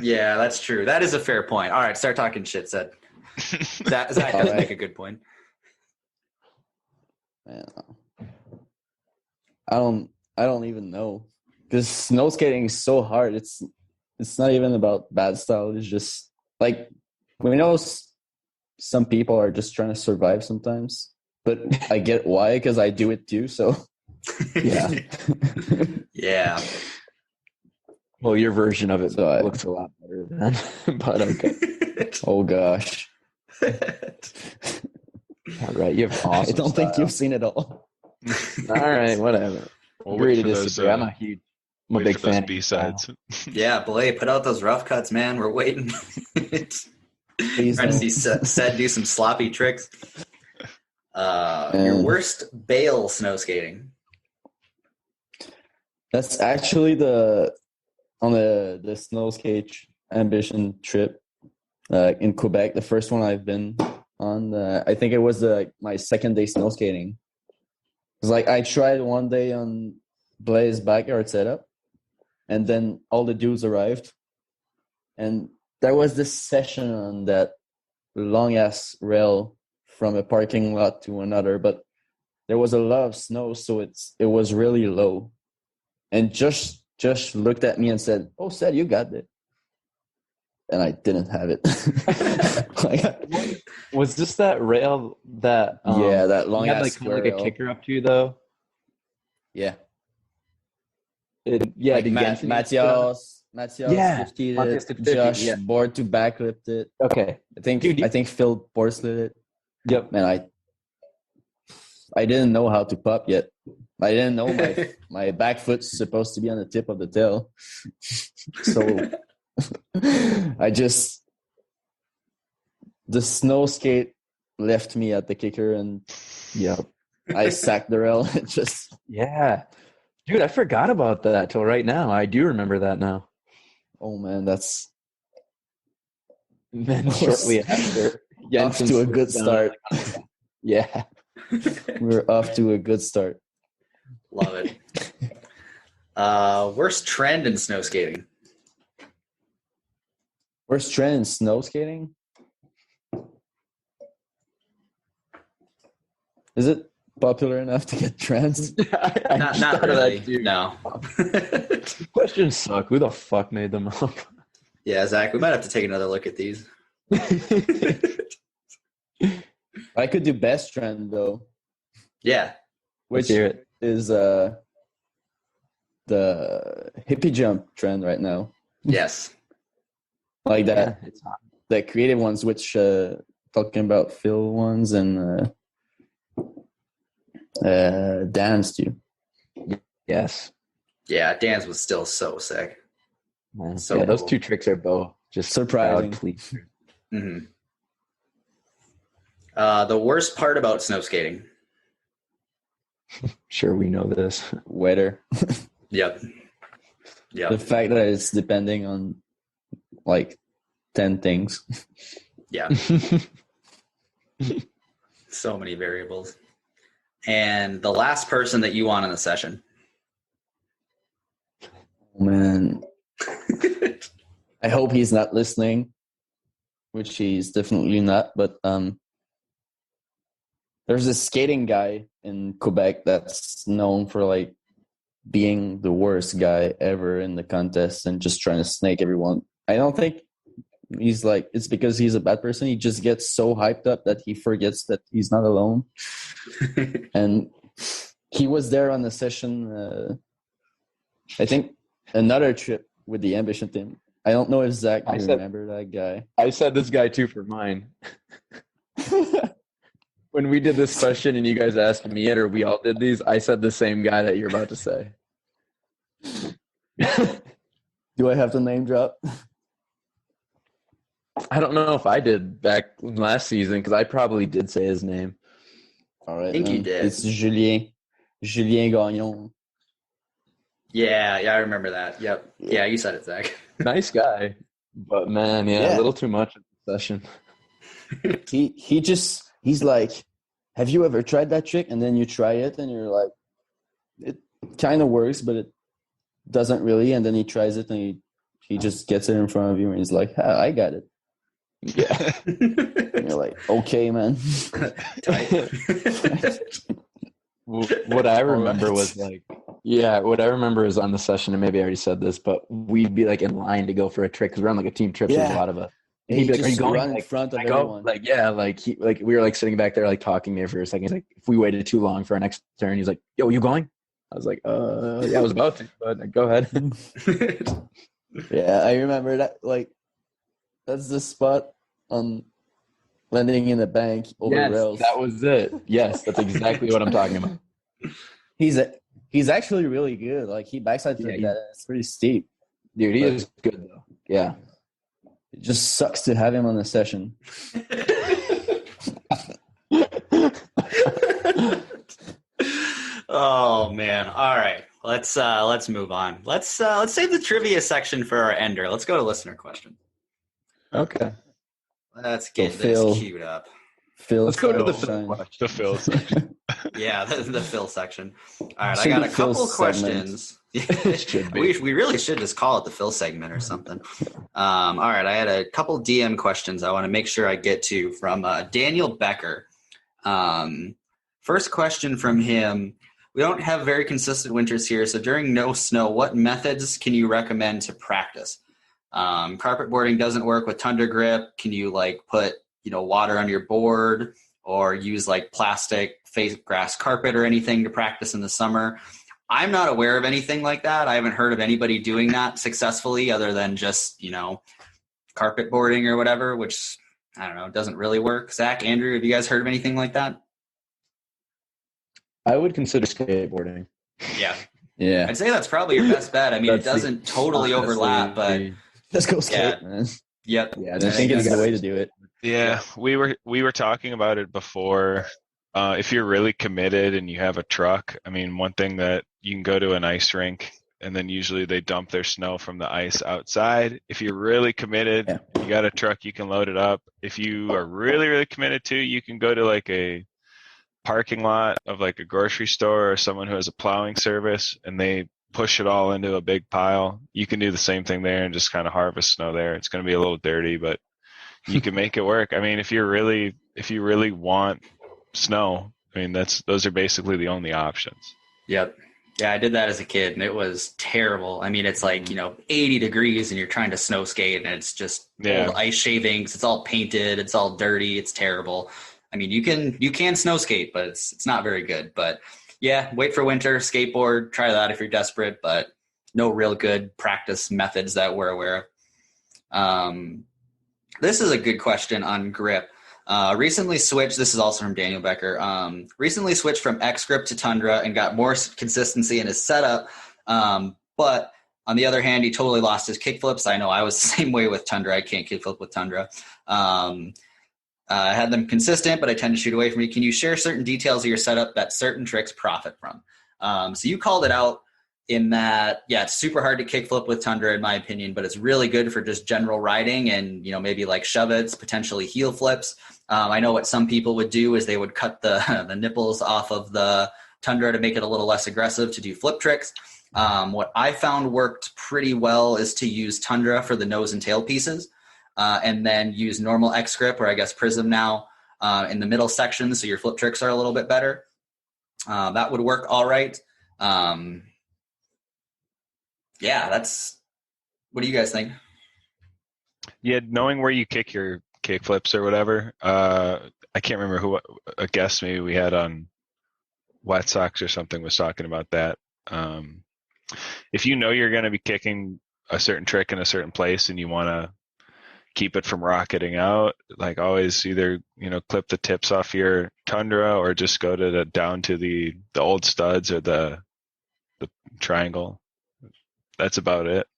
Yeah, that's true. That is a fair point. All right, start talking shit, Ced. Zach does make a good point. Man, I don't even know, because snow skating is so hard. It's not even about bad style. It's just like, we know some people are just trying to survive sometimes, but I get why, because I do it too. So yeah. Yeah. Well, your version of it looks a lot better than, but okay. Oh gosh. All right, you have awesome I don't think you've seen it all. All right, whatever. We'll Agree to disagree. I'm a big fan. B-sides. Yeah, Blay, put out those rough cuts, man. We're waiting. Please trying to see Ced do some sloppy tricks. Your worst bail snow skating. That's actually on the Snowskate Ambition trip in Quebec, the first one I've been on. I think it was my second day snow skating. It was like I tried one day on Blaze's backyard setup, and then all the dudes arrived, and there was this session on that long ass rail from a parking lot to another, but there was a lot of snow, so it was really low. And just looked at me and said, "Oh, Ced, you got it." And I didn't have it. Was this that rail that that long had ass kind of like a kicker up to, though? Yeah. Matthias 50 it. Josh board to backlipped it. Okay. I think Phil porsled it. Yep. Man, I didn't know how to pop yet. I didn't know my back foot's supposed to be on the tip of the tail. So the snow skate left me at the kicker, and I sacked the rail. Dude, I forgot about that till right now. I do remember that now. Oh man, that's then shortly after off to a good start. Yeah. We're off to a good start. Love it. Worst trend in snow skating. Worst trend in snow skating? Is it popular enough to get trends? Not really. No. Questions suck. Who the fuck made them up? Yeah, Zach, we might have to take another look at these. I could do best trend though. Yeah. Which is the hippie jump trend right now. Yes. Like that. Yeah, it's hot. The creative ones, which talking about Phil ones and Dan's too. Yes. Yeah, Dan's was still so sick. Man. So yeah, those two tricks are both just surprising. Mm-hmm. The worst part about snow skating. Sure, we know this. Weather. Yep. The fact that it's depending on like 10 things. Yeah. So many variables. And the last person that you want in the session. Man, I hope he's not listening, which he's definitely not. But there's this skating guy in Quebec that's known for like being the worst guy ever in the contest and just trying to snake everyone. I don't think he's like, it's because he's a bad person. He just gets so hyped up that he forgets that he's not alone. And he was there on the session, I think another trip with the Ambition team. I don't know if Zach can remember that guy. I said this guy too for mine. When we did this question and you guys asked me it, or we all did these, I said the same guy that you're about to say. Do I have to name drop? I don't know if I did back last season because I probably did say his name. All right, I think you did. It's Julien Gagnon. Yeah, I remember that. Yep. Yeah, you said it, Zach. Nice guy, but man, a little too much in the session. He's like, have you ever tried that trick? And then you try it and you're like, it kind of works, but it doesn't really. And then he tries it and he just gets it in front of you and he's like, I got it. Yeah. And you're like, okay, man. What I remember was like, what I remember is on the session, and maybe I already said this, but we'd be like in line to go for a trick because we're on like a team trip. So there's a lot of us. And he'd be like, "Are you going in front of everyone?" Like, yeah, we were like sitting back there, like talking there for a second. He's like, if we waited too long for our next turn, he's like, "Yo, you going?" I was like, yeah, I was about to, but go ahead." Yeah, I remember that. Like, that's the spot on landing in the bank over rails. That was it. Yes, that's exactly what I'm talking about. He's actually really good. Like, he backsides like that. It's pretty steep. Dude, he is good though. Yeah. It just sucks to have him on the session. Oh man! All right, let's move on. Let's save the trivia section for our ender. Let's go to listener question. Okay. Let's get this queued up. Let's go to the Phil section. Yeah, the Phil section. All right, I got a couple questions. We really should just call it the Phil segment or something. All right, I had a couple DM questions I want to make sure I get to from Daniel Becker. First question from him. We don't have very consistent winters here, so during no snow, what methods can you recommend to practice? Carpet boarding doesn't work with Tundra grip. Can you like put water on your board or use like plastic face grass carpet or anything to practice in the summer? I'm not aware of anything like that. I haven't heard of anybody doing that successfully other than just, carpet boarding or whatever, which I don't know, doesn't really work. Zach, Andrew, have you guys heard of anything like that? I would consider skateboarding. Yeah. Yeah. I'd say that's probably your best bet. I mean, it doesn't totally overlap, but let's go skate, man. Yep. Yeah, I think it's the way to do it. Yeah, we were talking about it before. If you're really committed and you have a truck, I mean, one thing that you can go to an ice rink and then usually they dump their snow from the ice outside. If you're really committed, you got a truck, you can load it up. If you are really, really committed to, you can go to like a parking lot of like a grocery store or someone who has a plowing service and they push it all into a big pile. You can do the same thing there and just kind of harvest snow there. It's going to be a little dirty, but you can make it work. I mean, if you really want snow, I mean, those are basically the only options. Yep. Yeah, I did that as a kid and it was terrible. I mean, it's like, 80 degrees and you're trying to snow skate and it's just old ice shavings. It's all painted. It's all dirty. It's terrible. I mean, you can snow skate, but it's not very good. But yeah, wait for winter, skateboard, try that if you're desperate, but no real good practice methods that we're aware of. This is a good question on grip. Recently switched, this is also from Daniel Becker, recently switched from X grip to Tundra and got more consistency in his setup. But on the other hand, he totally lost his kickflips. I know I was the same way with Tundra. I can't kickflip with Tundra. I had them consistent, but I tend to shoot away from it. Can you share certain details of your setup that certain tricks profit from? So you called it out in that, it's super hard to kickflip with Tundra in my opinion, but it's really good for just general riding and, maybe like shove-its, potentially heel flips. I know what some people would do is they would cut the nipples off of the Tundra to make it a little less aggressive to do flip tricks. What I found worked pretty well is to use Tundra for the nose and tail pieces, and then use normal X grip, or I guess Prism now, in the middle section, so your flip tricks are a little bit better. That would work all right. What do you guys think? Yeah, knowing where you kick your kick flips or whatever. I can't remember who, a guest maybe we had on Wet Sox or something was talking about that. If you know you're going to be kicking a certain trick in a certain place and you want to keep it from rocketing out, like always either, clip the tips off your Tundra or just go to down to the old studs or the triangle. That's about it.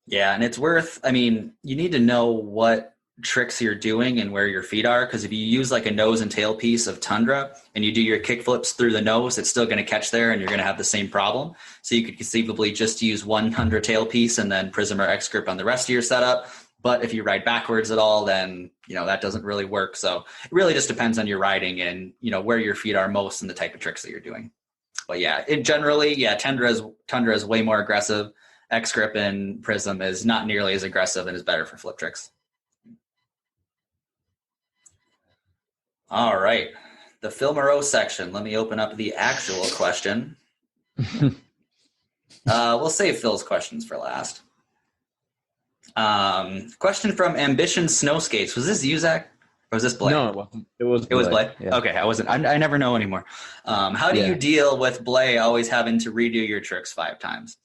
Yeah, and it's worth, you need to know what tricks you're doing and where your feet are, because if you use like a nose and tail piece of Tundra and you do your kick flips through the nose, it's still going to catch there and you're going to have the same problem. So you could conceivably just use one Tundra tail piece and then Prism or X grip on the rest of your setup. But if you ride backwards at all, then that doesn't really work. So it really just depends on your riding and where your feet are most and the type of tricks that you're doing. But yeah, Tundra is way more aggressive. X grip and Prism is not nearly as aggressive and is better for flip tricks. All right, the Phil Moreau section. Let me open up the actual question. We'll save Phil's questions for last. Question from Ambition Snowskates. Was this you, Zach? Or was this Blake? No, it wasn't. It was Blake. Yeah. Okay, I never know anymore. How do you deal with Blake always having to redo your tricks 5 times?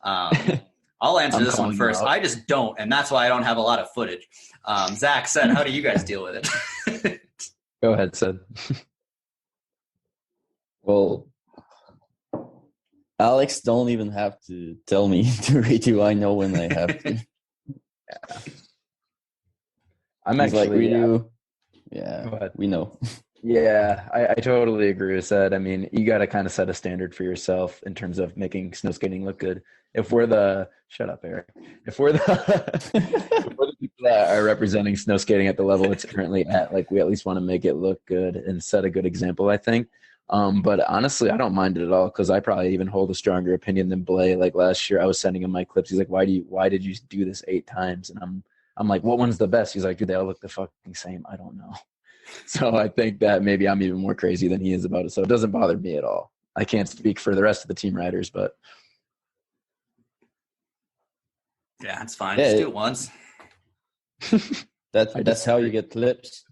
I'll answer this one first. I just don't, and that's why I don't have a lot of footage. Zach said, how do you guys deal with it? Go ahead, Ced. Well, Alex don't even have to tell me to redo. I know when I have to. Yeah. I'm He's actually like, redo. Yeah, we know. Yeah, I totally agree with that. You got to kind of set a standard for yourself in terms of making snow skating look good. If we're the shut up, Eric. If we're the people that are representing snow skating at the level it's currently at, like we at least want to make it look good and set a good example, I think. But honestly, I don't mind it at all because I probably even hold a stronger opinion than Blay. Like last year, I was sending him my clips. He's like, "Why did you do this 8 times?" And I'm like, "What one's the best?" He's like, "Dude, they all look the fucking same." I don't know. So I think that maybe I'm even more crazy than he is about it. So it doesn't bother me at all. I can't speak for the rest of the team riders, but yeah, it's fine. Just do it once. That's how you get clips.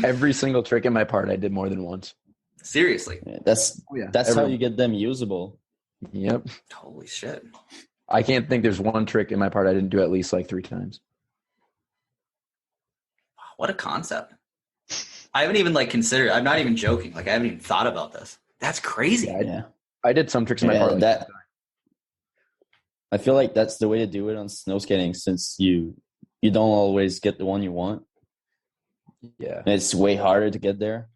Every single trick in my part, I did more than once. Seriously? Yeah, that's how you get them usable. Yep. Holy shit. I can't think there's one trick in my part I didn't do at least like 3 times. What a concept. I haven't even considered, I'm not even joking. I haven't even thought about this. That's crazy. Yeah. I did some tricks in my part. I feel like that's the way to do it on snow skating since you don't always get the one you want. Yeah. And it's way harder to get there.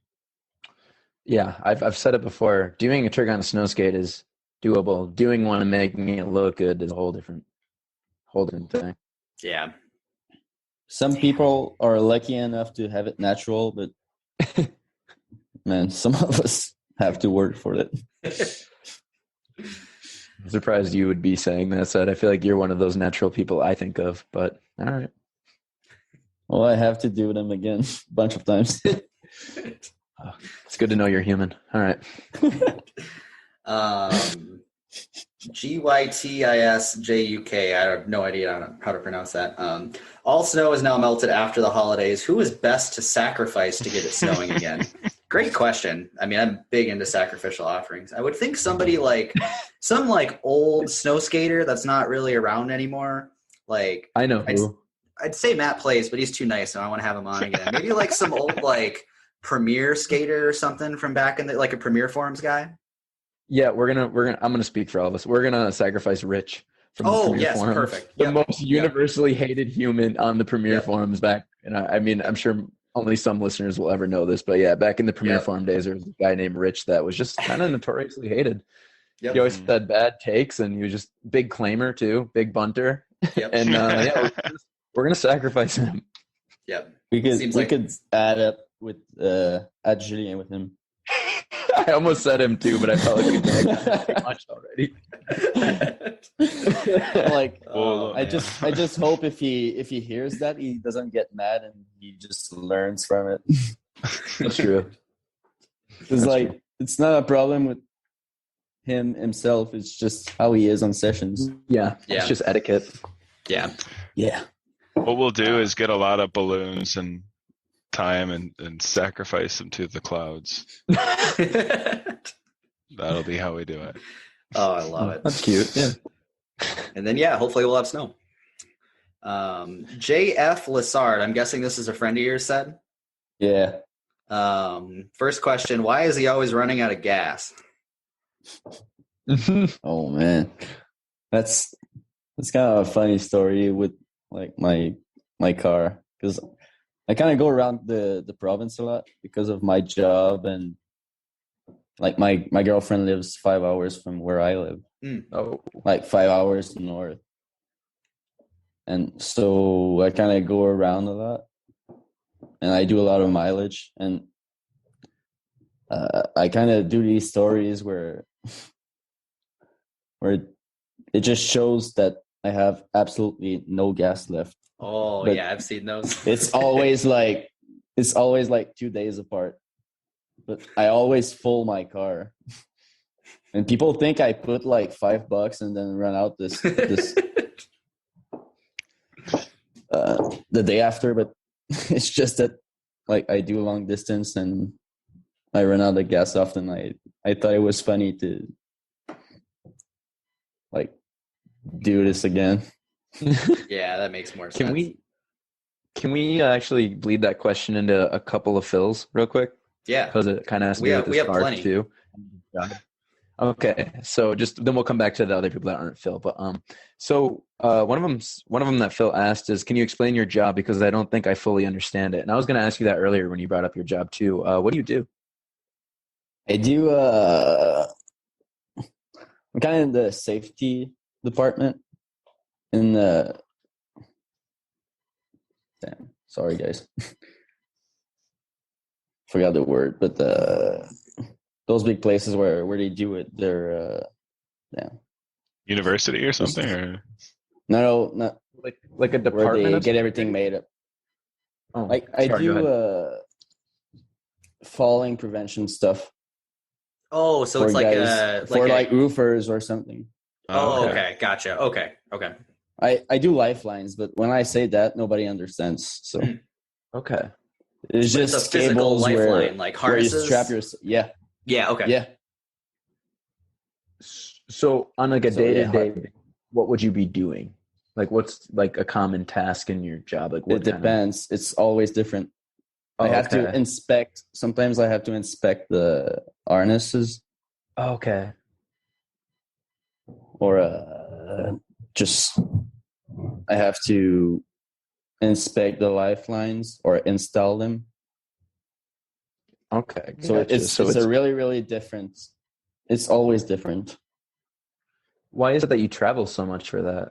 Yeah, I've said it before. Doing a trick on a snow skate is doable. Doing one and making it look good is a whole different thing. Yeah. Some people are lucky enough to have it natural, but man, some of us have to work for it. I'm surprised you would be saying that, Ced. I feel like you're one of those natural people I think of, but all right. Well, I have to do them again a bunch of times. It's good to know you're human. All right. GYTISJUK. I have no idea how to pronounce that. All snow is now melted after the holidays. Who is best to sacrifice to get it snowing again? Great question. I'm big into sacrificial offerings. I would think somebody some old snow skater that's not really around anymore. I know who. I'd say Matt Plays, but he's too nice, so I want to have him on again. Maybe some old Premier skater or something from back in the a Premier Forums guy. Yeah, I'm gonna speak for all of us. We're gonna sacrifice Rich from the Premier Forums. Perfect. The most universally hated human on the Premier Forums back. And I'm sure only some listeners will ever know this, but yeah, back in the Premier Forum days, there was a guy named Rich that was just kind of notoriously hated. Yep. He always had bad takes, and he was just big claimer too, big bunter. Yep. And we're gonna sacrifice him. Yep. We could add up with add Julien with him. I almost said him too, but I felt like we got too much already. Like, I just hope if he hears that, he doesn't get mad and he just learns from it. That's true. It's like it's not a problem with him himself. It's just how he is on sessions. Yeah. It's just etiquette. Yeah. What we'll do is get a lot of balloons and time and sacrifice them to the clouds. That'll be how we do it. Oh, I love it. That's cute. Yeah. And then hopefully we'll have snow. JF Lessard, I'm guessing this is a friend of yours, Ced? Yeah. First question, why is he always running out of gas? Oh man. That's kind of a funny story with like my car, because I kind of go around the province a lot because of my job, and like my girlfriend lives 5 hours from where I live. Like 5 hours north. And so I kind of go around a lot, and I do a lot of mileage, and I kind of do these stories where it just shows that I have absolutely no gas left. Oh, but I've seen those. it's always like 2 days apart, but I always full my car, and people think I put like $5 and then run out this the day after, but it's just that like I do long distance and I run out of gas often. I thought it was funny to like do this again. Yeah, that makes more sense. Can we actually bleed that question into a couple of fills real quick? Yeah, because it kind of has to do with the scarf too. Okay, so just then we'll come back to the other people that aren't Phil. But so one of them that Phil asked is, can you explain your job, because I don't think I fully understand it. And I was going to ask you that earlier when you brought up your job too. What do you do? I do. I'm kind of in the safety department. In the sorry guys, forgot the word, but those big places where they do it, they're university or something, or no, not like a department where they get everything made up. Oh, like I do falling prevention stuff. Oh, so it's like roofers or something. Oh, okay, gotcha. Okay. I do lifelines, but when I say that, nobody understands. So okay, it's just a physical lifeline, like harnesses. Where you strap your okay. Yeah. So on like a day-to-day, what would you be doing? Like, what's like a common task in your job? Like, it depends. It's always different. I have to inspect. Sometimes I have to inspect the harnesses. Okay. Or just I have to inspect the lifelines or install them. Okay. So it's a really, really different. It's always different. Why is it that you travel so much for that?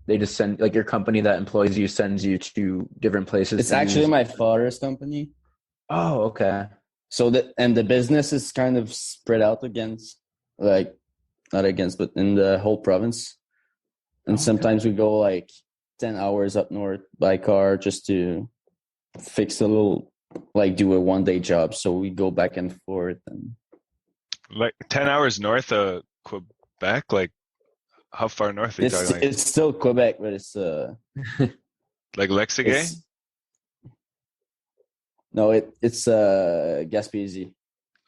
They just send, like, your company that employs you sends you to different places. It's actually my father's company. Oh, okay. So the business is kind of spread out against, like, not against, but in the whole province. And sometimes we go like 10 hours up north by car just to fix a little, like do a 1-day job. So we go back and forth. And like 10 hours north of Quebec, like how far north are you talking? Like? It's still Quebec, but it's like Lexigay? No, it's Gaspésie.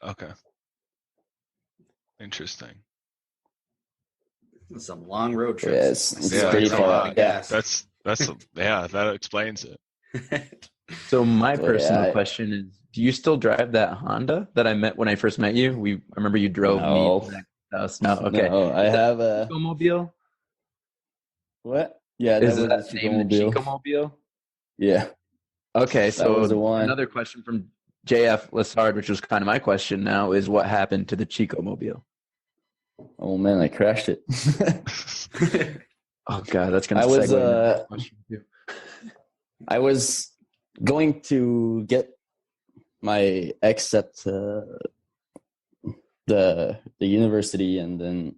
Okay. Interesting. Some long road trips. Yes, it's pretty far. Yeah, that's that explains it. So my personal question is: do you still drive that Honda that I met when I first met you? I remember you drove me to that house. No, okay. No, I have a Chico Mobile. What? Yeah, is that named the Chico Mobile? Yeah. Okay, so was the one. Another question from JF Lessard, which was kind of my question now, is what happened to the Chico Mobile? Oh man, I crashed it. Oh god, that's gonna. I was I was going to get my ex at the university, and then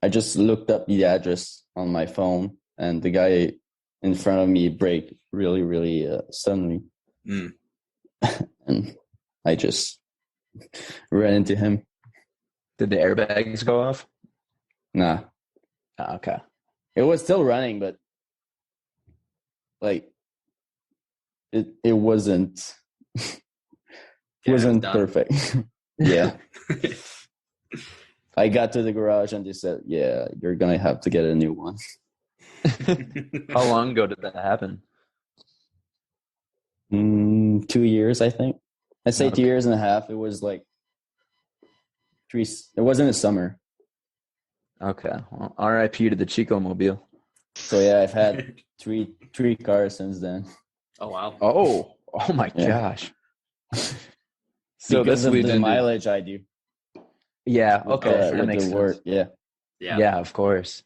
I just looked up the address on my phone, and the guy in front of me braked really, really suddenly. And I just ran into him. Did the airbags go off? Nah. Oh, okay. It was still running, but like it wasn't perfect. Yeah. I got to the garage and they said, "Yeah, you're gonna have to get a new one." How long ago did that happen? 2 years, I think. I say 2 years and a half. It was like 3. It wasn't a summer. Okay. Well, R.I.P. to the Chico Mobile. So yeah, I've had three cars since then. Oh wow. Oh my gosh. So because this of leads the into mileage I do. Yeah. Okay. That with makes the sense. work. Yeah. Yeah, of course.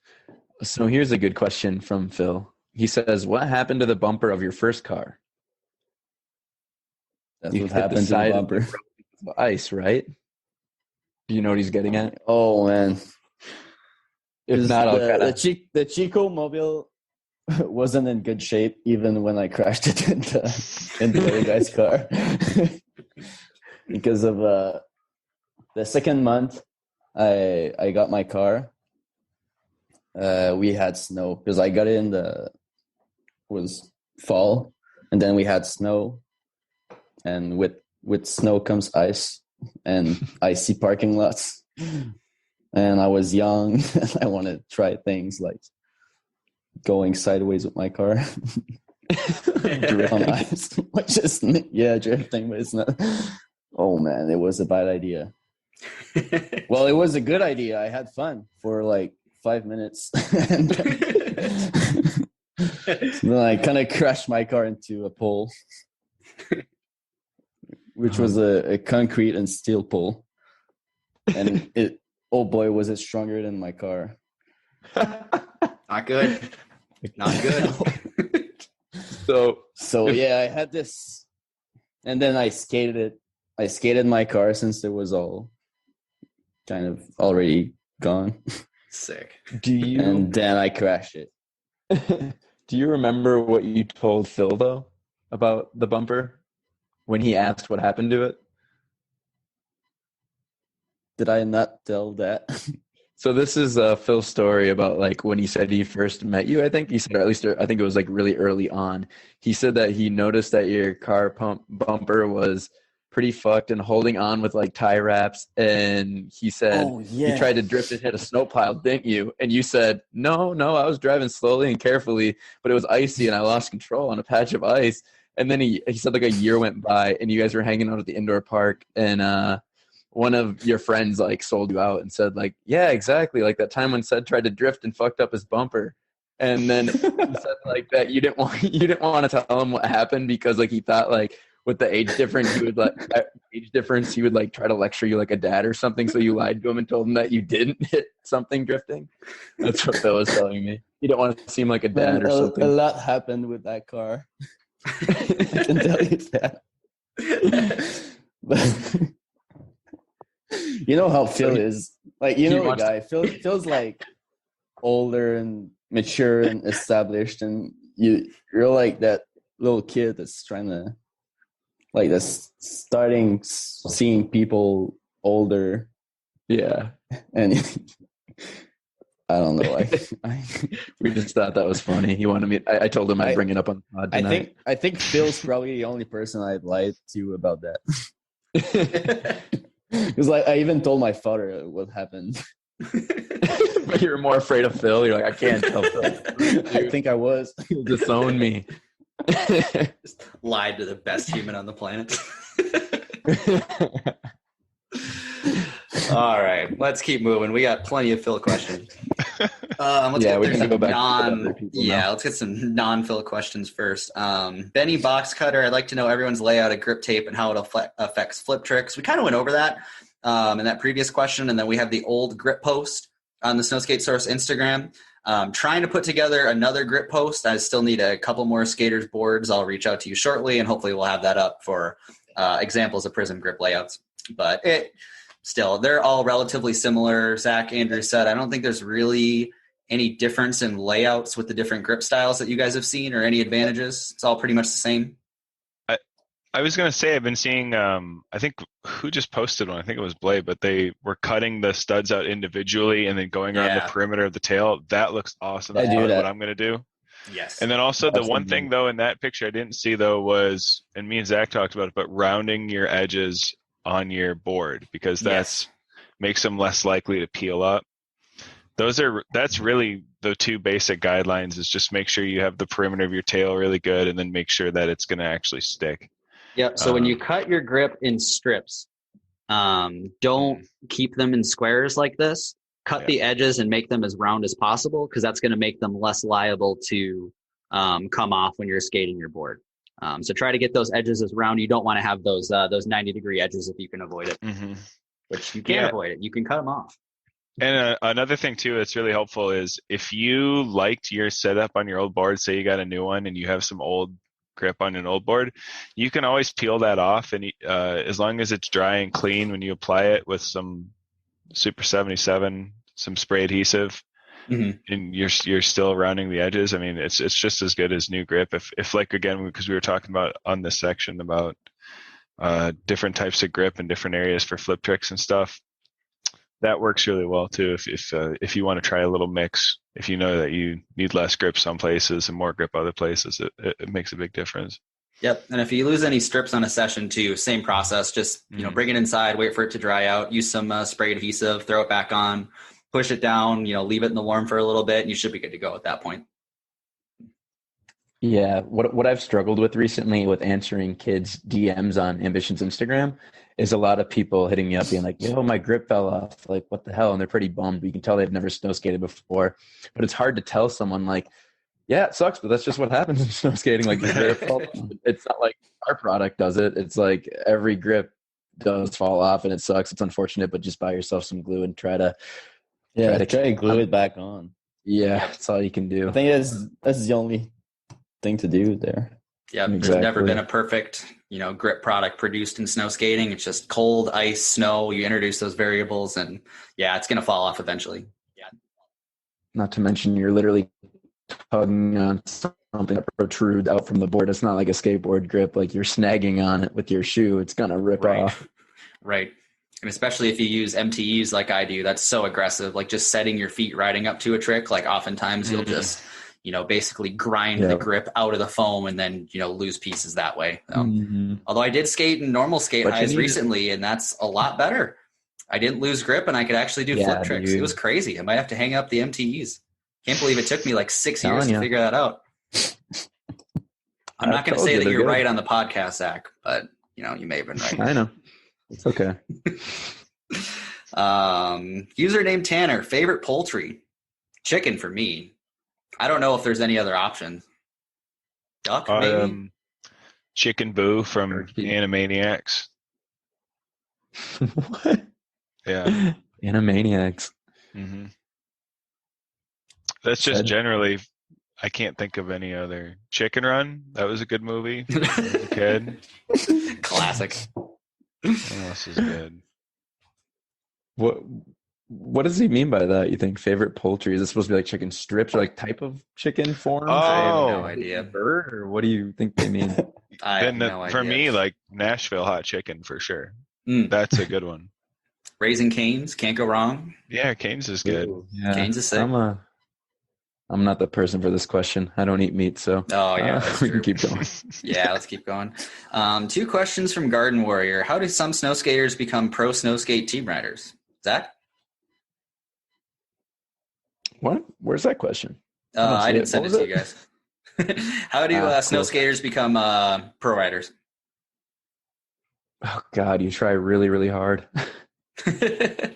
So here's a good question from Phil. He says, "What happened to the bumper of your first car?" That's what happened to the bumper. Ice, right? Do you know what he's getting at? Oh man. If not, the Chico Mobile wasn't in good shape even when I crashed it into the other guy's car. Because of the second month I got my car, we had snow because I got it was fall, and then we had snow, and with snow comes ice and icy parking lots. And I was young and I wanted to try things like going sideways with my car. On ice. Drifting, but it's not. Oh man, it was a bad idea. Well, it was a good idea. I had fun for like 5 minutes. And then I kind of crashed my car into a pole, which was a concrete and steel pole. And oh boy, was it stronger than my car. Not good. Not good. So yeah, I had this, and then I skated my car since it was all kind of already gone. Sick. And then I crashed it. Do you remember what you told Phil though about the bumper when he asked what happened to it? Did I not tell that? So this is Phil's story about like when he said he first met you. I think he said, or at least I think it was like really early on. He said that he noticed that your car bumper was pretty fucked and holding on with like tie wraps. And he said, you tried to drift and hit a snowpile, didn't you? And you said, no, I was driving slowly and carefully, but it was icy and I lost control on a patch of ice. And then he said like a year went by and you guys were hanging out at the indoor park, and one of your friends like sold you out and said like, yeah, exactly. Like that time when Ced tried to drift and fucked up his bumper. And then he said like that you didn't want to tell him what happened because like he thought like with the age difference, he would like try to lecture you like a dad or something. So you lied to him and told him that you didn't hit something drifting. That's what Phil was telling me. You don't want to seem like a dad or something. A lot happened with that car. I can tell you that. But you know how Phil is. Like, you know the guy. Phil's like older and mature and established, and you're like that little kid that's trying to starting seeing people older. Yeah. And I don't know. We just thought that was funny. He wanted me. I told him I'd bring it up on the pod tonight. I think Phil's probably the only person I'd lied to about that. Because like I even told my father what happened. But you're more afraid of Phil. You're like, I can't tell Phil. I think I was. He'll disown me. Just lied to the best human on the planet. All right, let's keep moving. We got plenty of Phil questions. Let's get some non-Phil questions first. Benny Box Cutter, I'd like to know everyone's layout of grip tape and how it affects flip tricks. We kind of went over that in that previous question, and then we have the old grip post on the Snowskate Source Instagram. Trying to put together another grip post. I still need a couple more skaters' boards. I'll reach out to you shortly, and hopefully we'll have that up for examples of Prism grip layouts. But they're all relatively similar. Zach, Andrew said, I don't think there's really any difference in layouts with the different grip styles that you guys have seen or any advantages. It's all pretty much the same. I was going to say I've been seeing, I think who just posted one? I think it was Blade, but they were cutting the studs out individually and then going around the perimeter of the tail. That looks awesome. That's what I'm going to do. Yes. And then also the one thing, though, in that picture I didn't see, though, was, and me and Zach talked about it, but rounding your edges on your board, because makes them less likely to peel up. That's really the two basic guidelines, is just make sure you have the perimeter of your tail really good and then make sure that it's going to actually stick. Yep. So when you cut your grip in strips, don't keep them in squares like this. Cut the edges and make them as round as possible, because that's going to make them less liable to come off when you're skating your board. So try to get those edges as round. You don't want to have those 90-degree edges if you can avoid it, which you can't avoid it. You can cut them off. And another thing, too, that's really helpful is if you liked your setup on your old board, say you got a new one and you have some old grip on an old board, you can always peel that off, and as long as it's dry and clean when you apply it with some Super 77, some spray adhesive, and you're still rounding the edges. I mean, it's just as good as new grip. If like, again, because we were talking about on this section about different types of grip and different areas for flip tricks and stuff, that works really well too. If you want to try a little mix, if you know that you need less grip some places and more grip other places, it makes a big difference. Yep. And if you lose any strips on a session too, same process. Just bring it inside, wait for it to dry out, use some spray adhesive, throw it back on, push it down, leave it in the warm for a little bit, and you should be good to go at that point. Yeah, what I've struggled with recently with answering kids' DMs on Ambition's Instagram is a lot of people hitting me up being like, yo, my grip fell off. Like, what the hell? And they're pretty bummed. You can tell they've never snow skated before. But it's hard to tell someone like, yeah, it sucks, but that's just what happens in snow skating. Like, it's not like our product does it. It's like every grip does fall off and it sucks. It's unfortunate, but just buy yourself some glue and try to glue it back on. Yeah, that's all you can do. I think that's the only thing to do there. Yeah, There's never been a perfect, grip product produced in snow skating. It's just cold, ice, snow. You introduce those variables and it's going to fall off eventually. Yeah. Not to mention you're literally tugging on something that protrudes out from the board. It's not like a skateboard grip. Like you're snagging on it with your shoe. It's going to rip off. Right. And especially if you use MTEs like I do, that's so aggressive. Like just setting your feet riding up to a trick. Like oftentimes you'll just, basically grind the grip out of the foam and then, lose pieces that way. So, although I did skate in normal skate highs recently, and that's a lot better. I didn't lose grip and I could actually do flip tricks. It was crazy. I might have to hang up the MTEs. Can't believe it took me like 6 years to figure that out. I'm not going to say that you're right on the podcast, Zach, but you may have been right. I know. It's okay. Username Tanner, favorite poultry? Chicken for me. I don't know if there's any other options. Duck, maybe? Chicken Boo from Animaniacs. What? Yeah. Animaniacs. Mm-hmm. That's just generally, I can't think of any other. Chicken Run, that was a good movie as a kid. Classic. What else is good? What does he mean by that? You think favorite poultry? Is it supposed to be like chicken strips or like type of chicken form? I have no idea. Bird, or what do you think they mean? I have no idea. For me, like Nashville hot chicken for sure. That's a good one. Raising Cane's, can't go wrong. Yeah, Cane's is good. Yeah. Cane's is sick. I'm not the person for this question. I don't eat meat, so that's we true. can keep going. Yeah, let's keep going. 2 questions from Garden Warrior. How do some snow skaters become pro snow skate team riders? Zach? What? Where's that question? I didn't send it to you guys. How do snow skaters become pro riders? Oh God, you try really, really hard. There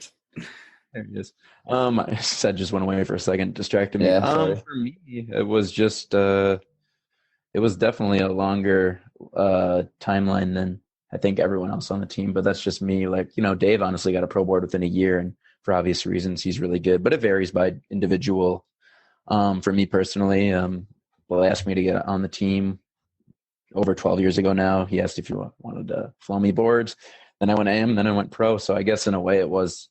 he is. Ced just went away for a second, distracted me. For me, it was just it was definitely a longer timeline than I think everyone else on the team. But that's just me. Like Dave honestly got a pro board within a year, and for obvious reasons, he's really good, but it varies by individual. For me personally, Will asked me to get on the team over 12 years ago now. He asked if you wanted to flow me boards. Then I went AM, then I went pro. So I guess in a way it was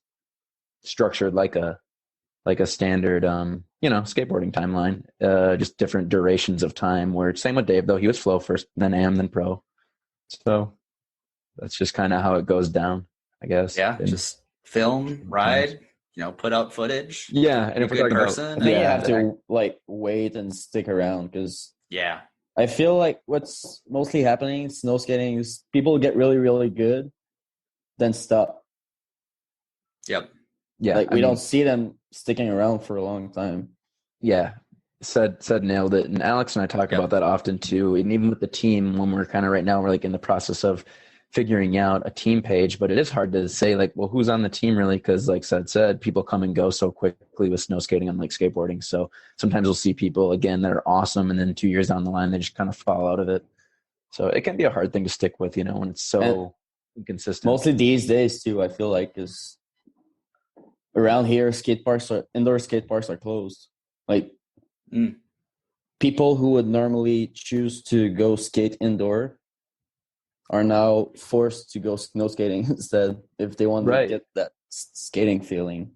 structured like a standard, skateboarding timeline, just different durations of time. Where same with Dave, though. He was flow first, then AM, then pro. So that's just kind of how it goes down, I guess. Yeah, just film, ride, put out footage. Yeah, and if we're talking about, then you have to wait and stick around because I feel like what's mostly happening in snow skating is people get really, really good, then stop. Yep. Yeah, we don't see them sticking around for a long time. Yeah, said nailed it. And Alex and I talk about that often too. And even with the team, when we're kind of right now, we're like in the process of figuring out a team page, but it is hard to say who's on the team really, because like Ced said, people come and go so quickly with snow skating unlike skateboarding. So sometimes we'll see people again that are awesome, and then 2 years down the line they just kind of fall out of it. So it can be a hard thing to stick with, when it's so inconsistent. Mostly these days too, I feel like, is around here indoor skate parks are closed. People who would normally choose to go skate indoor are now forced to go snow skating instead if they want to get that skating feeling.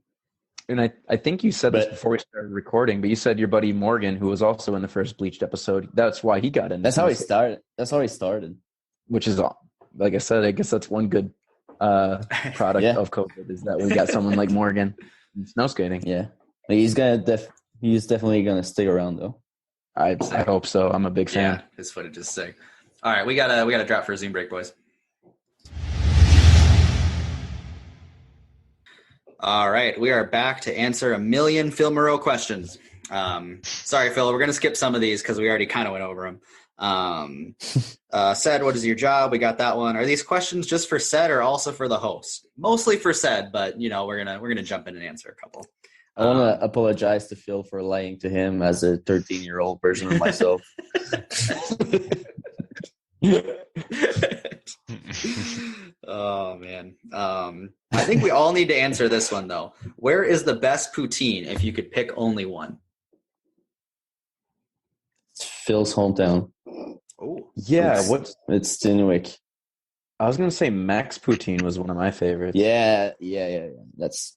And I think you said this before we started recording, but you said your buddy Morgan, who was also in the first Bleached episode, that's why he got in. That's how he started. Which is, like I said, I guess that's one good product of COVID, is that we got someone like Morgan in snow skating. Yeah. He's definitely gonna stick around though. I hope so. I'm a big fan. Yeah, his footage is sick. All right, we gotta drop for a Zoom break, boys. All right, we are back to answer a million Phil Moreau questions. Sorry, Phil, we're gonna skip some of these because we already kind of went over them. Ced, what is your job? We got that one. Are these questions just for Ced or also for the host? Mostly for Ced, but we're gonna jump in and answer a couple. I want to apologize to Phil for lying to him as a 13-year-old version of myself. Oh man. I think we all need to answer this one though. Where is the best poutine if you could pick only one? It's Phil's hometown. Oh yeah, it's Tinwick. I was gonna say Max Poutine was one of my favorites. Yeah. That's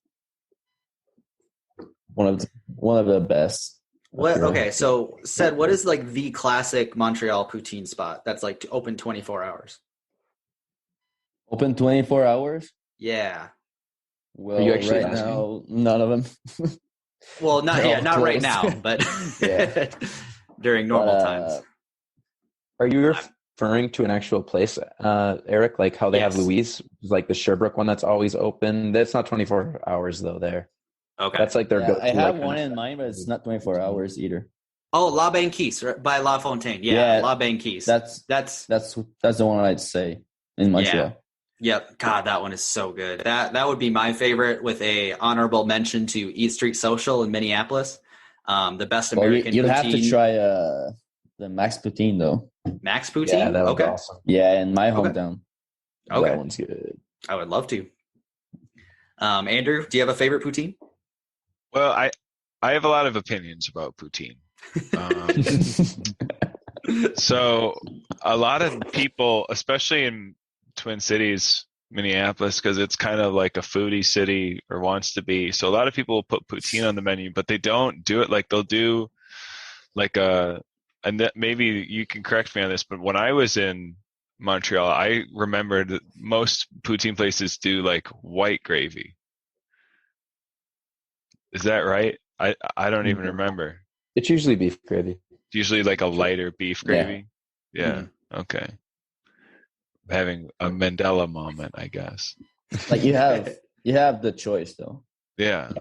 one of the best. What? Okay, so Ced, what is the classic Montreal poutine spot that's open 24 hours? Open 24 hours? Yeah. Well, right now, none of them. Well, not right now, but during normal times. Are you referring to an actual place, Eric? Like how they have Louise, like the Sherbrooke one that's always open? That's not 24 hours though. There. Okay. That's their go-to. I have one in mind, but it's not 24 hours either. Oh, La Banquise by La Fontaine. Yeah, La Banquise. That's the one I'd say in Montreal. Yep. God, that one is so good. That would be my favorite, with a honorable mention to Eat Street Social in Minneapolis. The best American you'd poutine. have to try the Max Poutine though. Max Poutine? Yeah, that was awesome. Yeah, in my hometown. Okay. That one's good. I would love to. Andrew, do you have a favorite poutine? Well, I have a lot of opinions about poutine. So a lot of people, especially in Twin Cities, Minneapolis, because it's kind of like a foodie city, or wants to be. So a lot of people will put poutine on the menu, but they don't do it they'll do and maybe you can correct me on this, but when I was in Montreal, I remembered that most poutine places do white gravy. Is that right? I don't even remember. It's usually beef gravy. It's usually a lighter beef gravy. Yeah. Mm-hmm. Okay. I'm having a Mandela moment, I guess. You have the choice though. Yeah.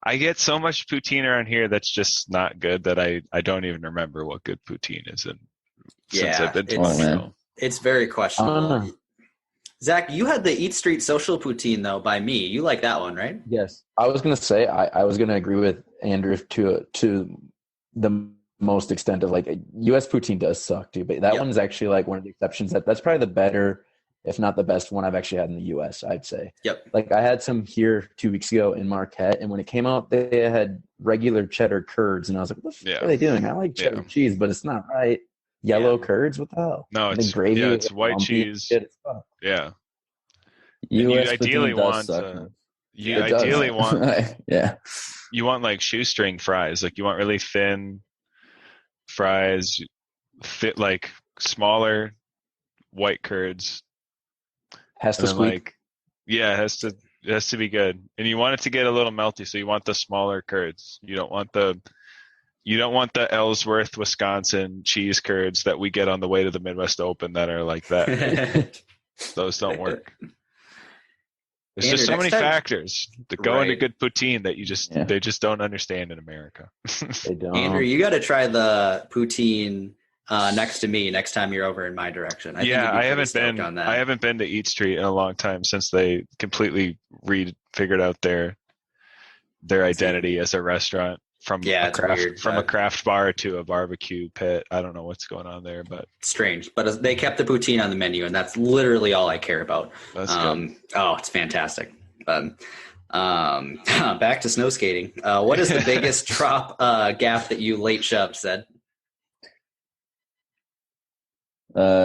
I get so much poutine around here that's just not good that I don't even remember what good poutine is. Since I've been to Montreal. It's very questionable. Zach, you had the Eat Street Social poutine though by me. You like that one, right? Yes. I was gonna say I was gonna agree with Andrew to the most extent of US poutine does suck too, but that one's actually one of the exceptions. That's probably the better if not the best one I've actually had in the U.S., I'd say. Yep. Like I had some here 2 weeks ago in Marquette, and when it came out, they had regular cheddar curds, and I was like, what the fuck are they doing? I like cheddar cheese, but it's not right. Yellow curds? What the hell? No, it's gravy. Yeah, it's white cheese. Yeah. You ideally want yeah. You want like shoestring fries. Like you want really thin fries, fit like smaller white curds. Has to squeak. It has to be good. And you want it to get a little melty, so you want the smaller curds. You don't want the Ellsworth, Wisconsin cheese curds that we get on the way to the Midwest Open that are like that. Those don't work. There's just so many factors that go into good poutine that they just don't understand in America. They don't. Andrew, you got to try the poutine next to me next time you're over in my direction. I haven't been to Eat Street in a long time since they completely figured out their identity as a restaurant. From a craft bar to a barbecue pit. I don't know what's going on there, but strange. But they kept the poutine on the menu, and that's literally all I care about. That's good. Oh, it's fantastic. Back to snow skating. What is the biggest drop gap that you late shoved, Ced?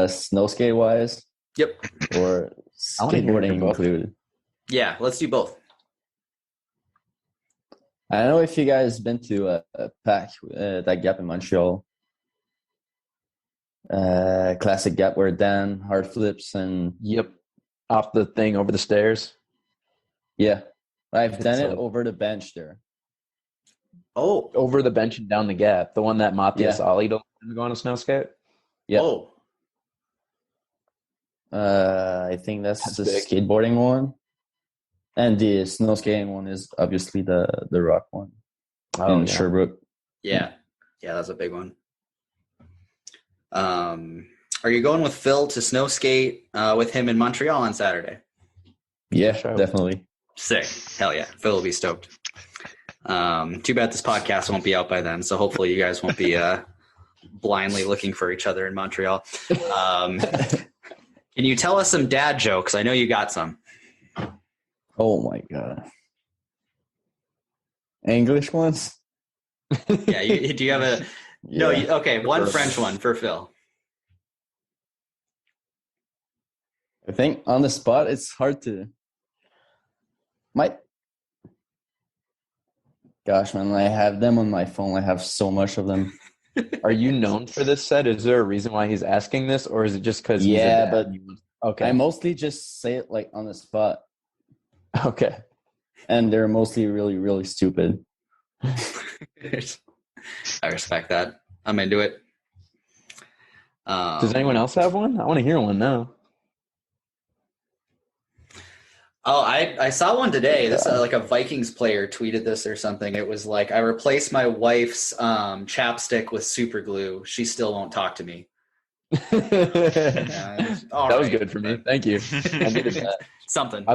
Snow skate wise? Yep. Or skateboarding included? Yeah, let's do both. I don't know if you guys been to a pack, that gap in Montreal. Classic gap where Dan hard flips and... Yep. Off the thing over the stairs. Yeah. I've done it over the bench there. Oh. Over the bench and down the gap. The one that Matthias ollied to go on a snow skate? Yeah. Oh. I think that's the skateboarding one. And the snow skating one is obviously the rock one in Sherbrooke. Yeah, that's a big one. Are you going with Phil to snow skate with him in Montreal on Saturday? Yeah, definitely. Sick. Hell yeah. Phil will be stoked. Too bad this podcast won't be out by then, so hopefully you guys won't be blindly looking for each other in Montreal. Can you tell us some dad jokes? I know you got some. Oh my god! English ones? Yeah. Do you have a? No. Okay. One French one for Phil. I think on the spot it's hard to. Gosh, man! I have them on my phone. I have so much of them. Are you known for this set? Is there a reason why he's asking this, or is it just because? Yeah, but okay. I mostly just say it like on the spot. Okay. And they're mostly really, really stupid. I respect that. I'm into it. Does anyone else have one? I want to hear one now. Oh, I saw one today. This like a Vikings player tweeted this or something. It was like, I replaced my wife's chapstick with super glue. She still won't talk to me. That was good for me. Thank you. I needed that. Something.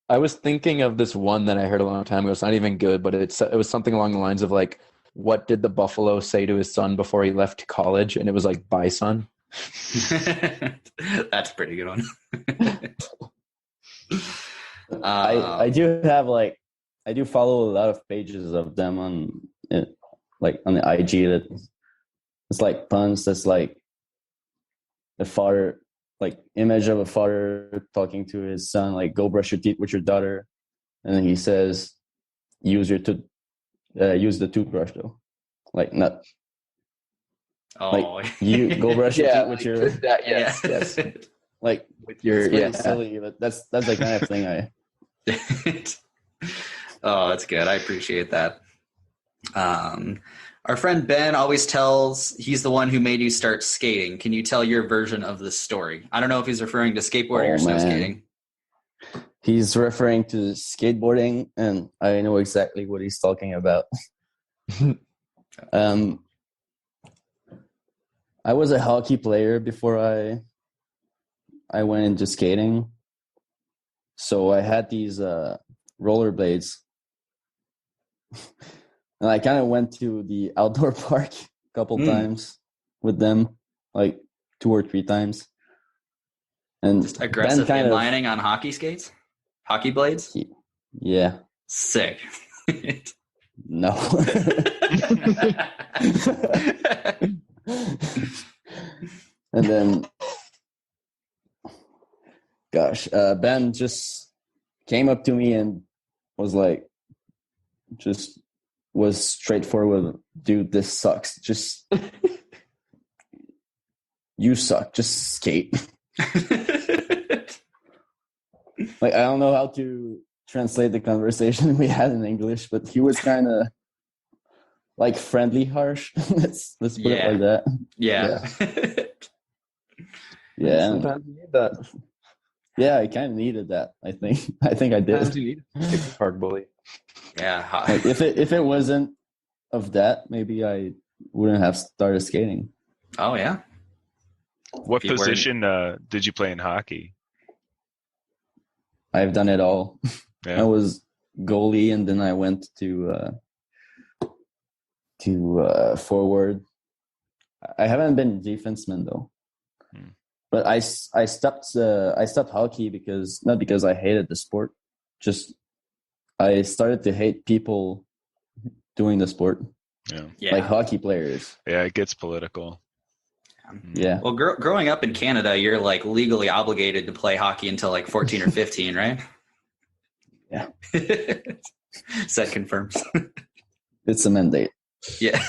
I was thinking of this one that I heard a long time ago. It's not even good, but it was something along the lines of like, what did the buffalo say to his son before he left college? And it was like, bye, son. That's a pretty good one. I do have I do follow a lot of pages of them on the IG that it's like puns. That's like the father, like image of a father talking to his son, like go brush your teeth with your daughter, and then he says, use the toothbrush though, like not. Oh, like you go brush your teeth with your yes. Like with your silly, but that's the kind of thing I. Oh, that's good. I appreciate that. Our friend Ben always tells he's the one who made you start skating. Can you tell your version of this story? I don't know if he's referring to skateboarding or snow skating. He's referring to skateboarding, and I know exactly what he's talking about. I was a hockey player before I went into skating. So I had these rollerblades. And I kind of went to the outdoor park a couple times with them, like 2 or 3 times. And just aggressive inlining on hockey skates, hockey blades. Yeah. Sick. No. And then, gosh, Ben just came up to me and was like, was straightforward. Dude, this sucks. You suck. Just skate. Like, I don't know how to translate the conversation we had in English, but he was kind of like friendly harsh. let's put it like that. Yeah. Yeah. Sometimes you need that. Yeah, I kind of needed that. I think I did. Sometimes you need a park bully. Yeah. Like if it wasn't of that, maybe I wouldn't have started skating. Oh yeah. What position did you play in hockey? I've done it all. Yeah. I was goalie, and then I went to forward. I haven't been defenseman though. But I stopped hockey not because I hated the sport, just I started to hate people doing the sport. Yeah. Like hockey players. Yeah, it gets political. Yeah. Well, growing up in Canada, you're like legally obligated to play hockey until like 14 or 15, right? Yeah. Ced confirms. It's a mandate. Yeah.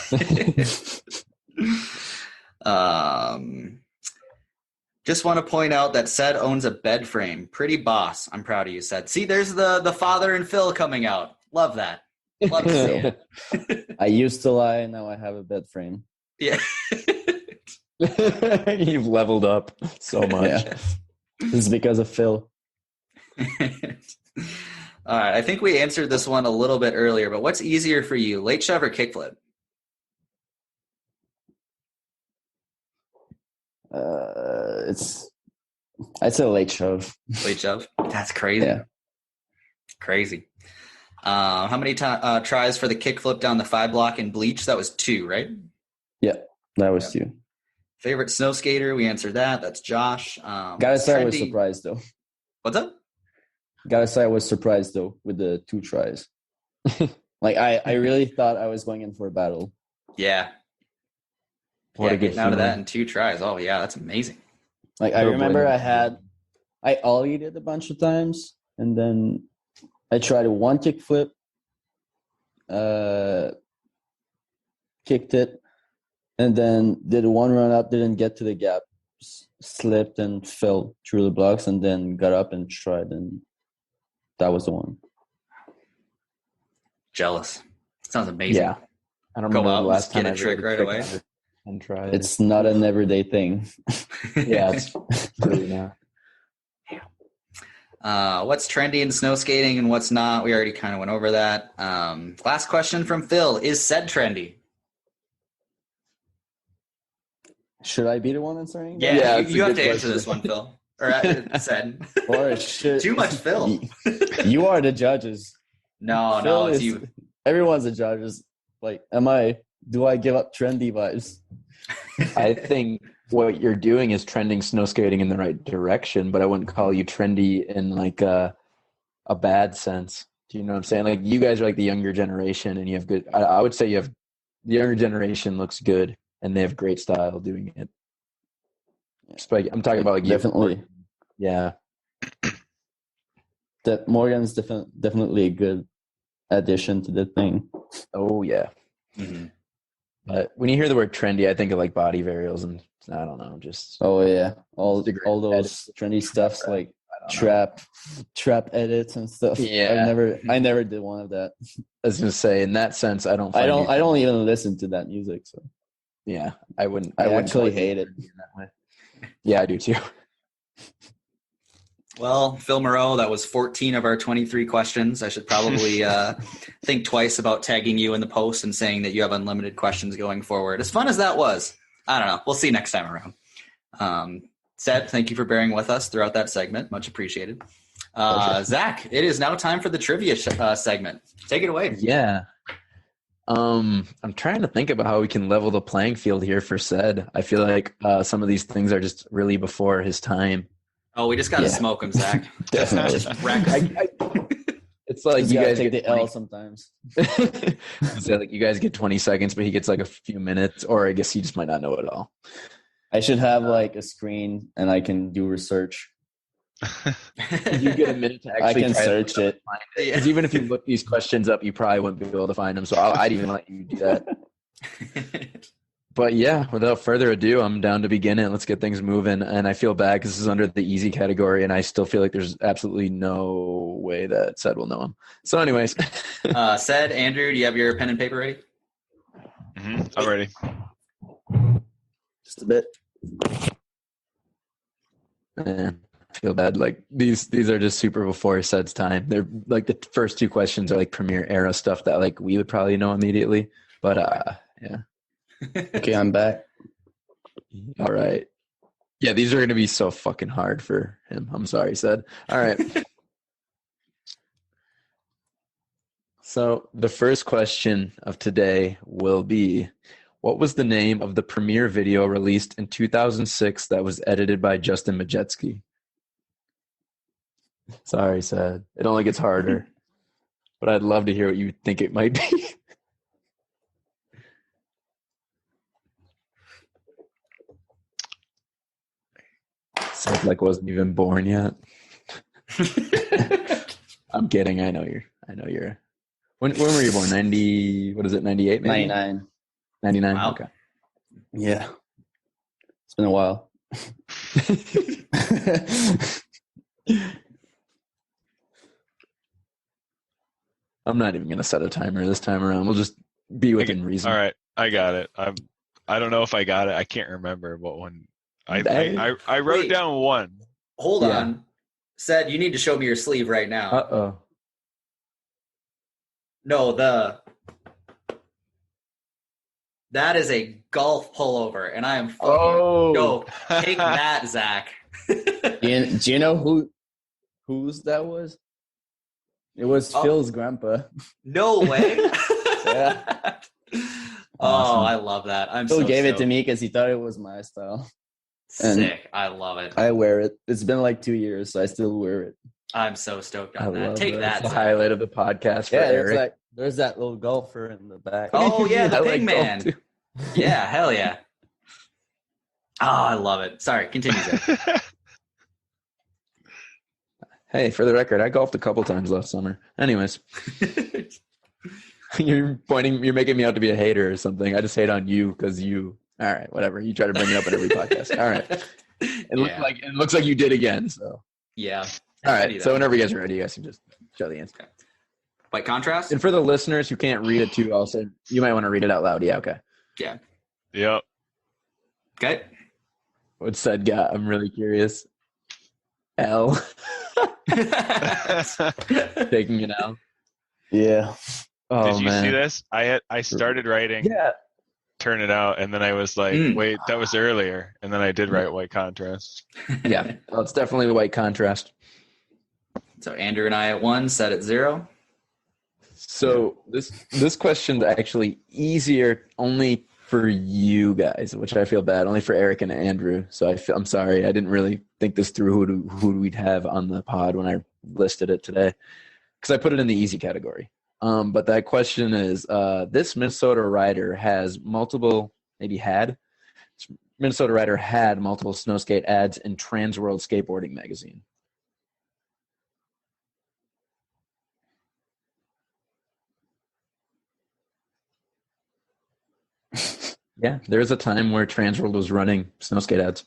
Just want to point out that Ced owns a bed frame. Pretty boss. I'm proud of you, Ced. See, there's the father and Phil coming out. Love that. Love to see it. I used to lie, now I have a bed frame. Yeah. You've leveled up so much. Yeah. This is because of Phil. All right. I think we answered this one a little bit earlier, but what's easier for you, late shove or kickflip? I'd say late shove. Late shove? That's crazy. Yeah. Crazy. How many tries for the kickflip down the 5 block in Bleached? That was 2, right? Yeah, that was 2. Favorite snow skater? We answered that. That's Josh. Gotta say I was surprised though. What's up? Gotta say I was surprised though with the 2 tries. Like I really thought I was going in for a battle. Yeah. What a good getting out of that in 2 tries. Oh yeah, that's amazing. Like I remember I ollied it a bunch of times, and then I tried 1 kickflip, kicked it, and then did 1 run up, didn't get to the gap, slipped and fell through the blocks, and then got up and tried, and that was the one. Jealous. Sounds amazing. Yeah. I don't Go remember out, the last time get I a trick right away. And try it. It's not an everyday thing. Yeah, it's really not. What's trendy in snow skating and what's not? We already kind of went over that. Last question from Phil. Is Ced trendy? Should I be the one answering? Yeah, you have to answer this one, Phil. Or Ced. Or should Too much Phil. You are the judges. No, it's you. Everyone's the judges. Like, do I give up trendy vibes? I think what you're doing is trending snow skating in the right direction, but I wouldn't call you trendy in like a bad sense. Do you know what I'm saying? Like, you guys are like the younger generation, and you have good. I would say the younger generation looks good, and they have great style doing it. Like, I'm talking about like definitely. Yeah. That Morgan's definitely a good addition to the thing. Oh yeah. Mm-hmm. But when you hear the word trendy, I think of like body varials and I don't know, just all those trendy stuffs like trap edits and stuff. Yeah, I never did one of that. I was gonna say, in that sense, I don't even listen to that music. So yeah, I wouldn't actually hate it. That way. Yeah, I do too. Well, Phil Moreau, that was 14 of our 23 questions. I should probably think twice about tagging you in the post and saying that you have unlimited questions going forward. As fun as that was, I don't know. We'll see next time around. Ced, thank you for bearing with us throughout that segment. Much appreciated. Zach, it is now time for the trivia segment. Take it away. Yeah. I'm trying to think about how we can level the playing field here for Ced. I feel like some of these things are just really before his time. Oh, we just got to smoke him, Zach. Definitely. Just wreck him. It's like you guys take get the L sometimes. So like you guys get 20 seconds, but he gets like a few minutes, or I guess he just might not know it all. I should have like a screen and I can do research. You get a minute to actually I can search it. Because even if you look these questions up, you probably wouldn't be able to find them. So I'd even let you do that. But yeah, without further ado, I'm down to begin it. Let's get things moving. And I feel bad because this is under the easy category, and I still feel like there's absolutely no way that Ced will know him. So anyways. Ced, Andrew, do you have your pen and paper ready? Mm-hmm. I'm ready. Just a bit. Man, I feel bad. Like these are just super before Ced's time. They're like the first two questions are like premiere era stuff that like we would probably know immediately. But yeah. Okay, I'm back. All right. Yeah, these are going to be so fucking hard for him. I'm sorry, Ced. All right. So the first question of today will be, what was the name of the premiere video released in 2006 that was edited by Justin Majetsky? Sorry, Ced. It only gets harder. But I'd love to hear what you think it might be. Ced like wasn't even born yet. I'm kidding. I know you're. When were you born? 90. What is it? 98. Maybe? 99. 99. Wow. Okay. Yeah. It's been a while. I'm not even gonna set a timer this time around. We'll just be within reason. All right, I got it. I don't know if I got it. I can't remember what one. I wrote down one. Hold on. Ced, you need to show me your sleeve right now. Uh-oh. No, that is a golf pullover, and I am fucking dope. Take that, Zach. Do you know whose that was? It was Phil's grandpa. No way. Yeah. Oh, I love that. Phil gave it to me because he thought it was my style. Sick. I love it. I wear it. It's been like 2 years, so I still wear it. I'm so stoked on that. Take that. The highlight of the podcast for Eric. There's that little golfer in the back. Oh, yeah, the pig like man. Yeah, hell yeah. Oh, I love it. Sorry, continue, Zach. Hey, for the record, I golfed a couple times last summer. Anyways. You're making me out to be a hater or something. I just hate on you because you. All right, whatever. You try to bring it up in every podcast. All right. It looks like you did again. So yeah. All right. So whenever you guys are ready, you guys can just show the answer. Okay. White contrast. And for the listeners who can't read it too, also you might want to read it out loud. Yeah. Okay. Yeah. Yep. Okay. What Ced got? I'm really curious. L. Taking it out. Yeah. Oh, did you see this? I started writing. Yeah. Turn it out, and then I was like, wait, that was earlier, and then I did write white contrast. Yeah. Well, it's definitely the white contrast. So Andrew and I at 1, Ced at 0. So this question's actually easier only for you guys, which I feel bad. Only for Eric and Andrew. So I'm sorry. I didn't really think this through who we'd have on the pod when I listed it today, because I put it in the easy category. But that question is, this Minnesota rider has multiple, Minnesota rider had multiple snowskate ads in Trans World Skateboarding magazine. Yeah, there was a time where Trans World was running snowskate ads.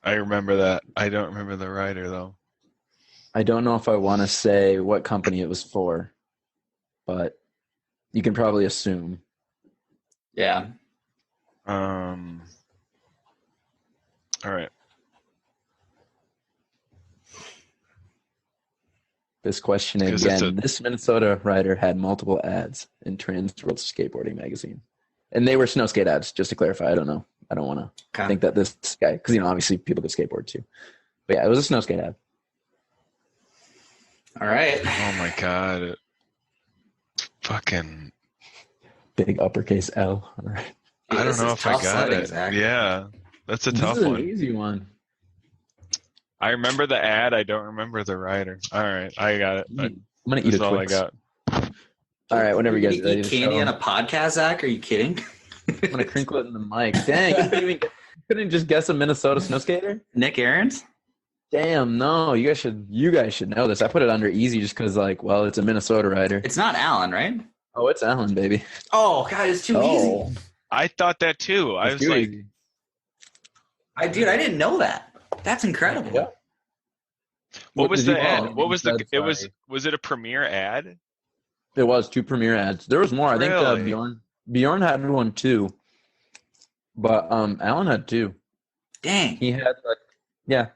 I remember that. I don't remember the rider, though. I don't know if I want to say what company it was for, but you can probably assume. Yeah. All right. This question again. This Minnesota rider had multiple ads in Trans World Skateboarding magazine. And they were snowskate ads, just to clarify. I don't know. I don't want to think that this guy, because, obviously people could skateboard too. But yeah, it was a snowskate ad. All right. Oh my God. Fucking big uppercase L. All right. I don't know if I got it. Exactly. Yeah. That's a tough one. An easy one. I remember the ad. I don't remember the rider. All right, I got it. I'm gonna eat That's a all I Twix. got. All right, whenever you guys eat ready to candy show. on a podcast, Zach? Are you kidding? I'm gonna crinkle it in the mic. Dang, you couldn't just guess a Minnesota snow skater? Nick Aarons? Damn, no. You guys should know this. I put it under easy just because, like, well, it's a Minnesota rider. It's not Allen, right? Oh, it's Allen, baby. Oh, God, it's too easy. I thought that too. I was like, easy. I didn't know that. That's incredible. Yeah. what was the ad? Oh, What was the? It sorry. was it a premiere ad? It was 2 premiere ads. There was more. I think Really? Bjorn had one too, but Allen had 2. Dang. He had yeah.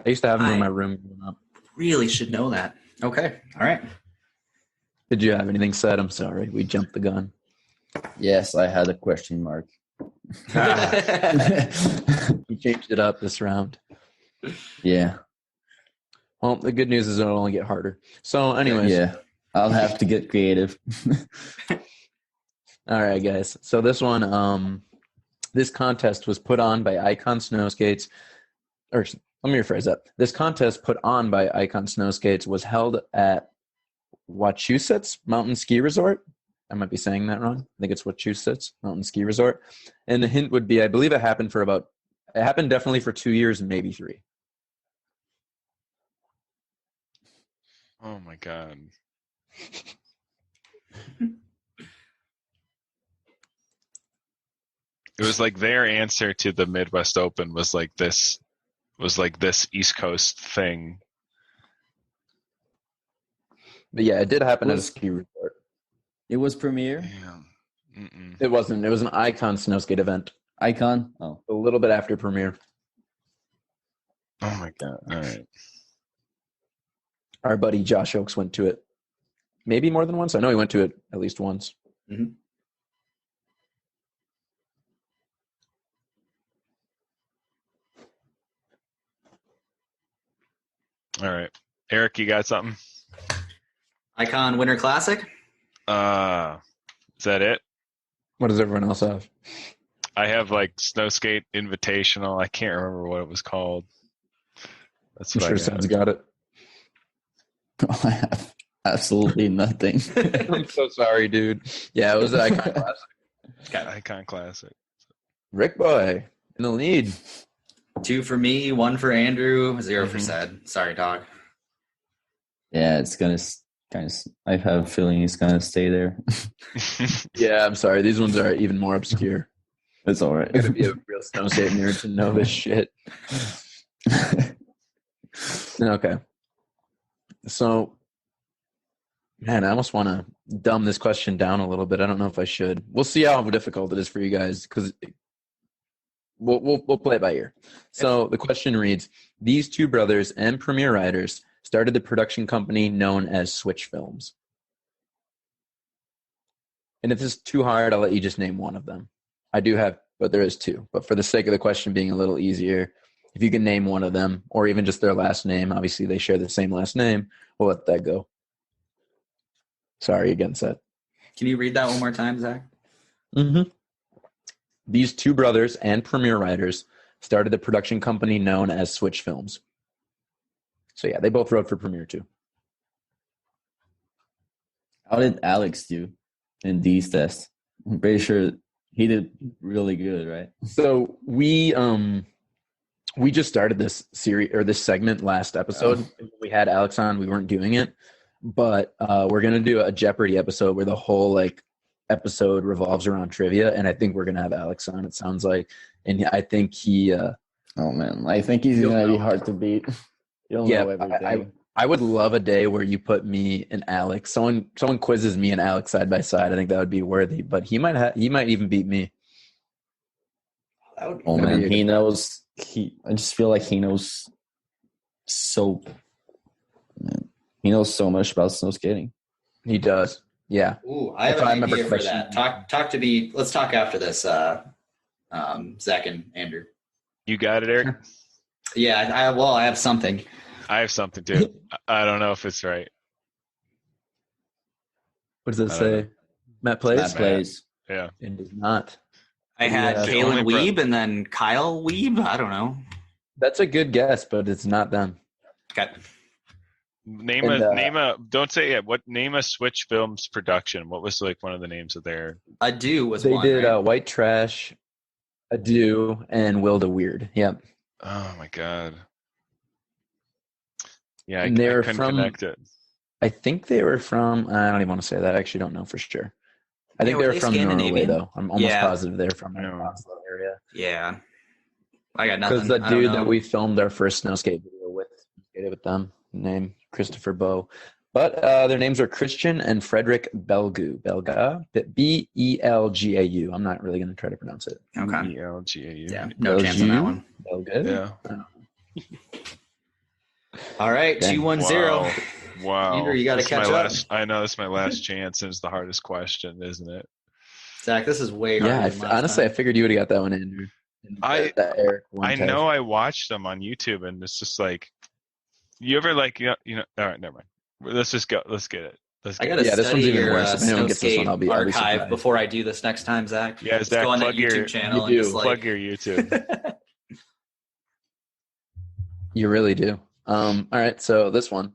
I used to have him in my room growing up. Really should know that. Okay. All right. Did you have anything said? I'm sorry, we jumped the gun. Yes, I had a question mark. We changed it up this round. Yeah. Well, the good news is it'll only get harder. So, anyways, Yeah. I'll have to get creative. all right, guys. So this one, this contest was put on by Icon Snowskates, or let me rephrase that. This contest put on by Icon Snowskates was held at Wachusett Mountain Ski Resort. I might be saying that wrong. I think it's Wachusett Mountain Ski Resort. And the hint would be, I believe it happened definitely for 2 years, maybe 3. Oh my god. It was like their answer to the Midwest Open was like this East Coast thing. But yeah, it did happen at a ski resort. It was premiere? Yeah. It wasn't. It was an Icon Snowskate event. Icon? Oh. A little bit after premiere. Oh my god. All right. Our buddy Josh Oakes went to it. Maybe more than once. I know he went to it at least once. Mm-hmm. All right. Eric, you got something? Icon Winter Classic? Is that it? What does everyone else have? I have like Snowskate Invitational. I can't remember what it was called. That's I'm what sure I got. Ced's got it. I have absolutely nothing. I'm so sorry, dude. Yeah, it was an Icon Classic. Got Icon Classic. Rick Boy in the lead. 2 for me, 1 for Andrew, 0 for Ced. Sorry, dog. Yeah, it's going to kind of, I have a feeling it's going to stay there. Yeah, I'm sorry. These ones are even more obscure. It's all right. You gotta be a real Snowskate nerd to know this shit. Okay. So, man, I almost want to dumb this question down a little bit. I don't know if I should. We'll see how difficult it is for you guys because we'll play it by ear. So the question reads: these 2 brothers and premiere writers started the production company known as Switch Films. And if this is too hard, I'll let you just name one of them. I do have, but there is 2. But for the sake of the question being a little easier, if you can name one of them, or even just their last name, obviously they share the same last name, we'll let that go. Sorry again, Seth. Can you read that one more time, Zach? Mm-hmm. These 2 brothers and premiere writers started the production company known as Switch Films. So yeah, they both wrote for Premiere too. How did Alex do in these tests? I'm pretty sure he did really good, right? So we just started this series or this segment last episode. We had Alex on. We weren't doing it, but we're gonna do a Jeopardy episode where the whole episode revolves around trivia, and I think we're gonna have Alex on. It sounds like, and I think he. Oh man, I think he's gonna be hard to beat. You'll know everything. I would love a day where you put me and Alex. Someone quizzes me and Alex side by side. I think that would be worthy. But he might even beat me. Oh man, he knows. I just feel like he knows so. Man, he knows so much about snow skating. He does. Yeah. Ooh, I have an idea for that. Talk to me. Let's talk after this. Zach and Andrew. You got it, Eric? Yeah. I have something. I have something too. I don't know if it's right. What does it say? Matt plays? Matt plays. Yeah. It does not. I had Kalen Weeb and then Kyle Weeb. I don't know. That's a good guess, but it's not them. Okay. Name don't say it. Name a Switch Films production. What was like one of the names of their? Ado was they one. They did right? White Trash, Ado, and Will the Weird. Yep. Oh my god. Yeah, I couldn't connect it. I think they were from. I don't even want to say that. I actually don't know for sure. I think they were from Norway, though. I'm almost positive they're from the Oslo area. Yeah. I got nothing. Because the dude that we filmed our first snowskate video with them, named Christopher Bow. But their names are Christian and Frederick Belgau. Belgau. I'm not really going to try to pronounce it. Okay. Belgau. Yeah, no chance on that one. Belgau? Yeah. All right, 2-1-0. Wow. Andrew, you got to catch up. I know this is my last chance, and it's the hardest question, isn't it? Zach, this is way harder. Yeah, honestly, I figured you would have got that one, Andrew. I know I watched them on YouTube, and it's just like, you ever like, all right, never mind. Let's just go. Let's get it. I got to study this one's even your worse. If anyone gets this one, I'll be archive before I do this next time, Zach. Yeah, Zach, go on that YouTube channel and just plug your YouTube. You really do. All right, so this one.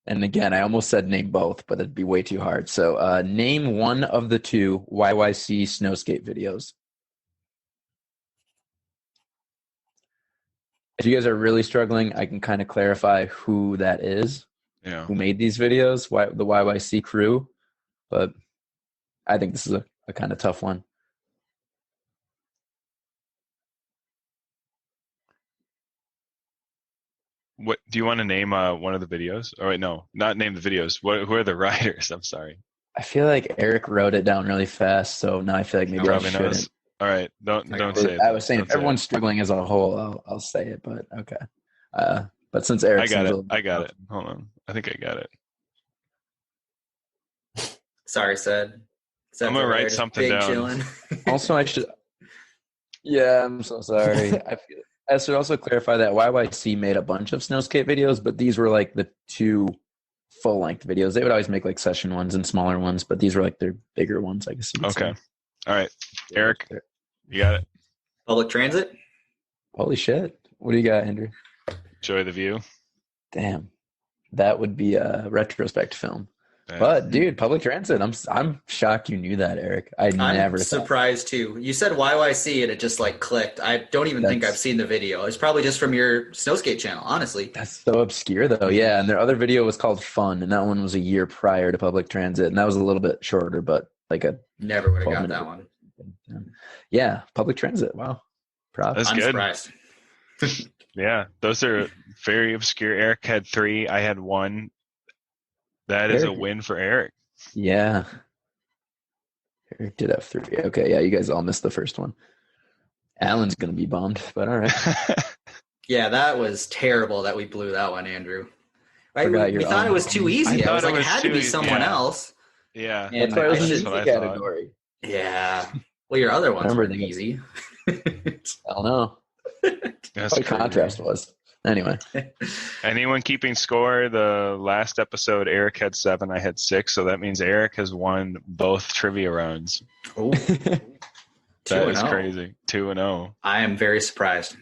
And again, I almost said name both, but it'd be way too hard. So name one of the two YYC snowskate videos. If you guys are really struggling, I can kind of clarify who that is. Yeah. Who made these videos, the YYC crew. But I think this is a kind of tough one. What do you want to name one of the videos? Oh wait, no, not name the videos. Who are the writers? I'm sorry. I feel like Eric wrote it down really fast, so now I feel like maybe I shouldn't. All right, don't say it. I was saying if everyone's struggling as a whole, I'll say it, but okay. But since Eric, I got it. Hold on, I think I got it. Sorry, Ced. I'm gonna write something down. Also, I should. Yeah, I'm so sorry. I should also clarify that YYC made a bunch of snowskate videos, but these were like the two full-length videos. They would always make like session ones and smaller ones, but these were like their bigger ones, I guess. Okay. All right. Eric, you got it. Public transit? Holy shit. What do you got, Andrew? Enjoy the View. Damn. That would be a retrospect film. But dude, public transit. I'm shocked you knew that, Eric. I'm surprised too. You said YYC and it just like clicked. I don't even think I've seen the video. It's probably just from your Snowskate channel, honestly. That's so obscure though. Yeah, and their other video was called Fun, and that one was a year prior to public transit, and that was a little bit shorter, but like a never would have got that one. Yeah, public transit. Wow. Props. That's good. Surprised. Yeah, those are very obscure. Eric had 3. I had 1. That is a win for Eric. Yeah. Eric did have 3. Okay, yeah, you guys all missed the first one. Alan's going to be bummed, but all right. Yeah, that was terrible that we blew that one, Andrew. Right? We thought it was too easy. I was like, it had to be someone else. Yeah. And that's why it was an easy category. Yeah. Well, your other ones were easy. I don't know. That's what contrast was. Anyway. Anyone keeping score? The last episode, Eric had 7, I had 6, so that means Eric has won both trivia rounds. Oh, that is crazy. 2-0. I am very surprised.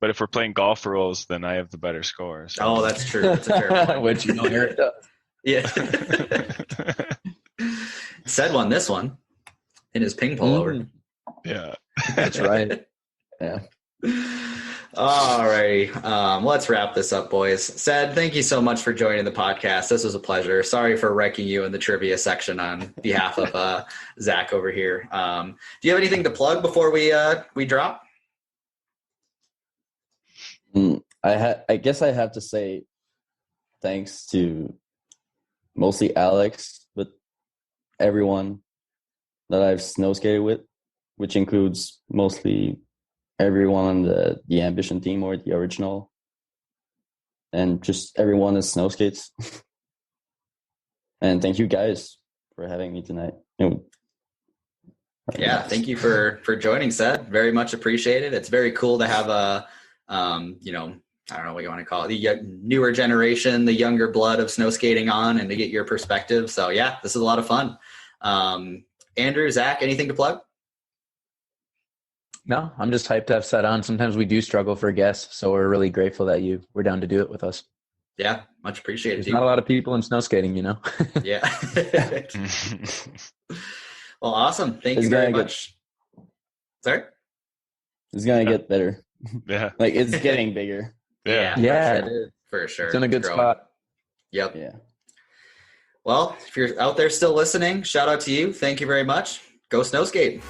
But if we're playing golf rules, then I have the better score. So. Oh, that's true. That's a fair point. Which Eric does. Yeah. Ced won this one in his ping pullover. Yeah. That's right. Yeah. All righty. Let's wrap this up, boys. Ced, thank you so much for joining the podcast. This was a pleasure. Sorry for wrecking you in the trivia section on behalf of Zach over here. Do you have anything to plug before we drop? I guess I have to say thanks to mostly Alex, but everyone that I've snowskated with, which includes mostly everyone on the Ambition team or the original, and just everyone at Snowskates. And thank you guys for having me tonight. Yeah, thank you for joining, Ced. Very much appreciated. It's very cool to have a I don't know what you want to call it, the newer generation, the younger blood of snow skating on, and to get your perspective. So yeah, this is a lot of fun. Andrew, Zach, anything to plug? No, I'm just hyped to have Ced on. Sometimes we do struggle for guests, so we're really grateful that you were down to do it with us. Yeah, much appreciated. There's not a lot of people in snow skating, you know? Yeah. Well, awesome. Thank you very much. Sorry? It's going to get better. Yeah. Like, it's getting bigger. Yeah. For sure. It's in a good spot. Yep. Yeah. Well, if you're out there still listening, shout out to you. Thank you very much. Go snow skate.